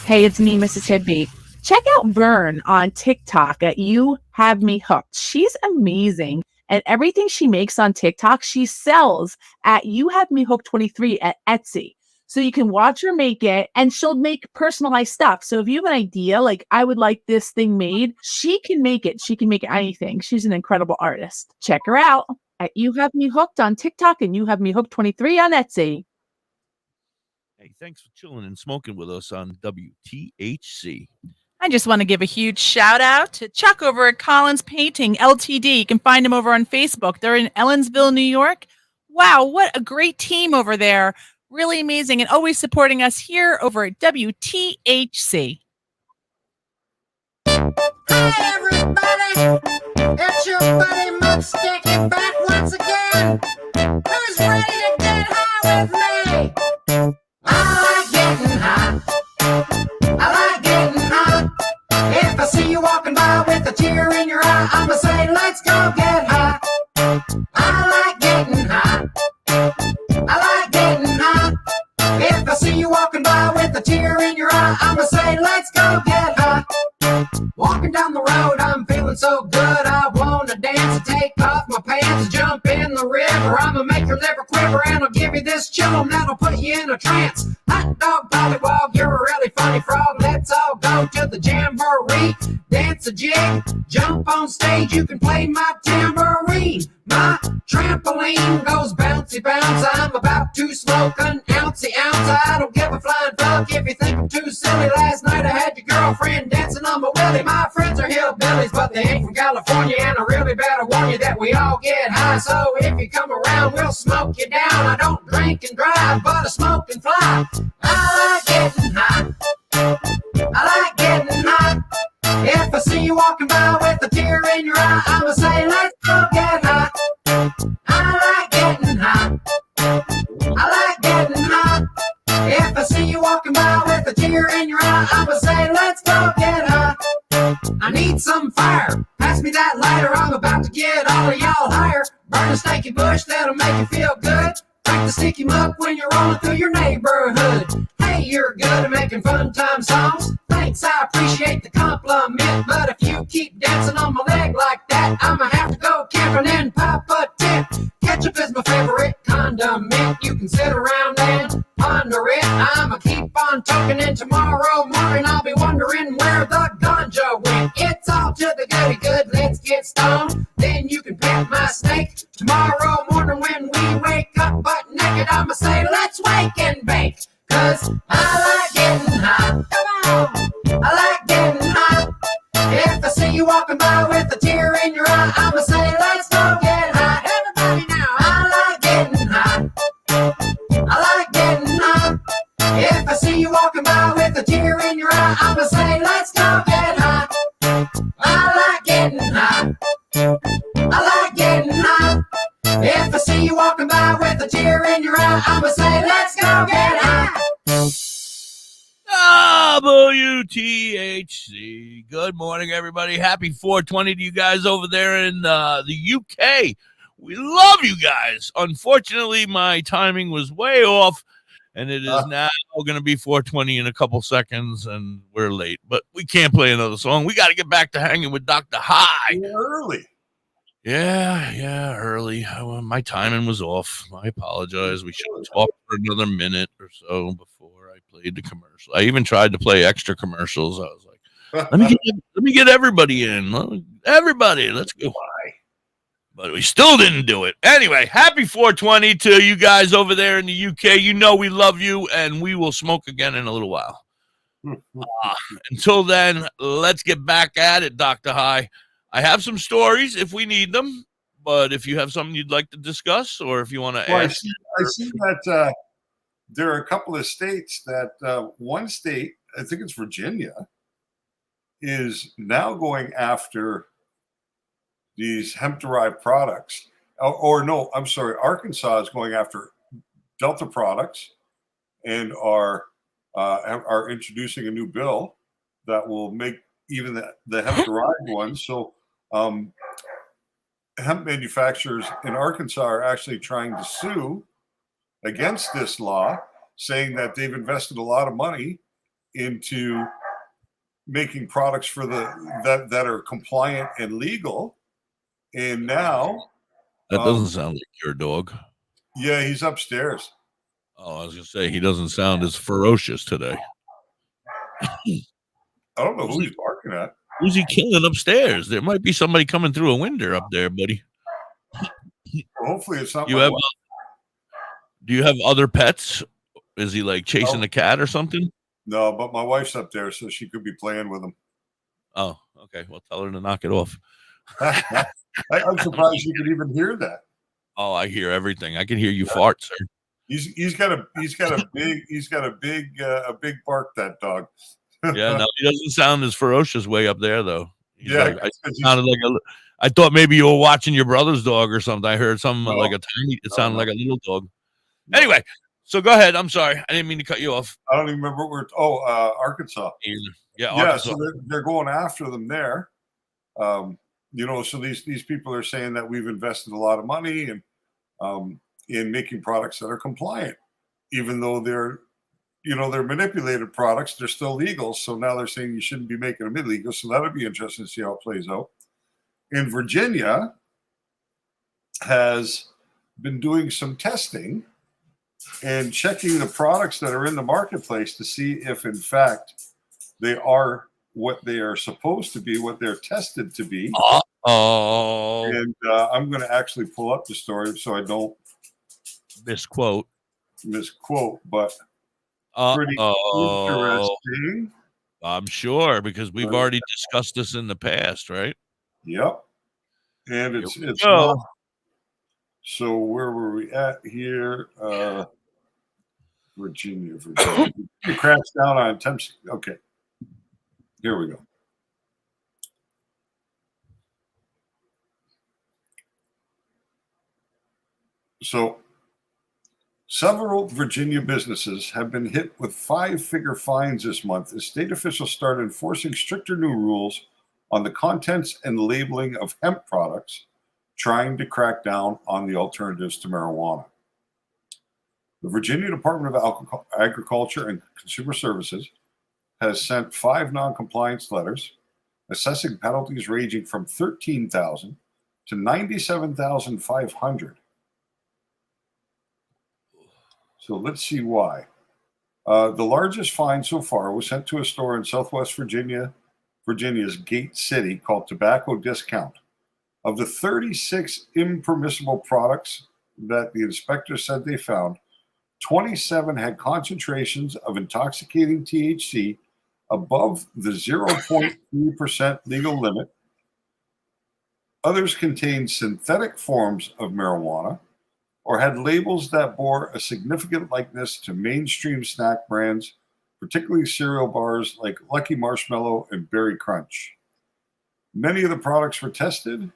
[SPEAKER 17] Hey, it's me, Mrs. Hibby. Check out Vern on TikTok at You Have Me Hooked. She's amazing. And everything she makes on TikTok, she sells at You Have Me Hooked 23 at Etsy. So you can watch her make it, and she'll make personalized stuff. So if you have an idea, like I would like this thing made, she can make it. She can make anything. She's an incredible artist. Check her out at You Have Me Hooked on TikTok and You Have Me Hooked 23 on Etsy.
[SPEAKER 1] Hey, thanks for chilling and smoking with us on WTHC.
[SPEAKER 16] I just want to give a huge shout out to Chuck over at Collins Painting LTD. You can find him over on Facebook. They're in Ellensville, New York. Wow, what a great team over there. Really amazing, and always supporting us here over at WTHC.
[SPEAKER 23] Hi, everybody. It's your buddy Mudstick back once again. Who's ready to get high with me? I like getting high. I like getting high. If I see you walking by with a tear in your eye, I'ma say, let's go get high. I like getting high. I like getting high. If I see you walking by with a tear in your eye, I'ma say, let's go get high. Walking down the road, I'm feeling so good, I wanna dance and take off my pants, jump in the river. I'ma make your liver quiver, and I'll give you this chillum that'll put you in a trance. Hot dog, pollywog, you're a really funny frog. Let's all go to the jamboree, dance a jig, jump on stage. You can play my tambourine. My trampoline goes bouncy bounce. I'm about to smoke an ounce. I don't give a flying fuck if you think I'm too silly. Last night I had your girlfriend dancing on my willy. My friends are hillbillies, but they ain't from California, and I really better warn you that we all get high. So if you come around, we'll smoke you down. I don't drink and drive, but I smoke and fly. I like getting high. I like getting high. If I see you walking by with a tear in your eye, I'ma say, let's go get high. I like getting high. I like getting high. If I see you walking by with a tear in your eye, I'ma say, let's go get high. I need some fire. Pass me that lighter. I'm about to get all of y'all higher. Burn a snaky bush, that'll make you feel good. Drink the sticky muck when you're rolling through your neighborhood. Hey, you're good at making fun time songs. Thanks, I appreciate the compliment. But if you keep dancing on my leg like that, I'ma have to go camping and pop a tip. Ketchup is my favorite condiment. You can sit around and ponder it. I'ma keep on talking, and tomorrow morning I'll be wondering where the ganja went. It's all to the goody good. Let's get stoned. Then you can pet my snake. Tomorrow morning when we wake up butt naked, I'ma say, let's wake and bake. 'cause I like getting hot. Come on, I like getting hot. If I see you walking by with a tear in your eye, I'ma say, let's go get hot. Everybody now, I like getting hot. I like getting hot. If I see you walking by with a tear in your eye, I'ma say, let's go get hot. I like getting hot. I like getting hot. If I see you walking by with a tear in your eye, I'ma say, let's go get hot.
[SPEAKER 1] WTHC. Good morning, everybody. Happy 420 to you guys over there in the UK. We love you guys. Unfortunately, my timing was way off, and it is now going to be 420 in a couple seconds, and we're late. But we can't play another song. We got to get back to hanging with Dr.High.
[SPEAKER 2] Early.
[SPEAKER 1] Yeah, early. My timing was off. I apologize. We should have talked for another minute or so before I played the commercial. I even tried to play extra commercials. I was like, let me get everybody in. Everybody, let's go. But we still didn't do it. Anyway, happy 420 to you guys over there in the UK. You know we love you, and we will smoke again in a little while. Until then, let's get back at it, Dr. High. I have some stories if we need them, but if you have something you'd like to discuss or if you want to ask.
[SPEAKER 2] I see that there are a couple of states that one state, I think it's Virginia, is now going after these hemp-derived products. Or no, I'm sorry, Arkansas is going after Delta products and are introducing a new bill that will make even the hemp-derived ones. So hemp manufacturers in Arkansas are actually trying to sue against this law, saying that they've invested a lot of money into making products for that are compliant and legal. And now
[SPEAKER 1] that doesn't sound like your dog.
[SPEAKER 2] Yeah, he's upstairs.
[SPEAKER 1] Oh, I was gonna say he doesn't sound as ferocious today.
[SPEAKER 2] I don't know who he's barking at.
[SPEAKER 1] Who's he killing upstairs? There might be somebody coming through a window up there, buddy.
[SPEAKER 2] Hopefully it's not.
[SPEAKER 1] Do you have other pets? Is he like chasing a cat or something?
[SPEAKER 2] No, but my wife's up there, so she could be playing with him.
[SPEAKER 1] Oh, okay. Well, tell her to knock it off.
[SPEAKER 2] I'm surprised you could even hear that.
[SPEAKER 1] Oh, I hear everything. I can hear you fart, sir.
[SPEAKER 2] He's got a big bark, that dog.
[SPEAKER 1] Yeah, no, he doesn't sound as ferocious way up there though.
[SPEAKER 2] Yeah,
[SPEAKER 1] I thought maybe you were watching your brother's dog or something. I heard something like a tiny. It sounded like a little dog. Anyway, so go ahead. I'm sorry, I didn't mean to cut you off.
[SPEAKER 2] I don't even remember what Arkansas.
[SPEAKER 1] Yeah,
[SPEAKER 2] Arkansas. So they're going after them there. So these people are saying that we've invested a lot of money in making products that are compliant, even though they're manipulated products. They're still legal. So now they're saying you shouldn't be making them illegal. So that'll be interesting to see how it plays out. And Virginia has been doing some testing and checking the products that are in the marketplace to see if, in fact, they are what they are supposed to be, what they're tested to be.
[SPEAKER 1] Uh-oh.
[SPEAKER 2] And I'm going to actually pull up the story so I don't
[SPEAKER 1] misquote,
[SPEAKER 2] but pretty interesting.
[SPEAKER 1] I'm sure, because we've already discussed this in the past, right?
[SPEAKER 2] Yep. And it's not. So where were we at here? Virginia. It cracks down on attempts. Okay. Here we go. So several Virginia businesses have been hit with 5-figure fines this month as state officials start enforcing stricter new rules on the contents and labeling of hemp products, trying to crack down on the alternatives to marijuana. The Virginia Department of Agriculture and Consumer Services has sent 5 non-compliance letters assessing penalties ranging from $13,000 to $97,500. So let's see why. The largest fine so far was sent to a store in Southwest Virginia's Gate City called Tobacco Discount. Of the 36 impermissible products that the inspector said they found, 27 had concentrations of intoxicating THC above the 0.3% legal limit. Others contained synthetic forms of marijuana or had labels that bore a significant likeness to mainstream snack brands, particularly cereal bars like Lucky Marshmallow and Berry Crunch. Many of the products were tested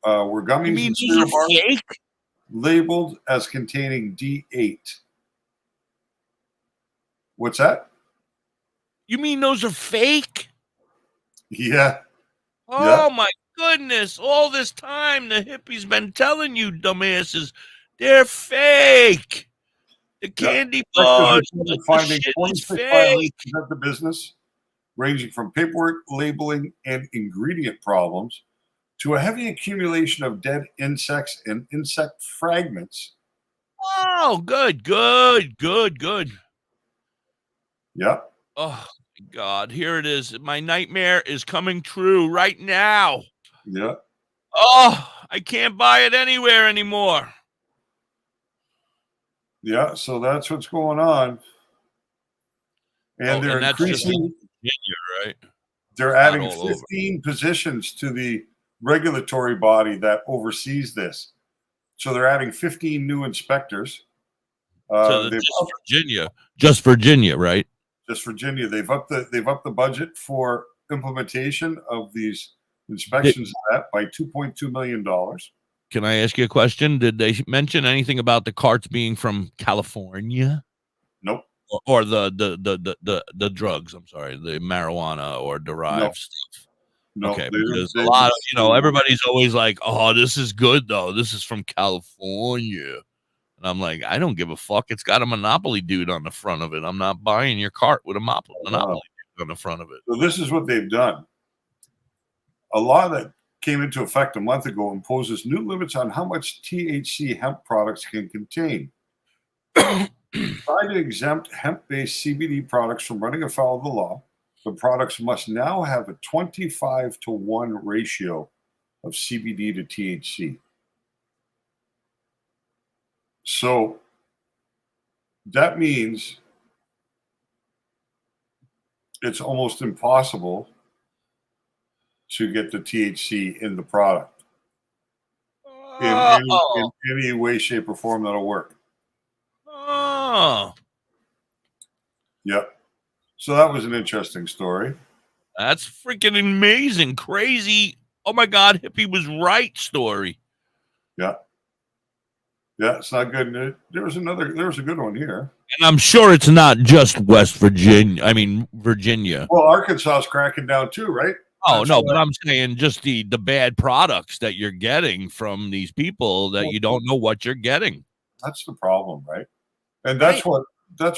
[SPEAKER 2] were gummies and cereal bars labeled as containing D8. What's that?
[SPEAKER 1] You mean those are fake?
[SPEAKER 2] Yeah.
[SPEAKER 1] Oh my goodness. All this time the hippie's been telling you dumbasses they're fake. The candy bars,
[SPEAKER 2] finding
[SPEAKER 1] the shit is
[SPEAKER 2] 26
[SPEAKER 1] fake.
[SPEAKER 2] violations at the business, ranging from paperwork, labeling, and ingredient problems to a heavy accumulation of dead insects and insect fragments.
[SPEAKER 1] Oh, good.
[SPEAKER 2] Yep.
[SPEAKER 1] Oh my God, here it is. My nightmare is coming true right now.
[SPEAKER 2] Yeah.
[SPEAKER 1] Oh, I can't buy it anywhere anymore.
[SPEAKER 2] Yeah, so that's what's going on. And they're
[SPEAKER 1] and that's just in
[SPEAKER 2] increasing.
[SPEAKER 1] Virginia, right?
[SPEAKER 2] They're
[SPEAKER 1] Not
[SPEAKER 2] adding
[SPEAKER 1] all over.
[SPEAKER 2] 15 positions to the regulatory body that oversees this. So they're adding 15 new inspectors.
[SPEAKER 1] So
[SPEAKER 2] They've
[SPEAKER 1] just Virginia, right?
[SPEAKER 2] Just Virginia. They've upped the budget for implementation of these inspections by $2.2 million.
[SPEAKER 1] Can I ask you a question? Did they mention anything about the carts being from California?
[SPEAKER 2] Nope.
[SPEAKER 1] Or the drugs? I'm sorry, the marijuana or derived stuff.
[SPEAKER 2] No,
[SPEAKER 1] okay,
[SPEAKER 2] they
[SPEAKER 1] because
[SPEAKER 2] didn't-
[SPEAKER 1] a lot of everybody's always like, "Oh, this is good though. This is from California," and I'm like, I don't give a fuck. It's got a Monopoly dude on the front of it. I'm not buying your cart with a Monopoly dude on the front of it.
[SPEAKER 2] So this is what they've done. A law that came into effect a month ago imposes new limits on how much THC hemp products can contain. Try to exempt hemp-based CBD products from running afoul of the law. The products must now have a 25-to-1 ratio of CBD to THC. So that means it's almost impossible to get the THC in the product in any way, shape, or form that'll work.
[SPEAKER 1] Oh,
[SPEAKER 2] Yep. So that was an interesting story.
[SPEAKER 1] that's freaking amazing, crazy. Oh my God, hippie was right story.
[SPEAKER 2] Yeah. Yeah, it's not good. There was a good one here.
[SPEAKER 1] And I'm sure it's not just West Virginia. I mean, Virginia.
[SPEAKER 2] Well, Arkansas is cracking down too, right?
[SPEAKER 1] Oh,
[SPEAKER 2] That's
[SPEAKER 1] no,
[SPEAKER 2] why-
[SPEAKER 1] but I'm saying just the bad products that you're getting from these people that you don't know what you're getting.
[SPEAKER 2] That's the problem, right? And that's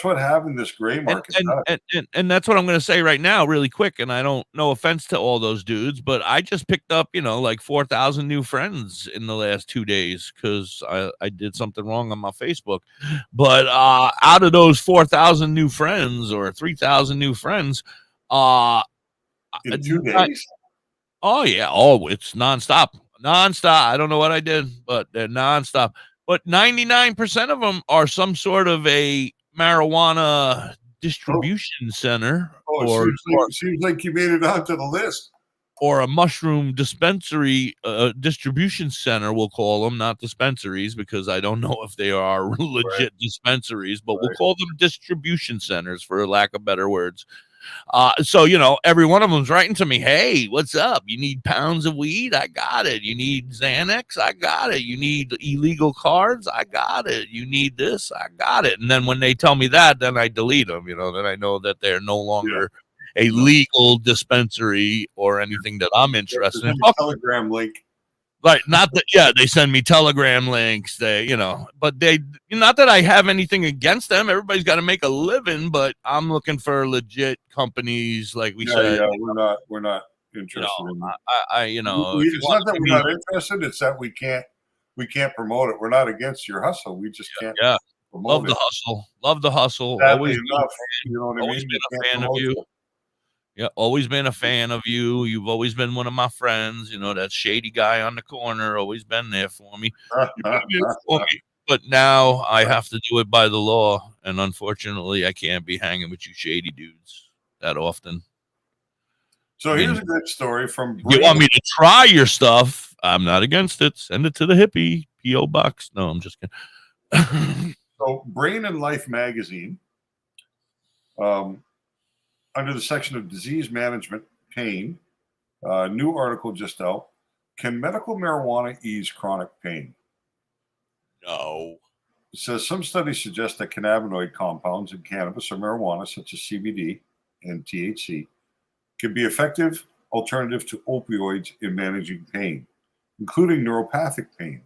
[SPEAKER 2] what having this gray market does.
[SPEAKER 1] And that's what I'm going to say right now, really quick. And I don't, no offense to all those dudes, but I just picked up, like 4,000 new friends in the last 2 days because I did something wrong on my Facebook. But out of those 4,000 new friends or 3,000 new friends,
[SPEAKER 2] in 2 days?
[SPEAKER 1] Oh yeah. Oh, it's nonstop. I don't know what I did, but they're nonstop. But 99% of them are some sort of a marijuana distribution center,
[SPEAKER 2] Oh, it seems like you made it onto the list.
[SPEAKER 1] or a mushroom dispensary distribution center. We'll call them, not dispensaries, because I don't know if they are legit dispensaries, but we'll call them distribution centers for lack of better words. So, every one of them's writing to me, "Hey, what's up? You need pounds of weed? I got it. You need Xanax? I got it. You need illegal cards? I got it. You need this? I got it." And then when they tell me that, then I delete them, then I know that they're no longer a legal dispensary or anything that I'm interested in.
[SPEAKER 2] Telegram link.
[SPEAKER 1] Right, not that. Yeah, they send me Telegram links. But they, not that I have anything against them. Everybody's got to make a living, but I'm looking for legit companies, like we said.
[SPEAKER 2] Yeah, we're not interested.
[SPEAKER 1] It's
[SPEAKER 2] not that we're not interested. It's that we can't promote it. We're not against your hustle. We just can't.
[SPEAKER 1] Yeah,
[SPEAKER 2] promote
[SPEAKER 1] love the hustle. Love the hustle.
[SPEAKER 2] Sadly
[SPEAKER 1] Always
[SPEAKER 2] enough, you know what I
[SPEAKER 1] always
[SPEAKER 2] mean?
[SPEAKER 1] been
[SPEAKER 2] You
[SPEAKER 1] a
[SPEAKER 2] can't
[SPEAKER 1] fan of
[SPEAKER 2] promote
[SPEAKER 1] you.
[SPEAKER 2] it.
[SPEAKER 1] Yeah, always been a fan of you. You've always been one of my friends. That shady guy on the corner, always been there for me. You've been there for me. but now I have to do it by the law, and unfortunately, I can't be hanging with you shady dudes that often.
[SPEAKER 2] So here's a good story from.
[SPEAKER 1] You want me to try your stuff? I'm not against it. Send it to the hippie P.O. Box. No, I'm just kidding.
[SPEAKER 2] So Brain and Life magazine, under the section of disease management, pain, new article just out. Can medical marijuana ease chronic pain?
[SPEAKER 1] No.
[SPEAKER 2] It says some studies suggest that cannabinoid compounds in cannabis or marijuana, such as CBD and THC, can be effective alternative to opioids in managing pain, including neuropathic pain.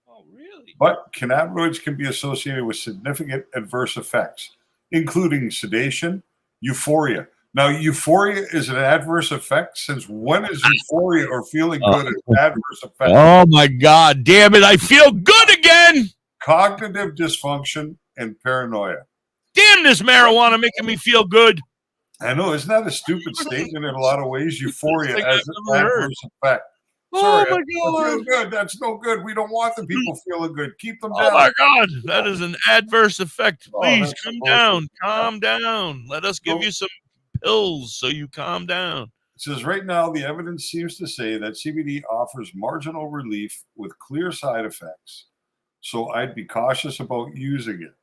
[SPEAKER 1] Oh, really?
[SPEAKER 2] But cannabinoids can be associated with significant adverse effects, including sedation, euphoria. Now, euphoria is an adverse effect. Since when is euphoria or feeling good an adverse effect?
[SPEAKER 1] Oh, my God. Damn it. I feel good again.
[SPEAKER 2] Cognitive dysfunction and paranoia.
[SPEAKER 1] Damn this marijuana making me feel good.
[SPEAKER 2] I know. Isn't that a stupid statement in a lot of ways? Euphoria
[SPEAKER 1] Like
[SPEAKER 2] as an adverse effect.
[SPEAKER 1] Oh,
[SPEAKER 2] Sorry,
[SPEAKER 1] my
[SPEAKER 2] I feel
[SPEAKER 1] God.
[SPEAKER 2] good. That's no good. We don't want the people feeling good. Keep them down.
[SPEAKER 1] Oh, my God. That is an adverse effect. Please
[SPEAKER 2] that's
[SPEAKER 1] come
[SPEAKER 2] supposed
[SPEAKER 1] down.
[SPEAKER 2] to-
[SPEAKER 1] Calm down. Let us give you some pills so you calm down.
[SPEAKER 2] It says right now the evidence seems to say that CBD offers marginal relief with clear side effects. So I'd be cautious about using it.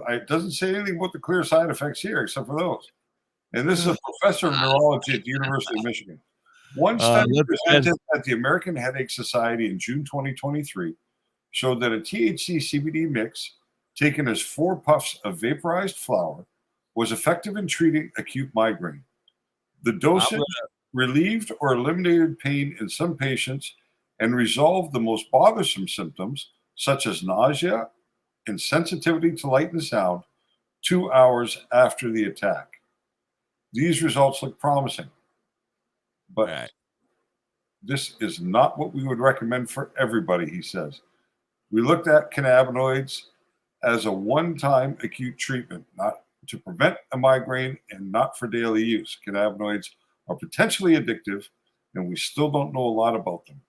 [SPEAKER 2] It doesn't say anything about the clear side effects here except for those. And this is a professor of neurology at the University of Michigan. One study presented at the American Headache Society in June 2023 showed that a THC CBD mix taken as 4 puffs of vaporized flower was effective in treating acute migraine. The dosage relieved or eliminated pain in some patients and resolved the most bothersome symptoms, such as nausea and sensitivity to light and sound, 2 hours after the attack. These results look promising, but this is not what we would recommend for everybody, he says. We looked at cannabinoids as a one-time acute treatment, not to prevent a migraine and not for daily use. Cannabinoids are potentially addictive, and we still don't know a lot about them.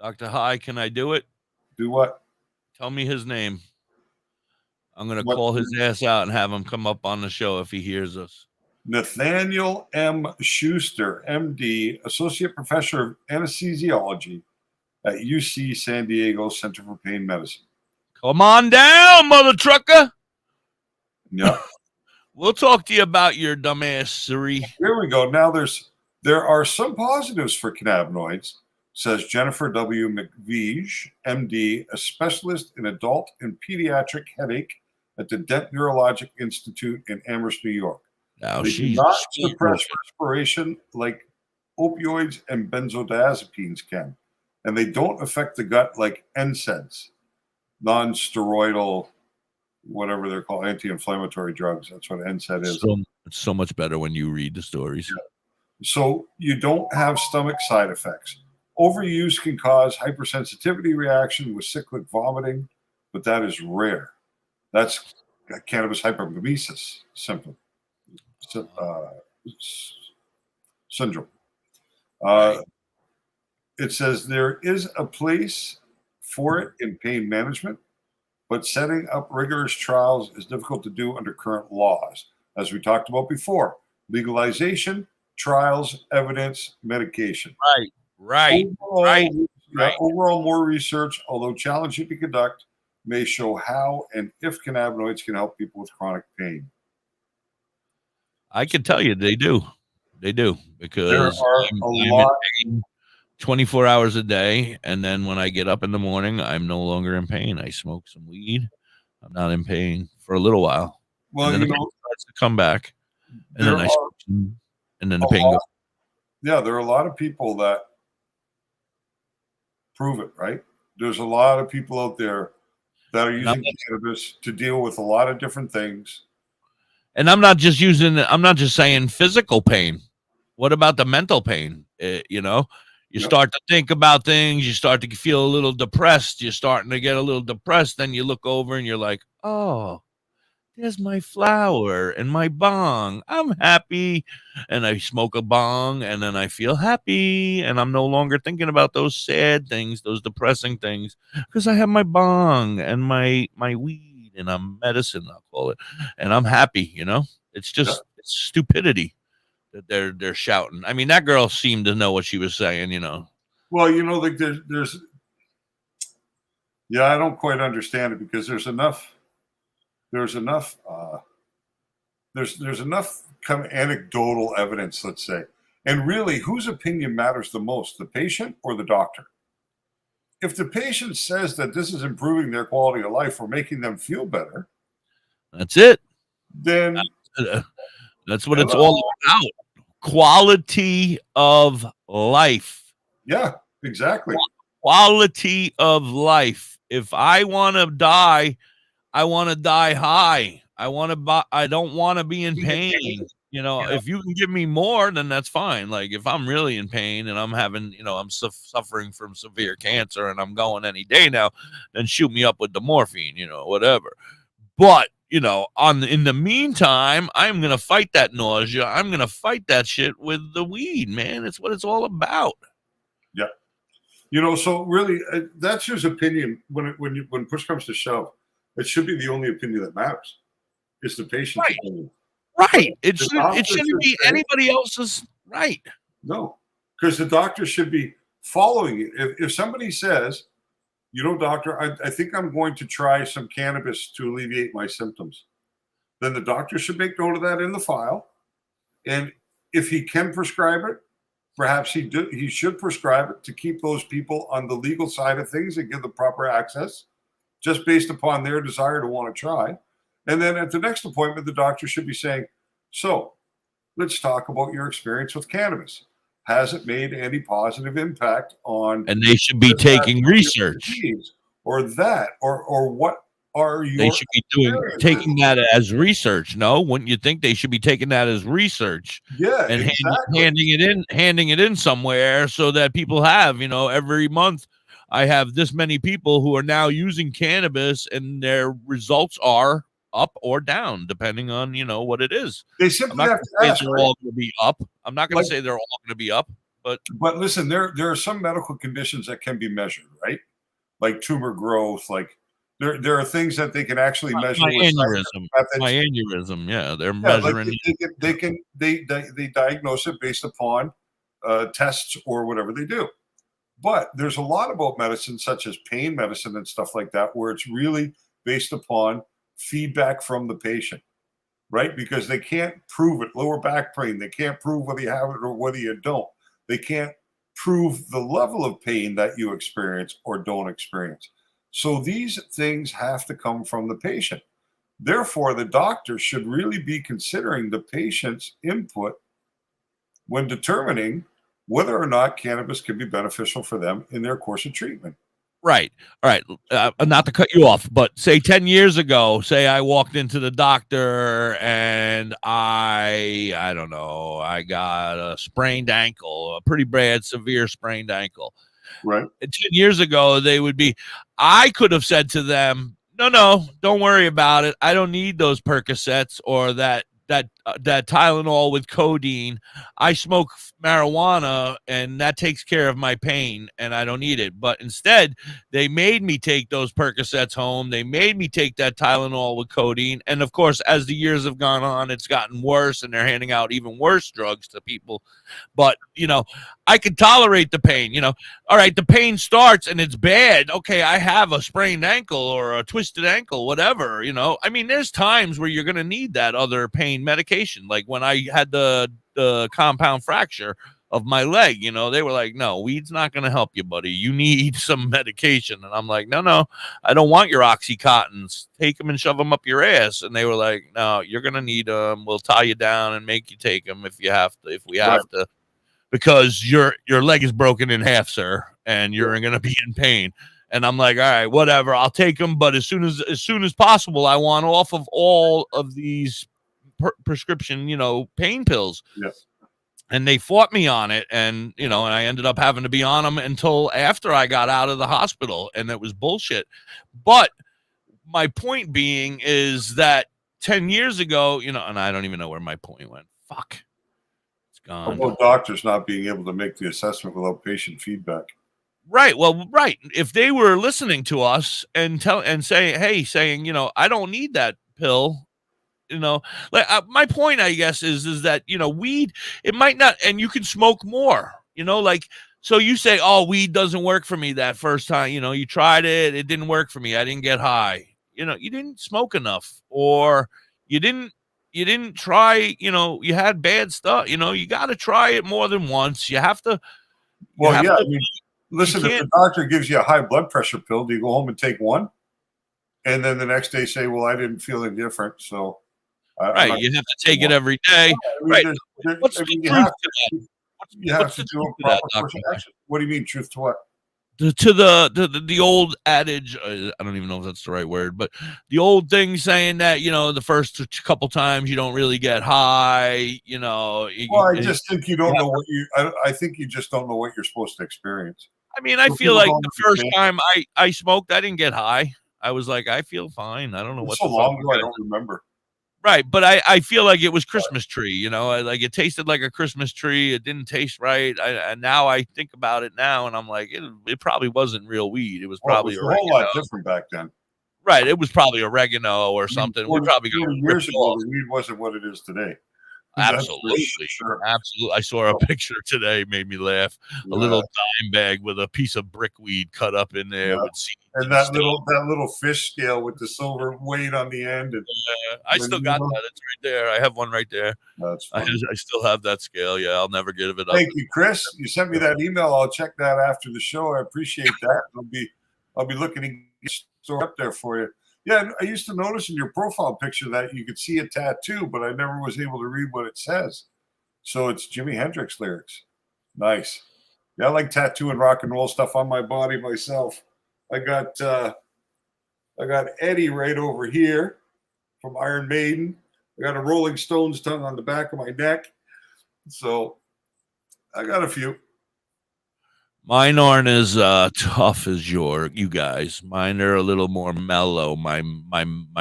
[SPEAKER 1] Dr. High, can I do it?
[SPEAKER 2] Do what?
[SPEAKER 1] Tell me his name. I'm going to call his ass out and have him come up on the show if he hears us.
[SPEAKER 2] Nathaniel M. Schuster, MD, Associate Professor of Anesthesiology at UC San Diego Center for Pain Medicine.
[SPEAKER 1] Come on down, mother trucker.
[SPEAKER 2] Yeah.
[SPEAKER 1] We'll talk to you about your dumbassery.
[SPEAKER 2] Here we go. Now there are some positives for cannabinoids, says Jennifer W. McViege, MD, a specialist in adult and pediatric headache at the Dent Neurologic Institute in Amherst, New York.
[SPEAKER 1] Now
[SPEAKER 2] They do
[SPEAKER 1] she's
[SPEAKER 2] not suppress respiration like opioids and benzodiazepines can, and they don't affect the gut like NSAIDs, non-steroidal, whatever they're called, anti-inflammatory drugs. That's what NSAID is.
[SPEAKER 1] It's so much better when you read the stories.
[SPEAKER 2] Yeah. So you don't have stomach side effects. Overuse can cause hypersensitivity reaction with cyclic vomiting, but that is rare. That's a cannabis hypermemesis symptom. Syndrome. It says there is a place for it in pain management, but setting up rigorous trials is difficult to do under current laws. As we talked about before, legalization, trials, evidence, medication.
[SPEAKER 1] Right.
[SPEAKER 2] Overall, more research, although challenging to conduct, may show how and if cannabinoids can help people with chronic pain.
[SPEAKER 1] I can tell you they do. They do, because
[SPEAKER 2] There are
[SPEAKER 1] I'm
[SPEAKER 2] a
[SPEAKER 1] in
[SPEAKER 2] lot.
[SPEAKER 1] pain 24 hours a day, and then when I get up in the morning, I'm no longer in pain. I smoke some weed. I'm not in pain for a little while.
[SPEAKER 2] Well,
[SPEAKER 1] and then
[SPEAKER 2] you
[SPEAKER 1] the pain
[SPEAKER 2] know,
[SPEAKER 1] starts to come back, and
[SPEAKER 2] there
[SPEAKER 1] then I
[SPEAKER 2] are
[SPEAKER 1] smoke some, and then the
[SPEAKER 2] a
[SPEAKER 1] pain
[SPEAKER 2] lot-
[SPEAKER 1] goes.
[SPEAKER 2] Yeah, there are a lot of people that prove it, right? There's a lot of people out there that are using cannabis to deal with a lot of different things.
[SPEAKER 1] And I'm not just saying physical pain. What about the mental pain? You start to think about things. You start to feel a little depressed. You're starting to get a little depressed. Then you look over and you're like, oh, there's my flower and my bong. I'm happy. And I smoke a bong and then I feel happy. And I'm no longer thinking about those sad things, those depressing things, because I have my bong and my weed and I'm medicine, I'll call it. And I'm happy, you know? It's just it's stupidity that they're shouting. I mean, that girl seemed to know what she was saying, you know.
[SPEAKER 2] Well, you know, like there's I don't quite understand it because there's enough kind of anecdotal evidence, let's say. And really, whose opinion matters the most, the patient or the doctor? If the patient says that this is improving their quality of life or making them feel better,
[SPEAKER 1] that's it.
[SPEAKER 2] Then
[SPEAKER 1] that's what it's all about. Quality of life.
[SPEAKER 2] Yeah, exactly.
[SPEAKER 1] Quality of life. If I want to die, I want to die high. I don't want to be in pain. You know, if you can give me more, then that's fine. Like if I'm really in pain and I'm having, you know, I'm suffering from severe cancer and I'm going any day now, then shoot me up with the morphine, you know, whatever. But, you know, in the meantime, I'm going to fight that nausea. I'm going to fight that shit with the weed, man. It's what it's all about.
[SPEAKER 2] Yeah. You know, so really, that's his opinion when push comes to shove. It should be the only opinion that matters. It's the patient's opinion.
[SPEAKER 1] Right. It shouldn't be anybody else's. Right.
[SPEAKER 2] No, because the doctor should be following it. If somebody says, you know, doctor, I think I'm going to try some cannabis to alleviate my symptoms, then the doctor should make note of that in the file. And if he can prescribe it, perhaps he should prescribe it to keep those people on the legal side of things and give them proper access just based upon their desire to want to try. And then at the next appointment, the doctor should be saying, so let's talk about your experience with cannabis. Has it made any positive impact on?
[SPEAKER 1] And they should be taking research.
[SPEAKER 2] Or that, or what are you?
[SPEAKER 1] They should be taking that as research. No, wouldn't you think they should be taking that as research?
[SPEAKER 2] Yeah,
[SPEAKER 1] and
[SPEAKER 2] exactly.
[SPEAKER 1] handing it in somewhere so that people have, you know, every month I have this many people who are now using cannabis and their results are up or down depending on, you know, what it is.
[SPEAKER 2] They simply have to ask,
[SPEAKER 1] they're all going to be up. I'm not going to say they're all going to be up, but
[SPEAKER 2] listen, there are some medical conditions that can be measured, right? Like tumor growth, like there are things that they can actually measure.
[SPEAKER 1] My aneurysm, yeah, they're measuring.
[SPEAKER 2] Like they diagnose it based upon tests or whatever they do. But there's a lot about medicine, such as pain medicine and stuff like that, where it's really based upon feedback from the patient, right? Because they can't prove it. Lower back pain, they can't prove whether you have it or whether you don't. They can't prove the level of pain that you experience or don't experience. So these things have to come from the patient. Therefore, the doctor should really be considering the patient's input when determining whether or not cannabis can be beneficial for them in their course of treatment.
[SPEAKER 1] Right. All right. Not to cut you off, but say 10 years ago, say I walked into the doctor and I don't know, I got a sprained ankle, a pretty bad, severe sprained ankle.
[SPEAKER 2] Right.
[SPEAKER 1] And 10 years ago, I could have said to them, no, don't worry about it. I don't need those Percocets or that Tylenol with codeine. I smoke marijuana and that takes care of my pain and I don't need it. But instead, they made me take those Percocets home. They made me take that Tylenol with codeine. And of course, as the years have gone on, it's gotten worse and they're handing out even worse drugs to people. But, you know, I can tolerate the pain, you know. All right, the pain starts and it's bad. Okay, I have a sprained ankle or a twisted ankle, whatever, you know. I mean, there's times where you're going to need that other pain medication. Like when I had the compound fracture of my leg, you know, they were like, no, weed's not going to help you, buddy. You need some medication. And I'm like, no, I don't want your Oxycontins. Take them and shove them up your ass. And they were like, no, you're going to need them. We'll tie you down and make you take them if we have to, because your leg is broken in half, sir, and you're going to be in pain. And I'm like, all right, whatever, I'll take them. But as soon as possible, I want off of all of these prescription, you know, pain pills.
[SPEAKER 2] Yes.
[SPEAKER 1] And they fought me on it. And, you know, and I ended up having to be on them until after I got out of the hospital. And it was bullshit. But my point being is that 10 years ago, and I don't even know where my point went. Fuck. It's gone.
[SPEAKER 2] About doctors not being able to make the assessment without patient feedback.
[SPEAKER 1] Right. Well, right. If they were listening to us and saying, I don't need that pill, like my point, I guess, is that, weed, it might not, and you can smoke more, like, so you say, oh, weed doesn't work for me that first time, you tried it. It didn't work for me. I didn't get high. You didn't smoke enough, or you didn't try, you had bad stuff, you got to try it more than once. You have to.
[SPEAKER 2] Listen, if the doctor gives you a high blood pressure pill, do you go home and take one? And then the next day say, well, I didn't feel any different. So,
[SPEAKER 1] right. You have to take it every day. Right. What's the truth to that?
[SPEAKER 2] You have to do a proper course of action. What do you mean, truth to what?
[SPEAKER 1] To the old adage, I don't even know if that's the right word, but the old thing saying that, the first couple times you don't really get high, Well,
[SPEAKER 2] I just think you don't know I think you just don't know what you're supposed to experience.
[SPEAKER 1] I mean, I feel like the first time I smoked, I didn't get high. I was like, I feel fine. I don't know what.
[SPEAKER 2] So long ago, I don't remember.
[SPEAKER 1] Right, but I feel like it was Christmas tree, like it tasted like a Christmas tree. It didn't taste right. And now I think about it now, and I'm like, it probably wasn't real weed. It was probably
[SPEAKER 2] a whole lot different back then.
[SPEAKER 1] Right, it was probably oregano or something.
[SPEAKER 2] 40 years ago, the weed wasn't what it is today.
[SPEAKER 1] Absolutely, absolutely. I saw a picture today, made me laugh. A little dime bag with a piece of brickweed cut up in there with seeds.
[SPEAKER 2] And that little fish scale with the silver weight on the end. And,
[SPEAKER 1] I still got that. It's right there. I have one right there.
[SPEAKER 2] That's
[SPEAKER 1] I still have that scale. Yeah, I'll never give it up.
[SPEAKER 2] Thank you, Chris. You sent me that email. I'll check that after the show. I appreciate that. I'll be looking to get store up there for you. Yeah, I used to notice in your profile picture that you could see a tattoo, but I never was able to read what it says. So it's Jimi Hendrix lyrics. Nice. Yeah, I like tattoo and rock and roll stuff on my body myself. I got Eddie right over here from Iron Maiden. I got a Rolling Stones tongue on the back of my neck. So I got a few.
[SPEAKER 1] Mine aren't as tough as you guys. Mine are a little more mellow. My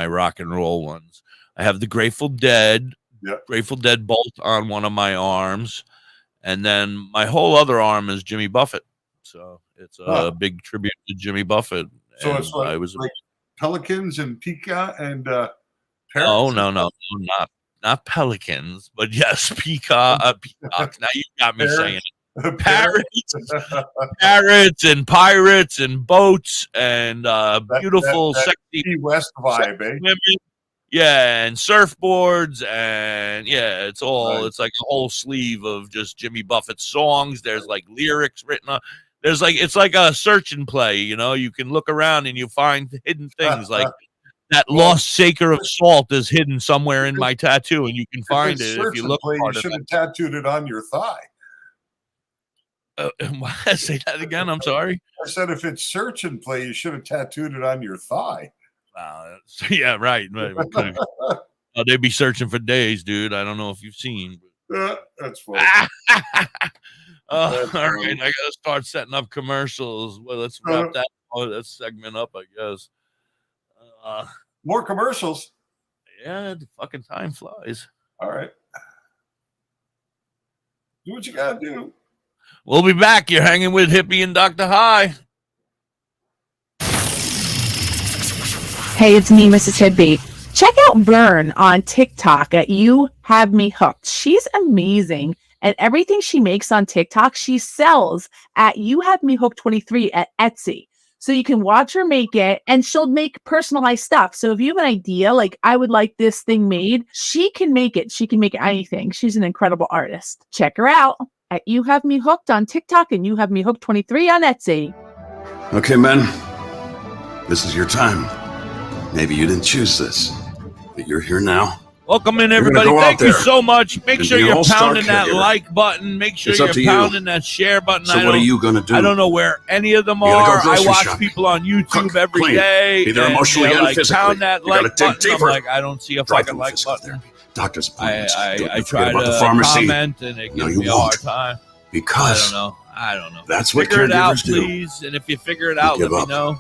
[SPEAKER 1] rock and roll ones. I have the Grateful Dead bolt on one of my arms, and then my whole other arm is Jimmy Buffett. So it's a big tribute to Jimmy Buffett.
[SPEAKER 2] So it's like pelicans and pika and parrots.
[SPEAKER 1] Oh no, not pelicans, but yes, peacocks. Now you got me saying it. Parrots and pirates and boats and beautiful sexy
[SPEAKER 2] Key West vibe,
[SPEAKER 1] women. Yeah, and surfboards, and it's all it's like a whole sleeve of just Jimmy Buffett songs. There's like lyrics written on. There's like it's like a search and play, you can look around and you find hidden things like that lost shaker of salt is hidden somewhere in my tattoo, and you can find it if you look hard enough.
[SPEAKER 2] You should have tattooed it on your thigh.
[SPEAKER 1] Say that again. I'm sorry.
[SPEAKER 2] I said if it's search and play, you should have tattooed it on your thigh.
[SPEAKER 1] Yeah, right. They'd be searching for days, dude. I don't know if you've seen.
[SPEAKER 2] That's funny.
[SPEAKER 1] All right, I gotta start setting up commercials. Well, let's wrap that segment up, I guess.
[SPEAKER 2] More commercials.
[SPEAKER 1] Yeah, the fucking time flies.
[SPEAKER 2] All right. Do what you gotta do.
[SPEAKER 1] We'll be back. You're hanging with Hippie and DoktorHigh.
[SPEAKER 17] Hey, it's me, Mrs. Tidby. Check out Burn on TikTok at You Have Me Hooked. She's amazing. And everything she makes on TikTok, she sells at You Have Me Hooked 23 at Etsy. So you can watch her make it, and she'll make personalized stuff. So if you have an idea, like I would like this thing made, she can make it. She can make anything. She's an incredible artist. Check her out at You Have Me Hooked on TikTok and You Have Me Hooked 23 on Etsy.
[SPEAKER 3] Okay, men, this is your time. Maybe you didn't choose this, but you're here now.
[SPEAKER 1] Welcome in, everybody. Thank you so much. Make sure you're pounding that like button. Make sure you're pounding that share button.
[SPEAKER 3] So what are you going to do?
[SPEAKER 1] I don't know where any of them are. I watch people on YouTube every day.
[SPEAKER 3] Either emotionally and physically.
[SPEAKER 1] Pound that like button. I'm like, I don't see a fucking like button.
[SPEAKER 3] Doctor's appointments.
[SPEAKER 1] I try to comment, and it gives me a hard time.
[SPEAKER 3] Because
[SPEAKER 1] I don't know.
[SPEAKER 3] That's what
[SPEAKER 1] figure it out,
[SPEAKER 3] caregivers do.
[SPEAKER 1] please. And if you figure it out, let me know.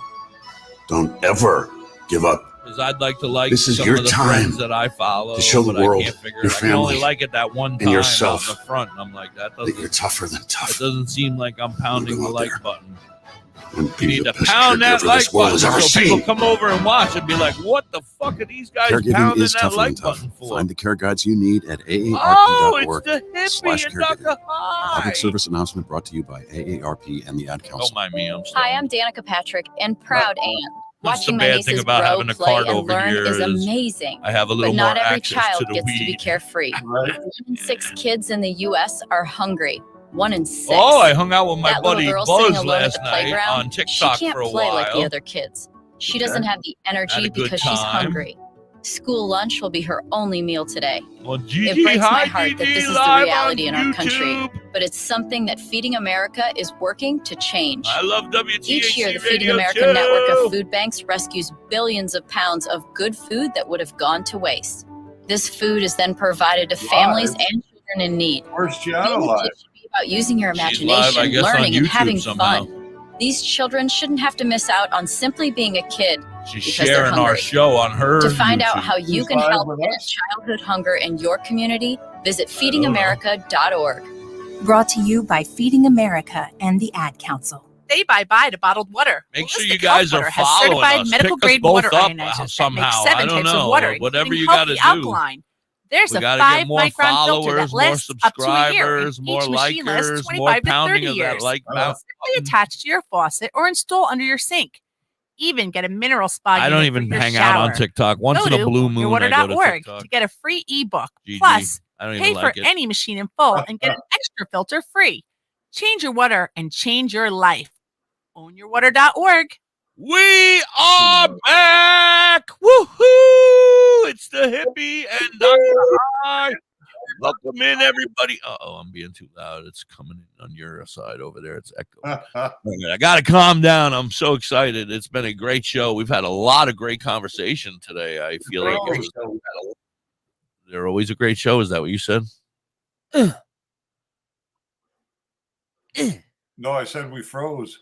[SPEAKER 3] Don't ever give up.
[SPEAKER 1] Because I'd like to like
[SPEAKER 3] This is
[SPEAKER 1] some
[SPEAKER 3] your
[SPEAKER 1] of the
[SPEAKER 3] time
[SPEAKER 1] friends that I follow
[SPEAKER 3] to show the
[SPEAKER 1] but
[SPEAKER 3] world,
[SPEAKER 1] I can't figure
[SPEAKER 3] your
[SPEAKER 1] it. I can only
[SPEAKER 3] family,
[SPEAKER 1] like it that one
[SPEAKER 3] and
[SPEAKER 1] time
[SPEAKER 3] yourself
[SPEAKER 1] out in the front. And I'm like, that
[SPEAKER 3] that you're tougher than tough.
[SPEAKER 1] It doesn't seem like I'm pounding the like button.
[SPEAKER 3] And
[SPEAKER 1] You
[SPEAKER 3] be
[SPEAKER 1] need
[SPEAKER 3] the
[SPEAKER 1] to
[SPEAKER 3] best
[SPEAKER 1] pound that
[SPEAKER 3] caregiver
[SPEAKER 1] like
[SPEAKER 3] this world
[SPEAKER 1] button
[SPEAKER 3] has ever
[SPEAKER 1] so people
[SPEAKER 3] seen.
[SPEAKER 1] come over and watch and be like, what the fuck are these guys
[SPEAKER 3] Caregiving
[SPEAKER 1] pounding
[SPEAKER 3] is
[SPEAKER 1] that
[SPEAKER 3] tougher than
[SPEAKER 1] like
[SPEAKER 3] tough.
[SPEAKER 1] button for?
[SPEAKER 3] Find the care guides you need at
[SPEAKER 1] Oh, it's the hippie and
[SPEAKER 3] aarp.org/caregiving.
[SPEAKER 1] Dr.
[SPEAKER 3] A public service announcement brought to you by AARP and the Ad Council.
[SPEAKER 1] Don't mind me, I'm
[SPEAKER 4] Hi, I'm Danica Patrick and proud aunt.
[SPEAKER 1] That's the
[SPEAKER 4] Watching my
[SPEAKER 1] bad thing
[SPEAKER 4] nieces
[SPEAKER 1] about
[SPEAKER 4] grow,
[SPEAKER 1] having a
[SPEAKER 4] play,
[SPEAKER 1] card
[SPEAKER 4] and
[SPEAKER 1] over
[SPEAKER 4] learn
[SPEAKER 1] here
[SPEAKER 4] is
[SPEAKER 1] is
[SPEAKER 4] amazing.
[SPEAKER 1] I have a little
[SPEAKER 4] but not
[SPEAKER 1] more
[SPEAKER 4] every
[SPEAKER 1] access
[SPEAKER 4] child
[SPEAKER 1] to the
[SPEAKER 4] gets to be
[SPEAKER 1] weed.
[SPEAKER 4] carefree. 1 in 6 kids in the U.S. are hungry. 1 in 6.
[SPEAKER 1] Oh, I hung out with my
[SPEAKER 4] That little
[SPEAKER 1] buddy
[SPEAKER 4] girl sitting
[SPEAKER 1] Buzz
[SPEAKER 4] alone at
[SPEAKER 1] last
[SPEAKER 4] the
[SPEAKER 1] night
[SPEAKER 4] playground,
[SPEAKER 1] on TikTok
[SPEAKER 4] she can't
[SPEAKER 1] for a
[SPEAKER 4] play
[SPEAKER 1] while.
[SPEAKER 4] like the other kids. She doesn't have the
[SPEAKER 1] Had
[SPEAKER 4] energy
[SPEAKER 1] a good
[SPEAKER 4] because she's
[SPEAKER 1] time.
[SPEAKER 4] hungry. School lunch will be her only meal today.
[SPEAKER 1] Well,
[SPEAKER 4] It
[SPEAKER 1] Gigi,
[SPEAKER 4] breaks my
[SPEAKER 1] hi,
[SPEAKER 4] heart that
[SPEAKER 1] Gigi,
[SPEAKER 4] this is the
[SPEAKER 1] live
[SPEAKER 4] reality
[SPEAKER 1] on
[SPEAKER 4] in our country,
[SPEAKER 1] YouTube.
[SPEAKER 4] but it's something that Feeding America is working to change.
[SPEAKER 1] I love WTHC
[SPEAKER 4] Each year, the Feeding
[SPEAKER 1] Radio
[SPEAKER 4] America
[SPEAKER 1] too.
[SPEAKER 4] network of food banks rescues billions of pounds of good food that would have gone to waste. This food is then provided to families and children in need.
[SPEAKER 2] Where's Gianna
[SPEAKER 4] Being a
[SPEAKER 2] live?
[SPEAKER 4] kid should be about using your
[SPEAKER 1] She's live,
[SPEAKER 4] imagination,
[SPEAKER 1] I guess, on
[SPEAKER 4] learning, and
[SPEAKER 1] YouTube
[SPEAKER 4] having
[SPEAKER 1] somehow.
[SPEAKER 4] fun. These children shouldn't have to miss out on simply being a kid
[SPEAKER 1] She's
[SPEAKER 4] because they're
[SPEAKER 1] sharing our
[SPEAKER 4] hungry.
[SPEAKER 1] show on her
[SPEAKER 4] To find out
[SPEAKER 1] YouTube.
[SPEAKER 4] how you
[SPEAKER 1] She's
[SPEAKER 4] can
[SPEAKER 1] live
[SPEAKER 4] help
[SPEAKER 1] with
[SPEAKER 4] end
[SPEAKER 1] us?
[SPEAKER 4] childhood hunger in your community, visit feedingamerica.org. Brought to you by Feeding America and the Ad Council.
[SPEAKER 16] Say bye-bye to bottled water.
[SPEAKER 1] Make sure
[SPEAKER 16] Holistic
[SPEAKER 1] you guys
[SPEAKER 16] Health
[SPEAKER 1] are
[SPEAKER 16] Water has
[SPEAKER 1] following
[SPEAKER 16] certified
[SPEAKER 1] us.
[SPEAKER 16] medical
[SPEAKER 1] Pick us
[SPEAKER 16] grade
[SPEAKER 1] both
[SPEAKER 16] water
[SPEAKER 1] up
[SPEAKER 16] ionizers that make
[SPEAKER 1] somehow.
[SPEAKER 16] 7
[SPEAKER 1] I don't
[SPEAKER 16] types
[SPEAKER 1] know.
[SPEAKER 16] of water,
[SPEAKER 1] Whatever
[SPEAKER 16] including
[SPEAKER 1] you got to
[SPEAKER 16] healthy
[SPEAKER 1] do.
[SPEAKER 16] alkaline. There's
[SPEAKER 1] We
[SPEAKER 16] a
[SPEAKER 1] gotta
[SPEAKER 16] 5
[SPEAKER 1] get more
[SPEAKER 16] micron filter that
[SPEAKER 1] followers, more
[SPEAKER 16] lasts up to a year, and
[SPEAKER 1] subscribers, more
[SPEAKER 16] each machine lasts
[SPEAKER 1] likers,
[SPEAKER 16] 25
[SPEAKER 1] more
[SPEAKER 16] to
[SPEAKER 1] pounding
[SPEAKER 16] 30
[SPEAKER 1] of that
[SPEAKER 16] years.
[SPEAKER 1] like button.
[SPEAKER 16] Simply attach to your faucet or install under your sink. Even get a mineral spa
[SPEAKER 1] I don't
[SPEAKER 16] unit
[SPEAKER 1] even
[SPEAKER 16] for your
[SPEAKER 1] hang out on
[SPEAKER 16] shower.
[SPEAKER 1] TikTok. Once
[SPEAKER 16] Go
[SPEAKER 1] in a
[SPEAKER 16] to
[SPEAKER 1] blue moon, I go to
[SPEAKER 16] yourwater.org
[SPEAKER 1] TikTok.
[SPEAKER 16] to get a free ebook.
[SPEAKER 1] GG.
[SPEAKER 16] Plus,
[SPEAKER 1] I don't
[SPEAKER 16] pay
[SPEAKER 1] even
[SPEAKER 16] for
[SPEAKER 1] like it.
[SPEAKER 16] any machine in full and get an extra filter free. Change your water and change your life. Ownyourwater.org.
[SPEAKER 1] We are back! Woohoo! It's the hippie and DoktorHigh. Welcome in, everybody. Uh-oh, I'm being too loud. It's coming in on your side over there. It's echoing. I got to calm down. I'm so excited. It's been a great show. We've had a lot of great conversation today. I feel like they're always a great show. Is that what you said?
[SPEAKER 2] No, I said we froze.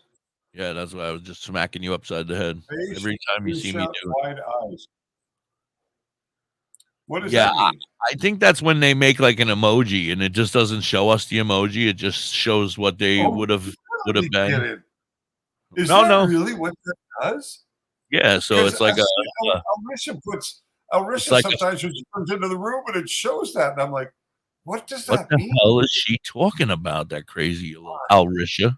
[SPEAKER 1] Yeah, that's why I was just smacking you upside the head
[SPEAKER 2] Face,
[SPEAKER 1] every time you see me
[SPEAKER 2] shut,
[SPEAKER 1] do it.
[SPEAKER 2] wide eyes. What does
[SPEAKER 1] Yeah,
[SPEAKER 2] that mean?
[SPEAKER 1] I think that's when they make like an emoji and it just doesn't show us the emoji. It just shows what they would have been.
[SPEAKER 2] Is
[SPEAKER 1] No,
[SPEAKER 2] that
[SPEAKER 1] no.
[SPEAKER 2] really what that does?
[SPEAKER 1] Yeah, so it's like
[SPEAKER 2] Alrisha puts
[SPEAKER 1] it's like a-
[SPEAKER 2] sometimes when she comes into the room and it shows that, and I'm like, what does
[SPEAKER 1] what
[SPEAKER 2] that
[SPEAKER 1] the
[SPEAKER 2] mean?
[SPEAKER 1] hell is she talking about? That crazy little Alrisha.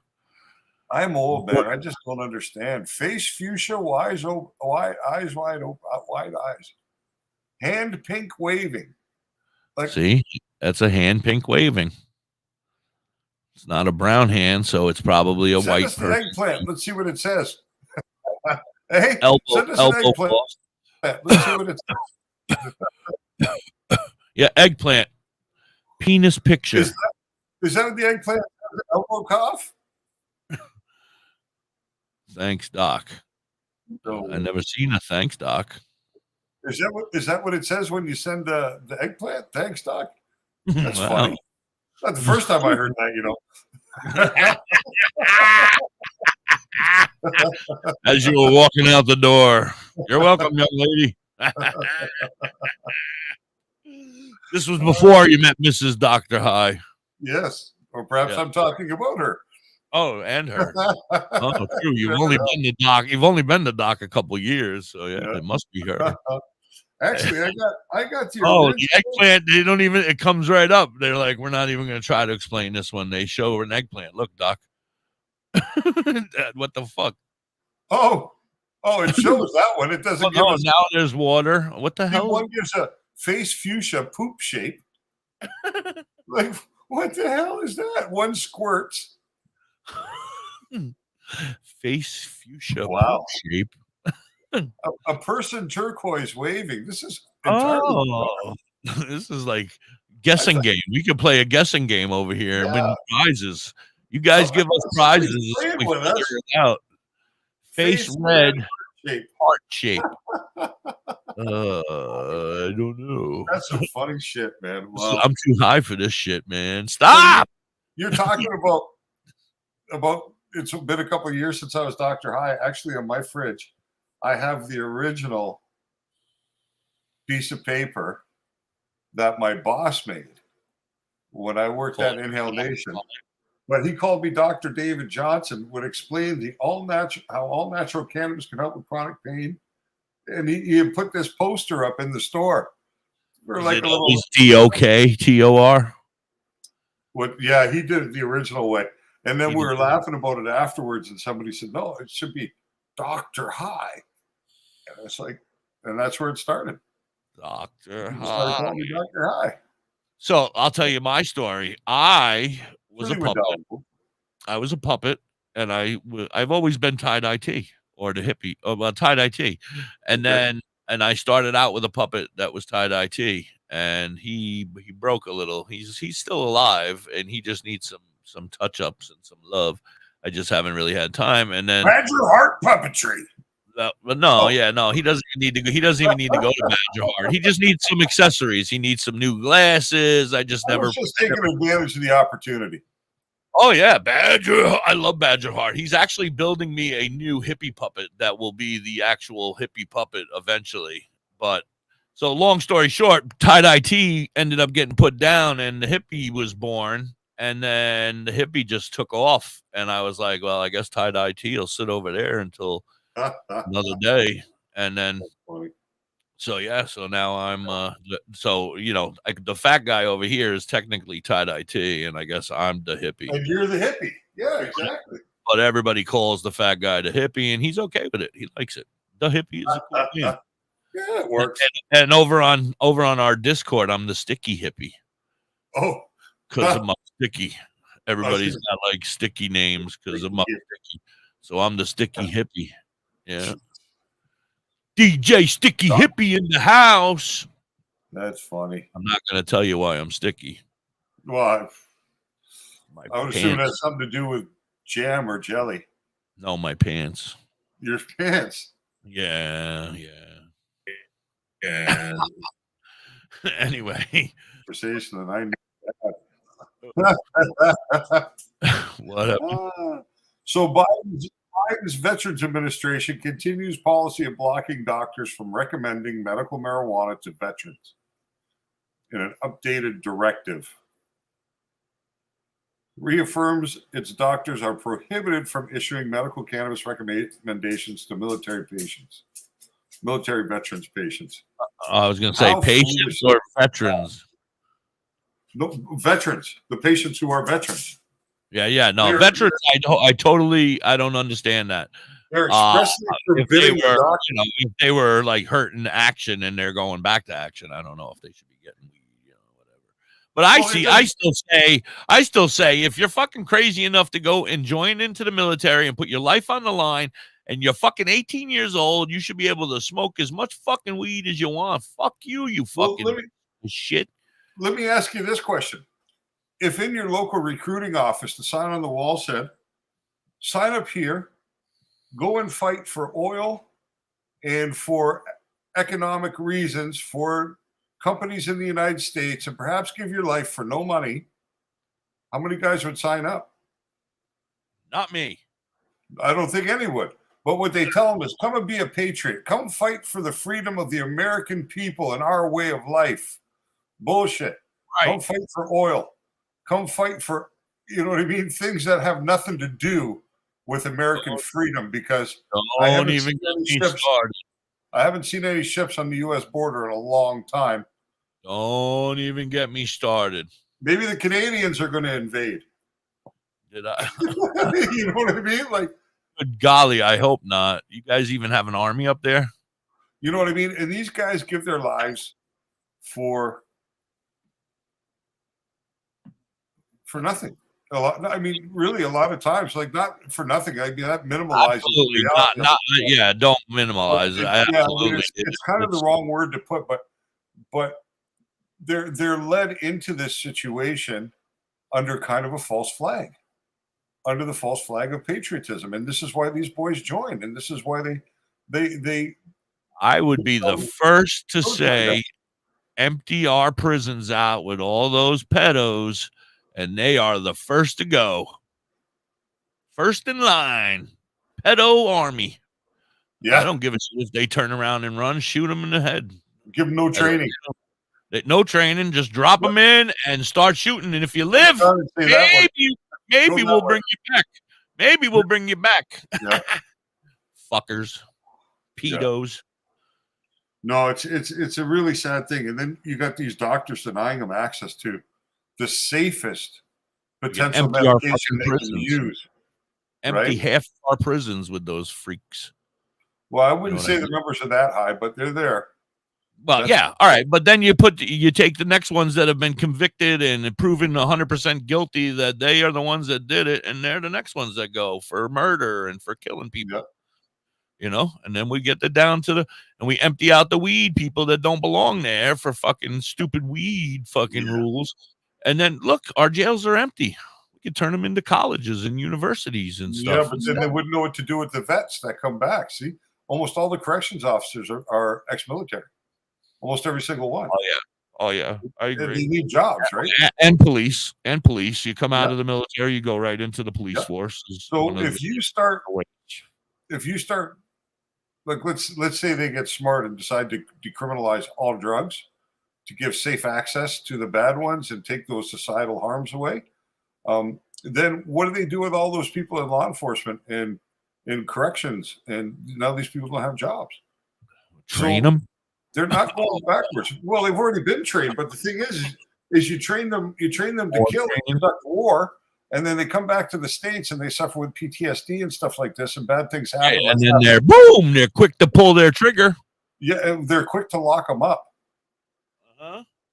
[SPEAKER 2] I'm old, man. I just don't understand. Face fuchsia, eyes wide open, wide eyes. Hand pink waving. Like,
[SPEAKER 1] See, that's a hand pink waving. It's not a brown hand, so it's probably a
[SPEAKER 2] send
[SPEAKER 1] white
[SPEAKER 2] us the
[SPEAKER 1] person.
[SPEAKER 2] eggplant. Let's see what it says. Hey,
[SPEAKER 1] Elbow,
[SPEAKER 2] send us
[SPEAKER 1] elbow
[SPEAKER 2] an eggplant.
[SPEAKER 1] floss.
[SPEAKER 2] Let's see what it says.
[SPEAKER 1] Yeah, eggplant. Penis picture.
[SPEAKER 2] Is that the eggplant? Elbow cough?
[SPEAKER 1] Thanks, Doc. I never seen a thanks, Doc.
[SPEAKER 2] Is that what it says when you send the eggplant? Thanks, Doc. That's
[SPEAKER 1] Wow.
[SPEAKER 2] funny. Not the first time I heard that, you know.
[SPEAKER 1] As you were walking out the door. You're welcome, young lady. This was before you met Mrs. DoktorHigh.
[SPEAKER 2] Yes, or perhaps
[SPEAKER 1] Yeah.
[SPEAKER 2] I'm talking about her.
[SPEAKER 1] Oh, and her. Oh, true. You've only been the doc. You've only been the doc a couple years, so yeah, it must be her.
[SPEAKER 2] Actually, I got the
[SPEAKER 1] Oh, the
[SPEAKER 2] original-
[SPEAKER 1] eggplant. They don't even. It comes right up. They're like, we're not even going to try to explain this one. They show an eggplant. Look, Doc. What the fuck?
[SPEAKER 2] Oh, it shows that one. It doesn't give
[SPEAKER 1] Oh,
[SPEAKER 2] us.
[SPEAKER 1] now there's water. What the hell?
[SPEAKER 2] One gives a face fuchsia poop shape. Like, what the hell is that? One squirts.
[SPEAKER 1] Face fuchsia
[SPEAKER 2] Wow.
[SPEAKER 1] shape.
[SPEAKER 2] A person turquoise waving. This is entirely
[SPEAKER 1] Oh, this is like guessing game. We could play a guessing game over here and win prizes. You guys give us prizes.
[SPEAKER 2] play
[SPEAKER 1] We
[SPEAKER 2] with
[SPEAKER 1] figure
[SPEAKER 2] us.
[SPEAKER 1] it out. Face red,
[SPEAKER 2] shape.
[SPEAKER 1] heart shape. I don't know.
[SPEAKER 2] That's some funny shit, man. Wow.
[SPEAKER 1] I'm too high for this shit, man. Stop.
[SPEAKER 2] You're talking about. It's been a couple of years since I was DoktorHigh. Actually, on my fridge, I have the original piece of paper that my boss made when I worked at Inhale Nation. But he called me Dr. David Johnson, would explain how all natural cannabis can help with chronic pain. And he had put this poster up in the store. We're
[SPEAKER 1] Is
[SPEAKER 2] like
[SPEAKER 1] it
[SPEAKER 2] a little
[SPEAKER 1] always DOKTOR?
[SPEAKER 2] What? Yeah, he did it the original way. And then we were laughing about it afterwards, and somebody said, no, it should be Dr. High. And it's like, and that's where it started.
[SPEAKER 1] Dr.
[SPEAKER 2] He started calling me Dr. High.
[SPEAKER 1] So I'll tell you my story. I was a puppet. I was a puppet, and I've always been tie-dye T or the hippie, tie-dye T. And then I started out with a puppet that was tie-dye T, and he broke a little. He's still alive, and he just needs some touch-ups and some love. I just haven't really had time. And then
[SPEAKER 2] Badger Heart puppetry.
[SPEAKER 1] But no, he doesn't even need to go. He doesn't even need to go to Badger Heart. He just needs some accessories. He needs some new glasses. I was
[SPEAKER 2] just taking advantage of the opportunity.
[SPEAKER 1] Oh yeah, Badger. I love Badger Heart. He's actually building me a new hippie puppet that will be the actual hippie puppet eventually. But so long story short, tie-dye T ended up getting put down, and the hippie was born. And then the hippie just took off, and I was like, well, I guess tie-dye T will sit over there until another day. And then so now I'm the fat guy over here is technically tie-dye T, and I guess I'm the hippie.
[SPEAKER 2] And you're the hippie. Yeah, exactly.
[SPEAKER 1] But everybody calls the fat guy the hippie, and he's okay with it. He likes it. The hippie is a cool name.
[SPEAKER 2] Yeah, it works.
[SPEAKER 1] And over on our Discord, I'm the sticky hippie.
[SPEAKER 2] Oh,
[SPEAKER 1] because of my sticky. Everybody's got like sticky names because of my sticky. So I'm the sticky hippie. Yeah. DJ Sticky Hippie in the house.
[SPEAKER 2] That's funny.
[SPEAKER 1] I'm not going to tell you why I'm sticky.
[SPEAKER 2] Well, I would assume it
[SPEAKER 1] pants.
[SPEAKER 2] has something to do with jam or jelly.
[SPEAKER 1] No, my pants.
[SPEAKER 2] Your pants.
[SPEAKER 1] Yeah. Anyway.
[SPEAKER 2] Conversation that I knew.
[SPEAKER 1] Whatever.
[SPEAKER 2] So Biden's Veterans Administration continues policy of blocking doctors from recommending medical marijuana to veterans in an updated directive. Reaffirms its doctors are prohibited from issuing medical cannabis recommendations to military veterans patients.
[SPEAKER 1] I was going to say patients or veterans.
[SPEAKER 2] No, veterans, the patients who are veterans.
[SPEAKER 1] Yeah. No, veterans, I don't understand that.
[SPEAKER 2] They're expressly forbidding
[SPEAKER 1] if they were like hurt in action and they're going back to action, I don't know if they should be getting weed, whatever. But I still say if you're fucking crazy enough to go and join into the military and put your life on the line and you're fucking 18 years old, you should be able to smoke as much fucking weed as you want. Fuck you fucking shit.
[SPEAKER 2] Let me ask you this question. If in your local recruiting office, the sign on the wall said, sign up here, go and fight for oil and for economic reasons for companies in the United States and perhaps give your life for no money, how many guys would sign up?
[SPEAKER 1] Not me.
[SPEAKER 2] I don't think any would. But what they tell them is come and be a patriot. Come fight for the freedom of the American people and our way of life. Bullshit. Right. Come fight for oil. Come fight for, you know what I mean? Things that have nothing to do with American freedom because I haven't seen any ships on the U.S. border in a long time.
[SPEAKER 1] Don't even get me started.
[SPEAKER 2] Maybe the Canadians are going to invade.
[SPEAKER 1] Did I?
[SPEAKER 2] You know what I mean? Like,
[SPEAKER 1] good golly, I hope not. You guys even have an army up there?
[SPEAKER 2] You know what I mean? And these guys give their lives for nothing. A lot of times, like not for nothing. I mean, that minimalizes.
[SPEAKER 1] Absolutely not. Don't minimalize it. Absolutely,
[SPEAKER 2] it's kind of the wrong word to put, but they're led into this situation under kind of a false flag, under the false flag of patriotism, and this is why these boys joined, and this is why they.
[SPEAKER 1] I would be the first to say, empty our prisons out with all those pedos. And they are the first to go. First in line. Pedo army.
[SPEAKER 2] Yeah.
[SPEAKER 1] I don't give a shit if they turn around and run. Shoot them in the head.
[SPEAKER 2] Give them no training.
[SPEAKER 1] No training. Just drop them in and start shooting. And if you live, maybe we'll bring you back. Maybe we'll bring you back.
[SPEAKER 2] Yeah.
[SPEAKER 1] Fuckers, pedos.
[SPEAKER 2] No, it's a really sad thing. And then you got these doctors denying them access to the safest potential medication they can use.
[SPEAKER 1] Empty half our prisons with those freaks.
[SPEAKER 2] Well, I wouldn't say the numbers are that high, but they're there.
[SPEAKER 1] Well, yeah, all right, but then you take the next ones that have been convicted and proven 100% guilty that they are the ones that did it, and they're the next ones that go for murder and for killing people. You know, and then we get down to and we empty out the weed people that don't belong there for fucking stupid weed fucking rules, and then look, our jails are empty. We could turn them into colleges and universities and stuff.
[SPEAKER 2] Yeah, but then they wouldn't know what to do with the vets that come back. See, almost all the corrections officers are ex-military. Almost every single one.
[SPEAKER 1] Oh yeah, I agree.
[SPEAKER 2] They need jobs, right?
[SPEAKER 1] And police. You come out of the military, you go right into the police force.
[SPEAKER 2] So if you start, like let's say they get smart and decide to decriminalize all drugs, to give safe access to the bad ones and take those societal harms away, then what do they do with all those people in law enforcement and in corrections? And now these people don't have jobs.
[SPEAKER 1] Train them.
[SPEAKER 2] They're not going backwards. Well, they've already been trained, but the thing is you train them to kill and conduct war, and then they come back to the States and they suffer with PTSD and stuff like this, and bad things happen.
[SPEAKER 1] And then they're quick to pull their trigger.
[SPEAKER 2] Yeah, and they're quick to lock them up.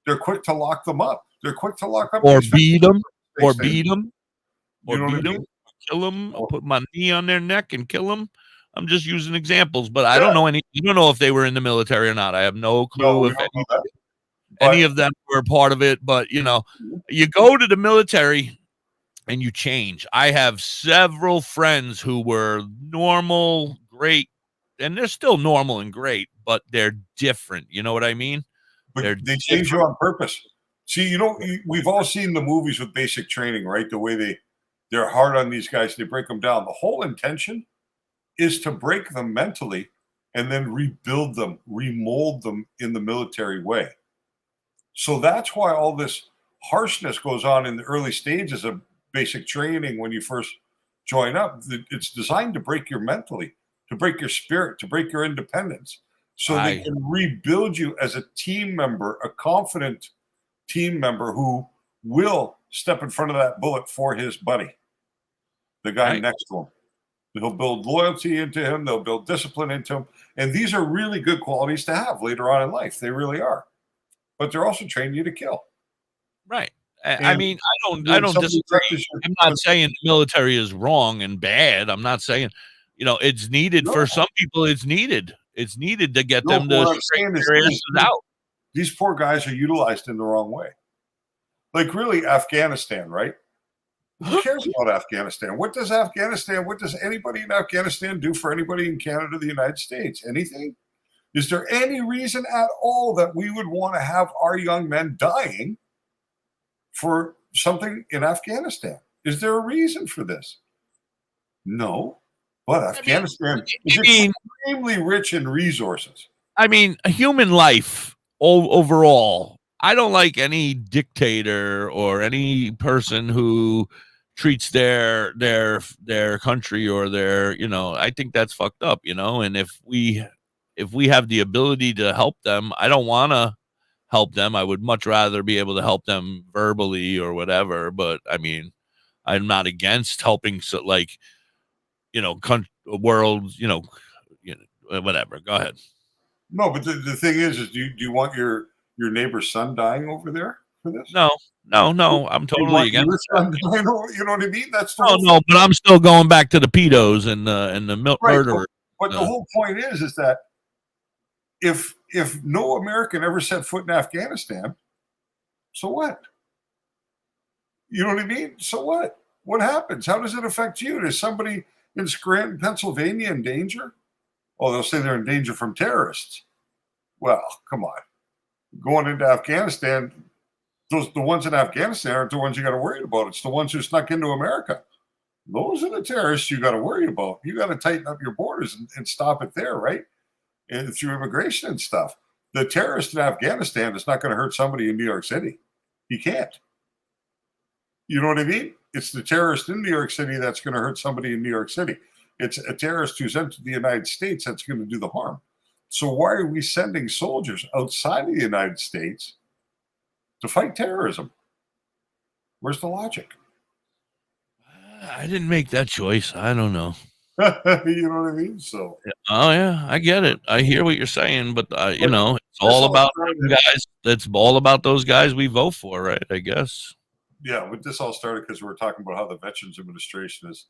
[SPEAKER 2] They're quick to lock them up. They're quick to lock up
[SPEAKER 1] or beat them, or beat them,
[SPEAKER 2] or beat them,
[SPEAKER 1] kill them, or put my knee on their neck and kill them. I'm just using examples, but I don't know you don't know if they were in the military or not. I have no clue if any of them were part of it. But you know, you go to the military and you change. I have several friends who were normal, great, and they're still normal and great, but they're different. You know what I mean?
[SPEAKER 2] But they change you on purpose. See, we've all seen the movies with basic training, right? The way they're hard on these guys, they break them down. The whole intention is to break them mentally and then rebuild them, remold them in the military way. So that's why all this harshness goes on in the early stages of basic training when you first join up. It's designed to break you mentally, to break your spirit, to break your independence, so they can rebuild you as a team member, a confident team member who will step in front of that bullet for his buddy, the guy next to him. They'll build loyalty into him. They'll build discipline into him. And these are really good qualities to have later on in life. They really are. But they're also training you to kill.
[SPEAKER 1] Right. I mean, I don't disagree. I'm not saying the military is wrong and bad. I'm not saying, it's needed for some people. It's needed. It's needed to get them to straighten their asses out.
[SPEAKER 2] These poor guys are utilized in the wrong way. Like really Afghanistan, right? Who cares about Afghanistan? What does anybody in Afghanistan do for anybody in Canada, the United States? Anything? Is there any reason at all that we would want to have our young men dying for something in Afghanistan? Is there a reason for this? No. But Afghanistan is extremely rich in resources.
[SPEAKER 1] I mean, human life overall. I don't like any dictator or any person who treats their country or their, I think that's fucked up, and if we have the ability to help them, I don't want to help them. I would much rather be able to help them verbally or whatever, but I mean, I'm not against helping world, whatever. Go ahead.
[SPEAKER 2] No, but the thing is do you want your neighbor's son dying over there for this?
[SPEAKER 1] No. I'm totally against that.
[SPEAKER 2] You know what I mean? That's
[SPEAKER 1] no, but I'm still going back to the pedos and the murderers.
[SPEAKER 2] But the whole point is that if no American ever set foot in Afghanistan, so what? You know what I mean? So what? What happens? How does it affect you? Is somebody in Scranton, Pennsylvania in danger? Oh, they'll say they're in danger from terrorists. Well, come on. Going into Afghanistan, the ones in Afghanistan aren't the ones you got to worry about. It's the ones who snuck into America. Those are the terrorists you got to worry about. You got to tighten up your borders and stop it there, right? And through immigration and stuff. The terrorist in Afghanistan is not going to hurt somebody in New York City. He can't. You know what I mean? It's the terrorist in New York City that's going to hurt somebody in New York City. It's a terrorist who's entered the United States that's going to do the harm. So why are we sending soldiers outside of the United States to fight terrorism? Where's the logic?
[SPEAKER 1] I didn't make that choice. I don't know.
[SPEAKER 2] You know what I mean? So.
[SPEAKER 1] Oh yeah, I get it. I hear what you're saying, but you know, it's all about those guys. That's all about those guys we vote for, right? I guess.
[SPEAKER 2] Yeah, but this all started because we were talking about how the Veterans Administration is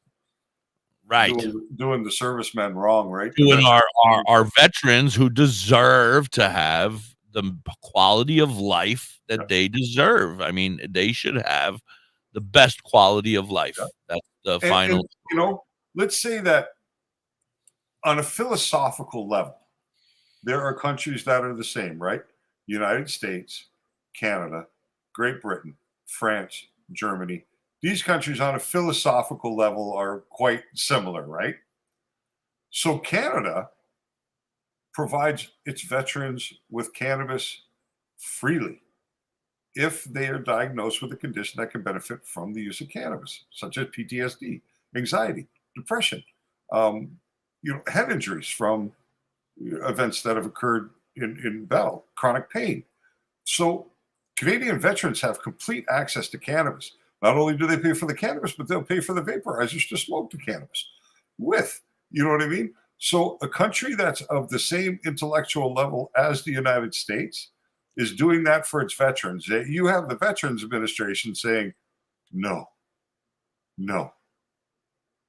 [SPEAKER 2] doing the servicemen wrong, right?
[SPEAKER 1] Doing our veterans who deserve to have the quality of life that they deserve. I mean, they should have the best quality of life. That's the final.
[SPEAKER 2] And, you know, let's say that on a philosophical level, there are countries that are the same, right? United States, Canada, Great Britain, France, Germany. These countries on a philosophical level are quite similar, right? So Canada provides its veterans with cannabis freely if they are diagnosed with a condition that can benefit from the use of cannabis, such as PTSD, anxiety, depression, head injuries from events that have occurred in battle, chronic pain. So Canadian veterans have complete access to cannabis. Not only do they pay for the cannabis, but they'll pay for the vaporizers to smoke the cannabis with. You know what I mean? So a country that's of the same intellectual level as the United States is doing that for its veterans. You have the Veterans Administration saying, no,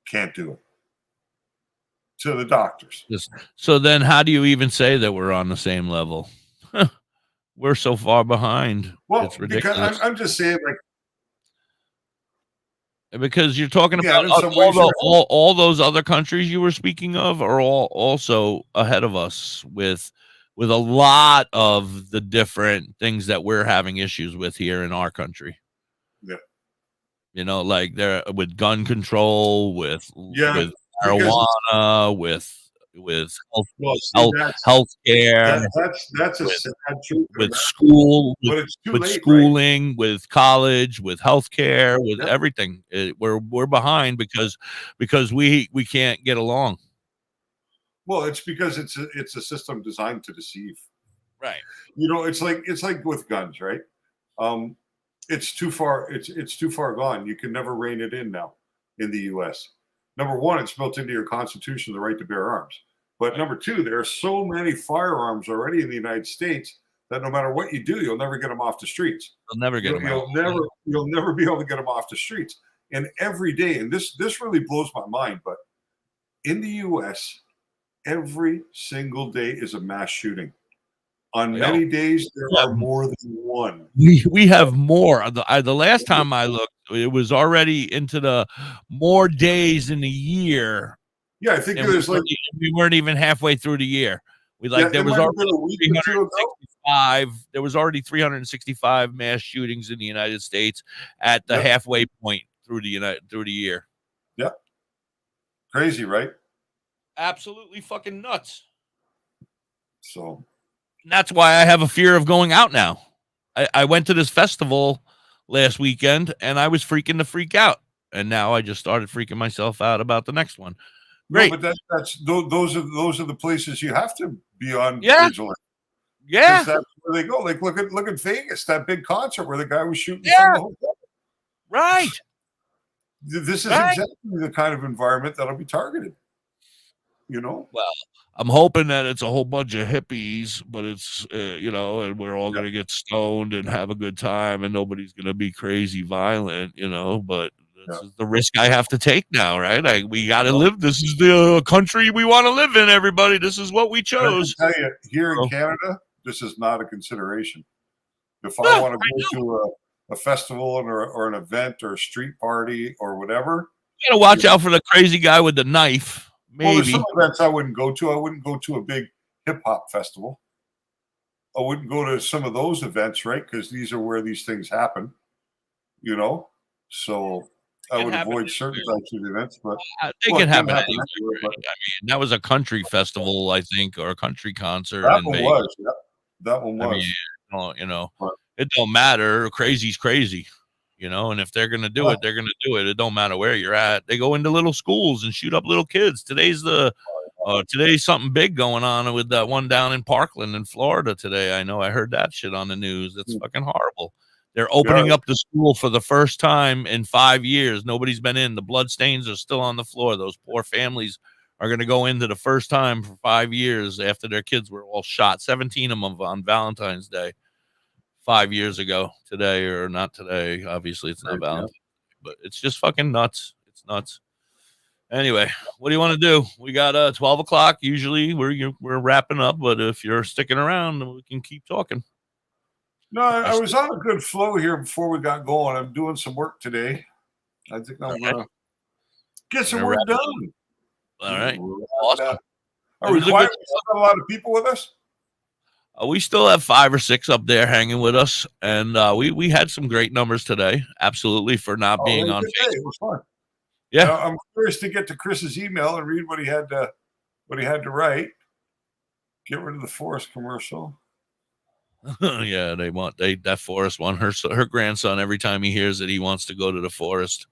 [SPEAKER 2] can't do it. To the doctors.
[SPEAKER 1] So then how do you even say that we're on the same level? We're so far behind.
[SPEAKER 2] Well,
[SPEAKER 1] it's ridiculous.
[SPEAKER 2] Because I'm just saying, like,
[SPEAKER 1] because you're talking about all those other countries you were speaking of are all also ahead of us with a lot of the different things that we're having issues with here in our country.
[SPEAKER 2] Yeah.
[SPEAKER 1] You know, like they're with gun control, with marijuana, with health care,
[SPEAKER 2] that's a sad truth.
[SPEAKER 1] With school, with
[SPEAKER 2] late,
[SPEAKER 1] schooling, right? With college, with health care, with everything. We're behind because we can't get along.
[SPEAKER 2] Well, it's because it's a system designed to deceive.
[SPEAKER 1] Right.
[SPEAKER 2] You know, it's like with guns, right? It's too far. It's too far gone. You can never rein it in now in the U.S. Number one, it's built into your Constitution, the right to bear arms. But number two, there are so many firearms already in the United States that no matter what you do, you'll never get them off the streets.
[SPEAKER 1] You'll never get them out.
[SPEAKER 2] You'll never be able to get them off the streets. And every day, and this really blows my mind, but in the U.S., every single day is a mass shooting. On many days, there are more than one.
[SPEAKER 1] We have more. The last time I looked, it was already into the more days in the year.
[SPEAKER 2] Yeah, I think it was
[SPEAKER 1] we weren't even halfway through the year. There was already 365. There was already 365 mass shootings in the United States at the halfway point through the year.
[SPEAKER 2] Yep. Crazy, right?
[SPEAKER 1] Absolutely fucking nuts.
[SPEAKER 2] So.
[SPEAKER 1] And that's why I have a fear of going out now. I went to this festival last weekend and I was freaking the freak out. And now I just started freaking myself out about the next one. Great.
[SPEAKER 2] No, but those are the places you have to be on vigilant.
[SPEAKER 1] Yeah.
[SPEAKER 2] That's where they go. Like look at Vegas, that big concert where the guy was shooting from the hotel.
[SPEAKER 1] Right.
[SPEAKER 2] This is exactly the kind of environment that'll be targeted. You know?
[SPEAKER 1] Well, I'm hoping that it's a whole bunch of hippies, but it's, and we're all going to get stoned and have a good time and nobody's going to be crazy violent, but this is the risk I have to take now, right? We got to live. This is the country we want to live in, everybody. This is what we chose.
[SPEAKER 2] I tell you, here in Canada, this is not a consideration. If I want to go to a festival or an event or a street party or whatever.
[SPEAKER 1] You got to watch out for the crazy guy with the knife. Maybe.
[SPEAKER 2] Well, there's some events I wouldn't go to. I wouldn't go to a big hip hop festival. I wouldn't go to some of those events, right? Because these are where these things happen, So I would avoid certain types of events, but
[SPEAKER 1] they can happen anywhere. I mean, that was a country festival, I think, or a country concert.
[SPEAKER 2] That one was, That one was.
[SPEAKER 1] I mean, it don't matter. Crazy's crazy, and if they're gonna do it, they're gonna do it. It don't matter where you're at. They go into little schools and shoot up little kids. Today's something big going on with that one down in Parkland in Florida today. I know I heard that shit on the news. That's fucking horrible. They're opening up the school for the first time in 5 years. Nobody's been in. The blood stains are still on the floor. Those poor families are going to go into the first time for 5 years after their kids were all shot. 17 of them on Valentine's Day 5 years ago today, or not today. Obviously, it's not Valentine's Day, but it's just fucking nuts. It's nuts. Anyway, what do you want to do? We got 12 o'clock. Usually we're wrapping up, but if you're sticking around, we can keep talking.
[SPEAKER 2] No, I was on a good flow here before we got going. I'm doing some work today. I think I'm going to get some work done.
[SPEAKER 1] All right. Awesome.
[SPEAKER 2] Are we quiet? We still got a lot of people with us?
[SPEAKER 1] We still have 5 or 6 up there hanging with us, and we had some great numbers today. Absolutely, for not being on Facebook.
[SPEAKER 2] It was fun.
[SPEAKER 1] Yeah,
[SPEAKER 2] I'm curious to get to Chris's email and read what he had to write. Get rid of the forest commercial.
[SPEAKER 1] Yeah, that forest one. Her grandson, every time he hears it, he wants to go to the forest,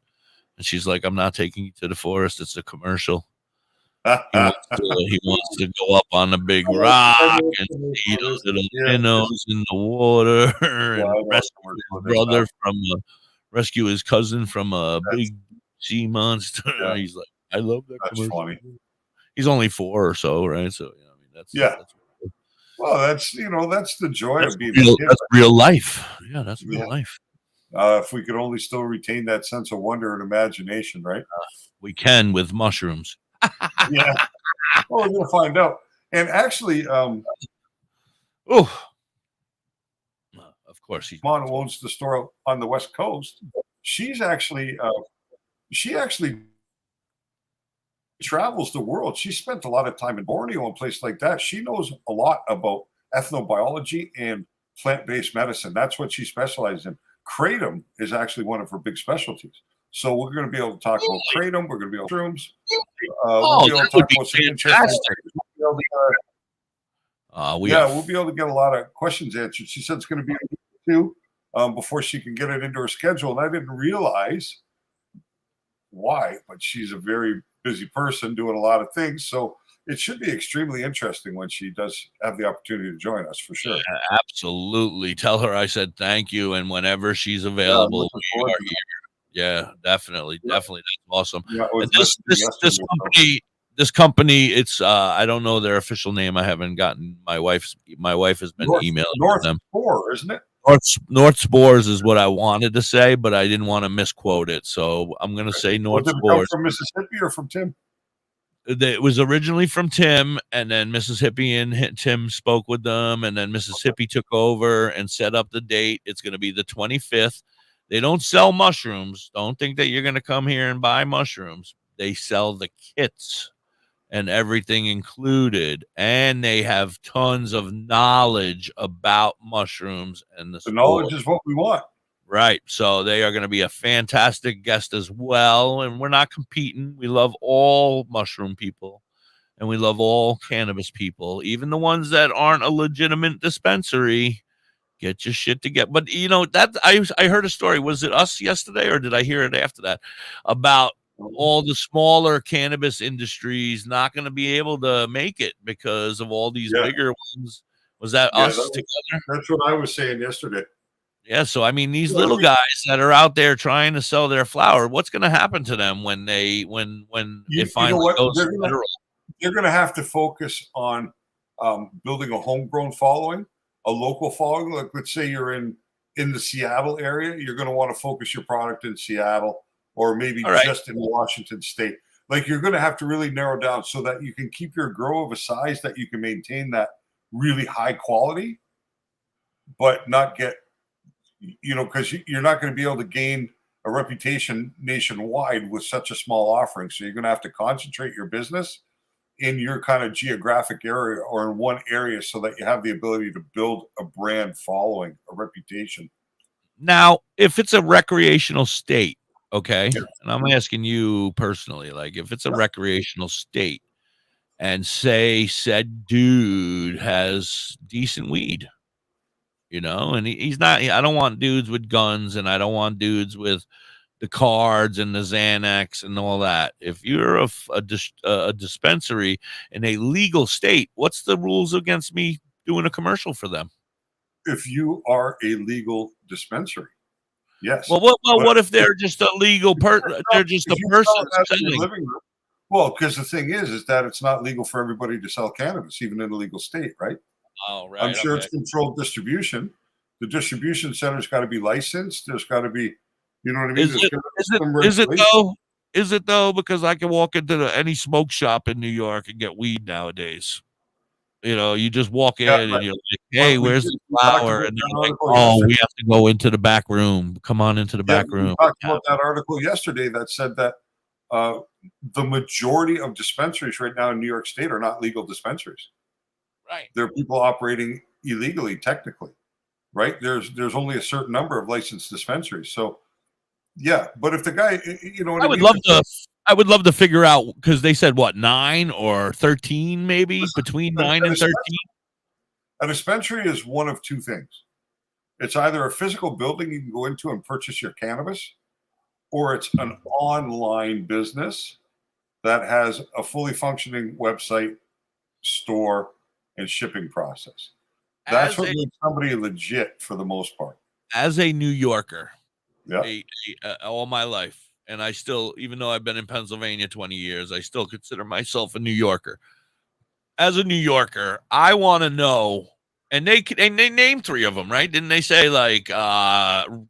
[SPEAKER 1] and she's like, "I'm not taking you to the forest. It's a commercial." He wants to go up on the big rock and see those little minnows in the water and rescue his cousin from a big sea monster. Yeah. He's like, I love that.
[SPEAKER 2] That's funny.
[SPEAKER 1] He's only 4 or so, right? So that's
[SPEAKER 2] well, that's the joy of being
[SPEAKER 1] real. That's real life. Yeah, that's real life.
[SPEAKER 2] If we could only still retain that sense of wonder and imagination, right?
[SPEAKER 1] We can with mushrooms.
[SPEAKER 2] Yeah. Well, we're gonna find out. And actually,
[SPEAKER 1] of course,
[SPEAKER 2] Mom owns the store on the West Coast. She actually travels the world. She spent a lot of time in Borneo and places like that. She knows a lot about ethnobiology and plant-based medicine. That's what she specializes in. Kratom is actually one of her big specialties. So we're going to be able to talk about kratom. We're going to be able to shrooms. We'll be able to talk about some interesting things. We'll be able to get a lot of questions answered. She said it's going to be a week or 2 before she can get it into her schedule. And I didn't realize why, but she's a very busy person doing a lot of things. So it should be extremely interesting when she does have the opportunity to join us, for sure.
[SPEAKER 1] Yeah, absolutely. Tell her I said thank you. And whenever she's available, we are here. Yeah, definitely. That's awesome. Yeah, and this company, it's I don't know their official name. I haven't gotten my wife has been emailing them.
[SPEAKER 2] Spore, isn't it?
[SPEAKER 1] North Spores is what I wanted to say, but I didn't want to misquote it. So I'm going to say North Spores.
[SPEAKER 2] From Mississippi or from Tim?
[SPEAKER 1] It was originally from Tim, and then Mississippi and Tim spoke with them, and then Mississippi took over and set up the date. It's going to be the 25th. They don't sell mushrooms. Don't think that you're going to come here and buy mushrooms. They sell the kits and everything included, and they have tons of knowledge about mushrooms. And the
[SPEAKER 2] knowledge is what we want.
[SPEAKER 1] Right. So they are going to be a fantastic guest as well. And we're not competing. We love all mushroom people, and we love all cannabis people, even the ones that aren't a legitimate dispensary. Get your shit together. But that I heard a story. Was it us yesterday, or did I hear it after that, about all the smaller cannabis industries not going to be able to make it because of all these bigger ones? Was that us together?
[SPEAKER 2] That's what I was saying yesterday.
[SPEAKER 1] Yeah. So I mean, these little guys that are out there trying to sell their flower, what's going to happen to them when it finally goes federal?
[SPEAKER 2] They're going to have to focus on building a homegrown following. A local following, like let's say you're in the Seattle area, you're going to want to focus your product in Seattle or maybe just in Washington State. Like you're going to have to really narrow down so that you can keep your grow of a size that you can maintain that really high quality, but not get, because you're not going to be able to gain a reputation nationwide with such a small offering. So you're going to have to concentrate your business in your kind of geographic area or in one area so that you have the ability to build a brand following, a reputation.
[SPEAKER 1] Now, if it's a recreational state, okay, and I'm asking you personally, like if it's a recreational state and say said dude has decent weed, And he's not. I don't want dudes with guns, and I don't want dudes with the cards and the Xanax and all that. If you're a dispensary in a legal state, what's the rules against me doing a commercial for them?
[SPEAKER 2] If you are a legal dispensary, yes.
[SPEAKER 1] Well, what if they're just a legal person? They're just a person selling.
[SPEAKER 2] Well, because the thing is that it's not legal for everybody to sell cannabis, even in a legal state, right?
[SPEAKER 1] Oh, right.
[SPEAKER 2] I'm sure it's controlled distribution. The distribution center's got to be licensed. There's got to be, you know what I mean?
[SPEAKER 1] Is it though? Because I can walk into any smoke shop in New York and get weed nowadays. You just walk in and you're like, "Hey, where's the flower?" And they're like, "Oh, we have to go into the back room. Come on into the back room."
[SPEAKER 2] We talked about that article yesterday that said that the majority of dispensaries right now in New York State are not legal dispensaries.
[SPEAKER 1] Right.
[SPEAKER 2] There are people operating illegally, technically. Right. There's only a certain number of licensed dispensaries. So, yeah. But if the guy,
[SPEAKER 1] I would love to figure out, because they said what, 9 or 13, maybe between 9 and 13.
[SPEAKER 2] A dispensary is one of two things. It's either a physical building you can go into and purchase your cannabis, or it's an online business that has a fully functioning website, store, and shipping process. That's what makes somebody legit for the most part.
[SPEAKER 1] As a New Yorker, all my life, and I still, even though I've been in Pennsylvania 20 years, I still consider myself a New Yorker. As a New Yorker, I want to know, and they named 3 of them, right? Didn't they say like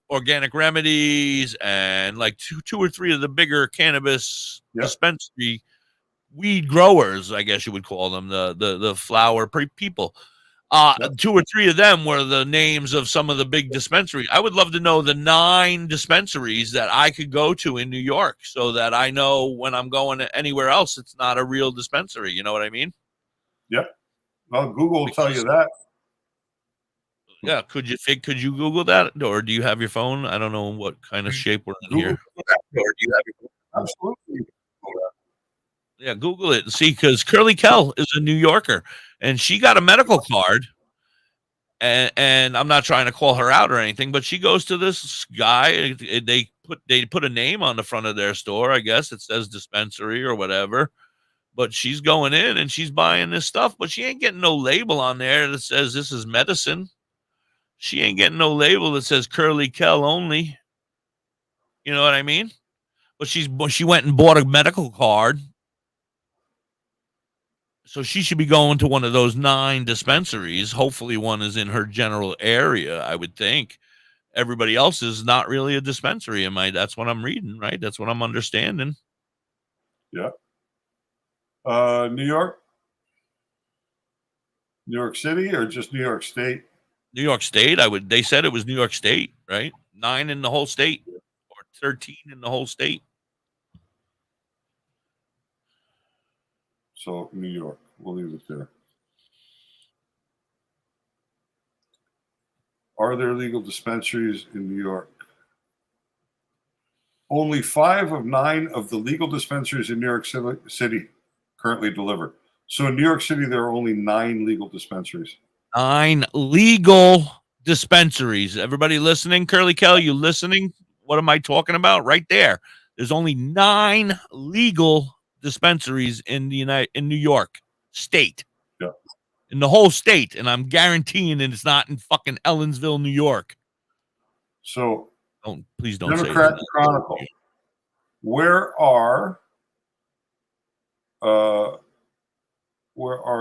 [SPEAKER 1] Organic Remedies and like two or three of the bigger cannabis dispensary weed growers, I guess you would call them, the flower people. 2 or 3 of them were the names of some of the big dispensaries. I would love to know the 9 dispensaries that I could go to in New York, so that I know when I'm going anywhere else, it's not a real dispensary. You know what I mean?
[SPEAKER 2] Yep. Well, Google will tell you that.
[SPEAKER 1] Yeah. Could you Google that, or do you have your phone? I don't know what kind of shape we're in here.
[SPEAKER 2] Or do you have your phone? Absolutely.
[SPEAKER 1] Yeah, Google it and see, because Curly Kell is a New Yorker, and she got a medical card, and I'm not trying to call her out or anything, but she goes to this guy. They put a name on the front of their store. I guess it says dispensary or whatever, but she's going in and she's buying this stuff, but she ain't getting no label on there that says this is medicine. She ain't getting no label that says Curly Kell only. You know what I mean? But she went and bought a medical card. So she should be going to one of those 9 dispensaries. Hopefully one is in her general area, I would think. Everybody else is not really a dispensary. That's what I'm reading, right? That's what I'm understanding.
[SPEAKER 2] Yeah. New York? New York City or just New York State?
[SPEAKER 1] New York State. They said it was New York State, right? 9 in the whole state, or 13 in the whole state.
[SPEAKER 2] So New York, we'll leave it there. Are there legal dispensaries in New York? Only 5 of 9 of the legal dispensaries in New York City currently deliver. So in New York City, there are only 9 legal dispensaries.
[SPEAKER 1] 9 legal dispensaries. Everybody listening? Curly Kell, you listening? What am I talking about? Right there. There's only 9 legal dispensaries in New York State.
[SPEAKER 2] Yeah.
[SPEAKER 1] In the whole state, and I'm guaranteeing that it's not in fucking Ellensville, New York.
[SPEAKER 2] So
[SPEAKER 1] please don't
[SPEAKER 2] Democrat
[SPEAKER 1] say
[SPEAKER 2] Chronicle. Where are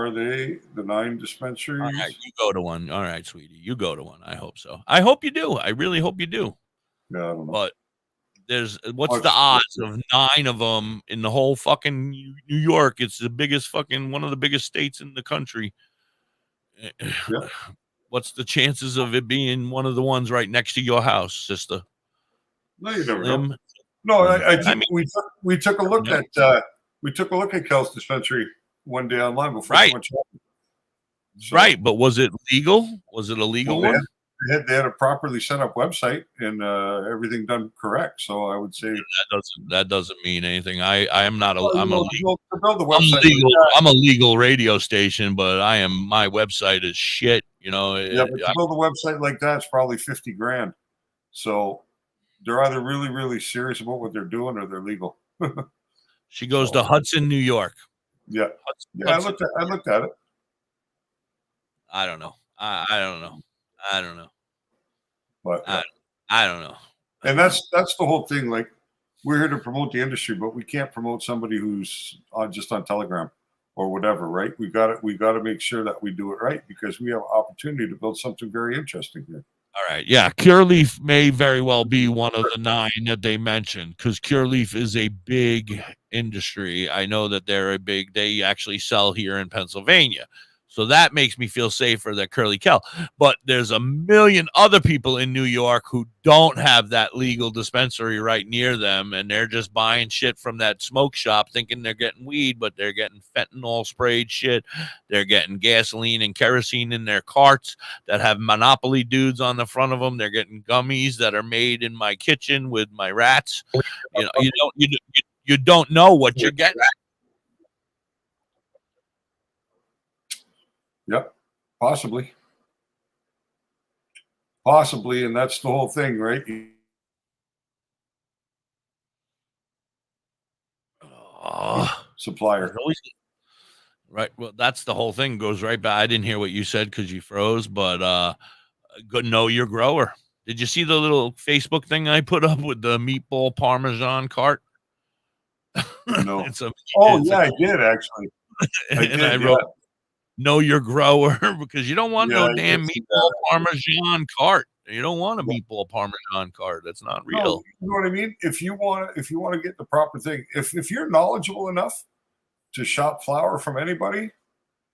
[SPEAKER 2] they? The 9 dispensaries?
[SPEAKER 1] All right, you go to one. All right, sweetie, you go to one. I hope so. I hope you do. I really hope you do.
[SPEAKER 2] Yeah, I don't know.
[SPEAKER 1] But what's the odds of 9 of them in the whole fucking New York? It's the biggest fucking one of the biggest states in the country.
[SPEAKER 2] Yeah.
[SPEAKER 1] What's the chances of it being one of the ones right next to your house, sister?
[SPEAKER 2] No, you never know. No, I think we took a look at Kell's dispensary one day online before.
[SPEAKER 1] Right. Right, but was it legal? Was it a legal one?
[SPEAKER 2] They had a properly set up website and everything done correct. So I would say
[SPEAKER 1] that doesn't mean anything. I'm not a I'm a legal radio station, but my website is shit.
[SPEAKER 2] Yeah, but to build a website like that, it's probably 50 grand. So they're either really, really serious about what they're doing or they're legal.
[SPEAKER 1] She goes to Hudson, New York.
[SPEAKER 2] Yeah. I looked at it.
[SPEAKER 1] I don't know. I don't know. I don't know.
[SPEAKER 2] But
[SPEAKER 1] I don't know.
[SPEAKER 2] And that's the whole thing. Like, we're here to promote the industry, but we can't promote somebody who's just on Telegram or whatever, right? We got to make sure that we do it right, because we have opportunity to build something very interesting here.
[SPEAKER 1] All right. Yeah. Cureleaf may very well be one of the 9 that they mentioned, because Cureleaf is a big industry. I know that they actually sell here in Pennsylvania. So that makes me feel safer that Curly Kell. But there's a million other people in New York who don't have that legal dispensary right near them, and they're just buying shit from that smoke shop thinking they're getting weed, but they're getting fentanyl sprayed shit. They're getting gasoline and kerosene in their carts that have Monopoly dudes on the front of them. They're getting gummies that are made in my kitchen with my rats. You don't know what you're getting.
[SPEAKER 2] Yep, possibly, and that's the whole thing, right? Supplier,
[SPEAKER 1] right? Well, that's the whole thing. Goes right back. I didn't hear what you said because you froze, but good. Know your grower. Did you see the little Facebook thing I put up with the meatball parmesan cart?
[SPEAKER 2] No. I did actually.
[SPEAKER 1] I wrote, know your grower, because you don't want no damn meatball parmesan cart. You don't want a meatball parmesan cart. That's not real.
[SPEAKER 2] No, you know what I mean? If you want to get the proper thing, if you're knowledgeable enough to shop flour from anybody,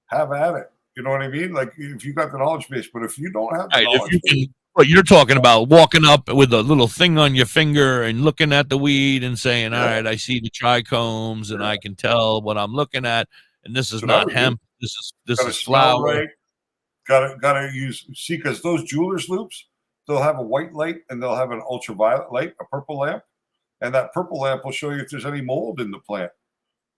[SPEAKER 2] have at it. You know what I mean? Like, if you got the knowledge base, but if you don't have the knowledge base,
[SPEAKER 1] but you're talking about walking up with a little thing on your finger and looking at the weed and saying, all right, I see the trichomes and I can tell what I'm looking at. And this is not hemp. This is flour.
[SPEAKER 2] Right. Gotta use, because those jeweler's loops, they'll have a white light and they'll have an ultraviolet light, a purple lamp, and that purple lamp will show you if there's any mold in the plant.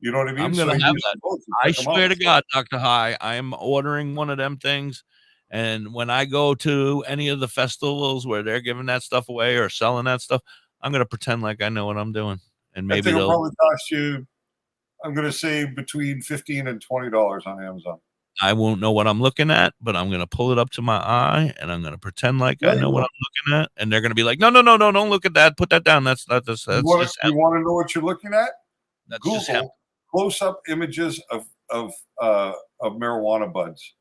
[SPEAKER 2] You know what I mean?
[SPEAKER 1] I'm gonna have that. I swear to God, Dr. High, I am ordering one of them things. And when I go to any of the festivals where they're giving that stuff away or selling that stuff, I'm gonna pretend like I know what I'm doing. And maybe
[SPEAKER 2] it'll probably cost you, I'm going to say, between $15 and $20 on Amazon.
[SPEAKER 1] I won't know what I'm looking at, but I'm going to pull it up to my eye and I'm going to pretend like I know what I'm looking at. And they're going to be like, no, don't look at that. Put that down. That's you
[SPEAKER 2] want to know what you're looking at?
[SPEAKER 1] That's
[SPEAKER 2] Google close-up images of marijuana buds.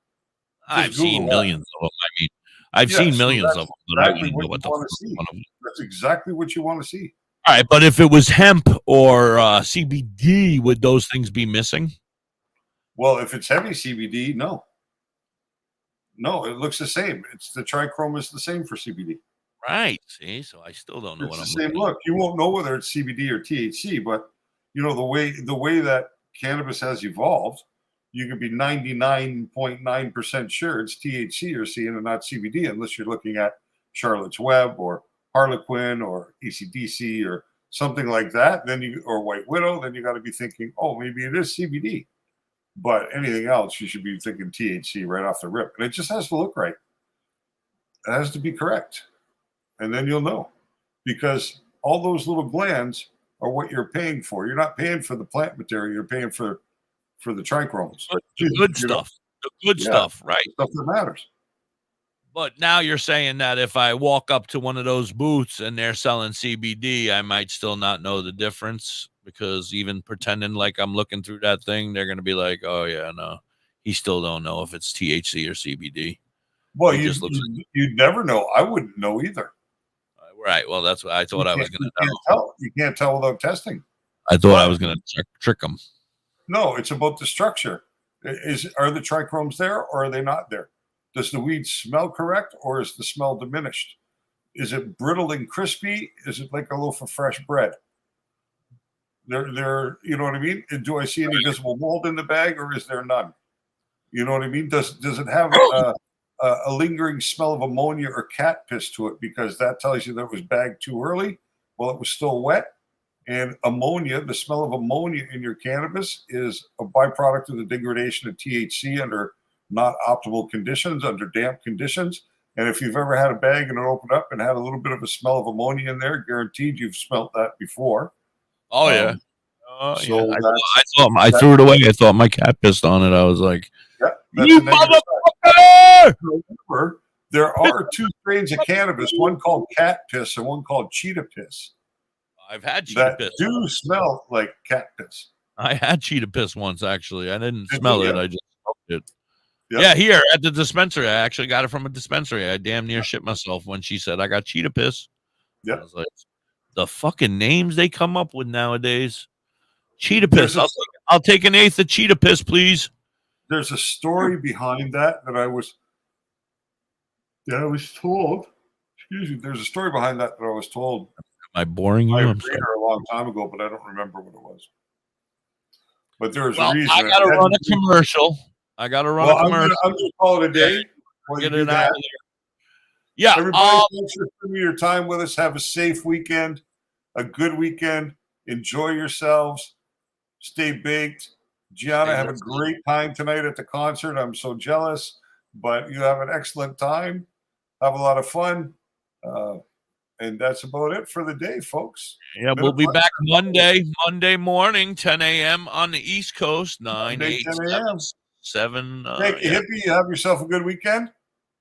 [SPEAKER 1] I've seen millions of them. I mean, I've seen millions of them, but I wouldn't know what the fuck one of them.
[SPEAKER 2] That's exactly what you want to see.
[SPEAKER 1] All right, but if it was hemp or CBD, would those things be missing?
[SPEAKER 2] Well, if it's heavy CBD, no, it looks the same. It's the trichrome is the same for CBD.
[SPEAKER 1] Right. See, so I still don't know what I'm
[SPEAKER 2] looking at. It's the same look. You won't know whether it's CBD or THC, but you know the way that cannabis has evolved, you can be 99.9% sure it's THC you're seeing and not CBD, unless you're looking at Charlotte's Web or Harlequin or ACDC or something like that, or White Widow, then you got to be thinking, oh, maybe it is CBD. But anything else, you should be thinking THC right off the rip. And it just has to look right. It has to be correct. And then you'll know. Because all those little glands are what you're paying for. You're not paying for the plant material. You're paying for the trichromes.
[SPEAKER 1] The good stuff. The good stuff, right?
[SPEAKER 2] Stuff that matters.
[SPEAKER 1] But now you're saying that if I walk up to one of those booths and they're selling CBD, I might still not know the difference, because even pretending like I'm looking through that thing, they're going to be like, oh, yeah, no, he still don't know if it's THC or CBD.
[SPEAKER 2] Well, you'd never know. I wouldn't know either.
[SPEAKER 1] Right. Well, that's what I thought I was going to know.
[SPEAKER 2] You can't tell without testing.
[SPEAKER 1] I thought I was going to trick them.
[SPEAKER 2] No, it's about the structure. Are the trichromes there or are they not there? Does the weed smell correct, or is the smell diminished? Is it brittle and crispy? Is it like a loaf of fresh bread? They're you know what I mean? Do I see any visible mold in the bag, or is there none? You know what I mean? Does it have a lingering smell of ammonia or cat piss to it, because that tells you that it was bagged too early while it was still wet? And ammonia, the smell of ammonia in your cannabis, is a byproduct of the degradation of THC under not optimal conditions, under damp conditions. And if you've ever had a bag and it opened up and had a little bit of a smell of ammonia in there, guaranteed you've smelt that before.
[SPEAKER 1] Oh yeah.
[SPEAKER 2] So
[SPEAKER 1] I threw it away. I thought my cat pissed on it. I was like,
[SPEAKER 2] that's
[SPEAKER 1] "You
[SPEAKER 2] a negative
[SPEAKER 1] motherfucker!"
[SPEAKER 2] Remember, there are two strains of cannabis, one called cat piss and one called cheetah piss.
[SPEAKER 1] I've had cheetah
[SPEAKER 2] that
[SPEAKER 1] piss.
[SPEAKER 2] do smell like cat piss.
[SPEAKER 1] I had cheetah piss once, actually. I didn't smell it. I just smoked it.
[SPEAKER 2] Yep.
[SPEAKER 1] Yeah, here at the dispensary. I actually got it from a dispensary. I damn near shit myself when she said I got cheetah piss.
[SPEAKER 2] Yeah.
[SPEAKER 1] I was like, the fucking names they come up with nowadays. Cheetah piss. I'll take an eighth of cheetah piss, please.
[SPEAKER 2] There's a story behind that I was told. Excuse me. There's a story behind that I was told.
[SPEAKER 1] Am I boring you?
[SPEAKER 2] I
[SPEAKER 1] I'm
[SPEAKER 2] read
[SPEAKER 1] sorry.
[SPEAKER 2] her a long time ago, but I don't remember what it was. But there was
[SPEAKER 1] Well,
[SPEAKER 2] a reason.
[SPEAKER 1] I got to run a commercial. I got to run a commercial.
[SPEAKER 2] I'm going to call it a day. While you
[SPEAKER 1] Get
[SPEAKER 2] do
[SPEAKER 1] it out
[SPEAKER 2] that.
[SPEAKER 1] of there. Yeah.
[SPEAKER 2] Everybody, thanks for spending your time with us. Have a safe weekend, a good weekend. Enjoy yourselves. Stay baked. Gianna, have a great time tonight at the concert. I'm so jealous, but you have an excellent time. Have a lot of fun. And that's about it for the day, folks.
[SPEAKER 1] Yeah, we'll be back Monday morning, 10 a.m. on the East Coast, 9, 8, 7.
[SPEAKER 2] Thank you, Hippie. You have yourself a good weekend.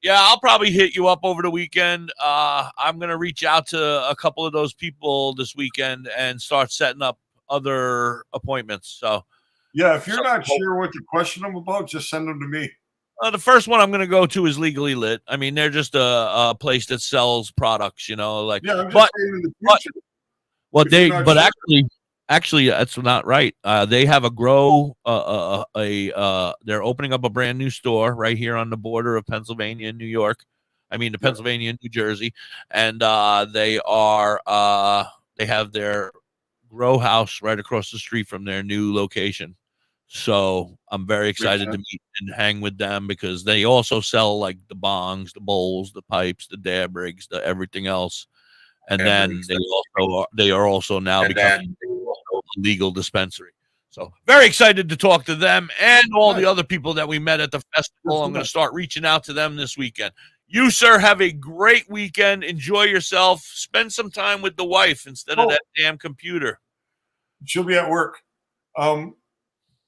[SPEAKER 1] Yeah, I'll probably hit you up over the weekend. I'm going to reach out to a couple of those people this weekend and start setting up other appointments. So,
[SPEAKER 2] yeah, if you're not sure what to question them about, just send them to me.
[SPEAKER 1] The first one I'm going to go to is Legally Lit. I mean, they're just a place that sells products, like.
[SPEAKER 2] Yeah, I'm just saying in the future.
[SPEAKER 1] Actually, that's not right. They have a grow. They're opening up a brand new store right here on the border of Pennsylvania and New York. I mean, Pennsylvania and New Jersey, and they have their grow house right across the street from their new location. So I'm very excited to meet and hang with them because they also sell like the bongs, the bowls, the pipes, the dab rigs, the everything else. And then they are also now becoming a legal dispensary. So very excited to talk to them and all the other people that we met at the festival. I'm going to start reaching out to them this weekend. You, sir, have a great weekend. Enjoy yourself. Spend some time with the wife instead of that damn computer.
[SPEAKER 2] She'll be at work.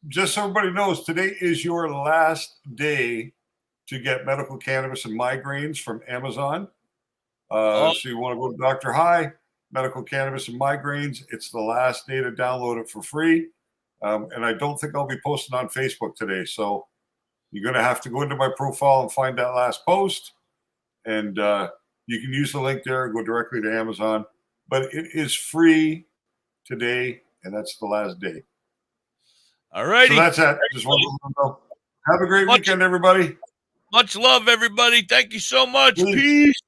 [SPEAKER 2] Just so everybody knows, today is your last day to get medical cannabis and migraines from Amazon. So you want to go to DoktorHigh, medical cannabis and migraines. It's the last day to download it for free. And I don't think I'll be posting on Facebook today. So you're going to have to go into my profile and find that last post. And you can use the link there and go directly to Amazon. But it is free today, and that's the last day.
[SPEAKER 1] All righty.
[SPEAKER 2] So that's it. Just want to know. Have a great weekend, everybody.
[SPEAKER 1] Much love, everybody. Thank you so much. Peace.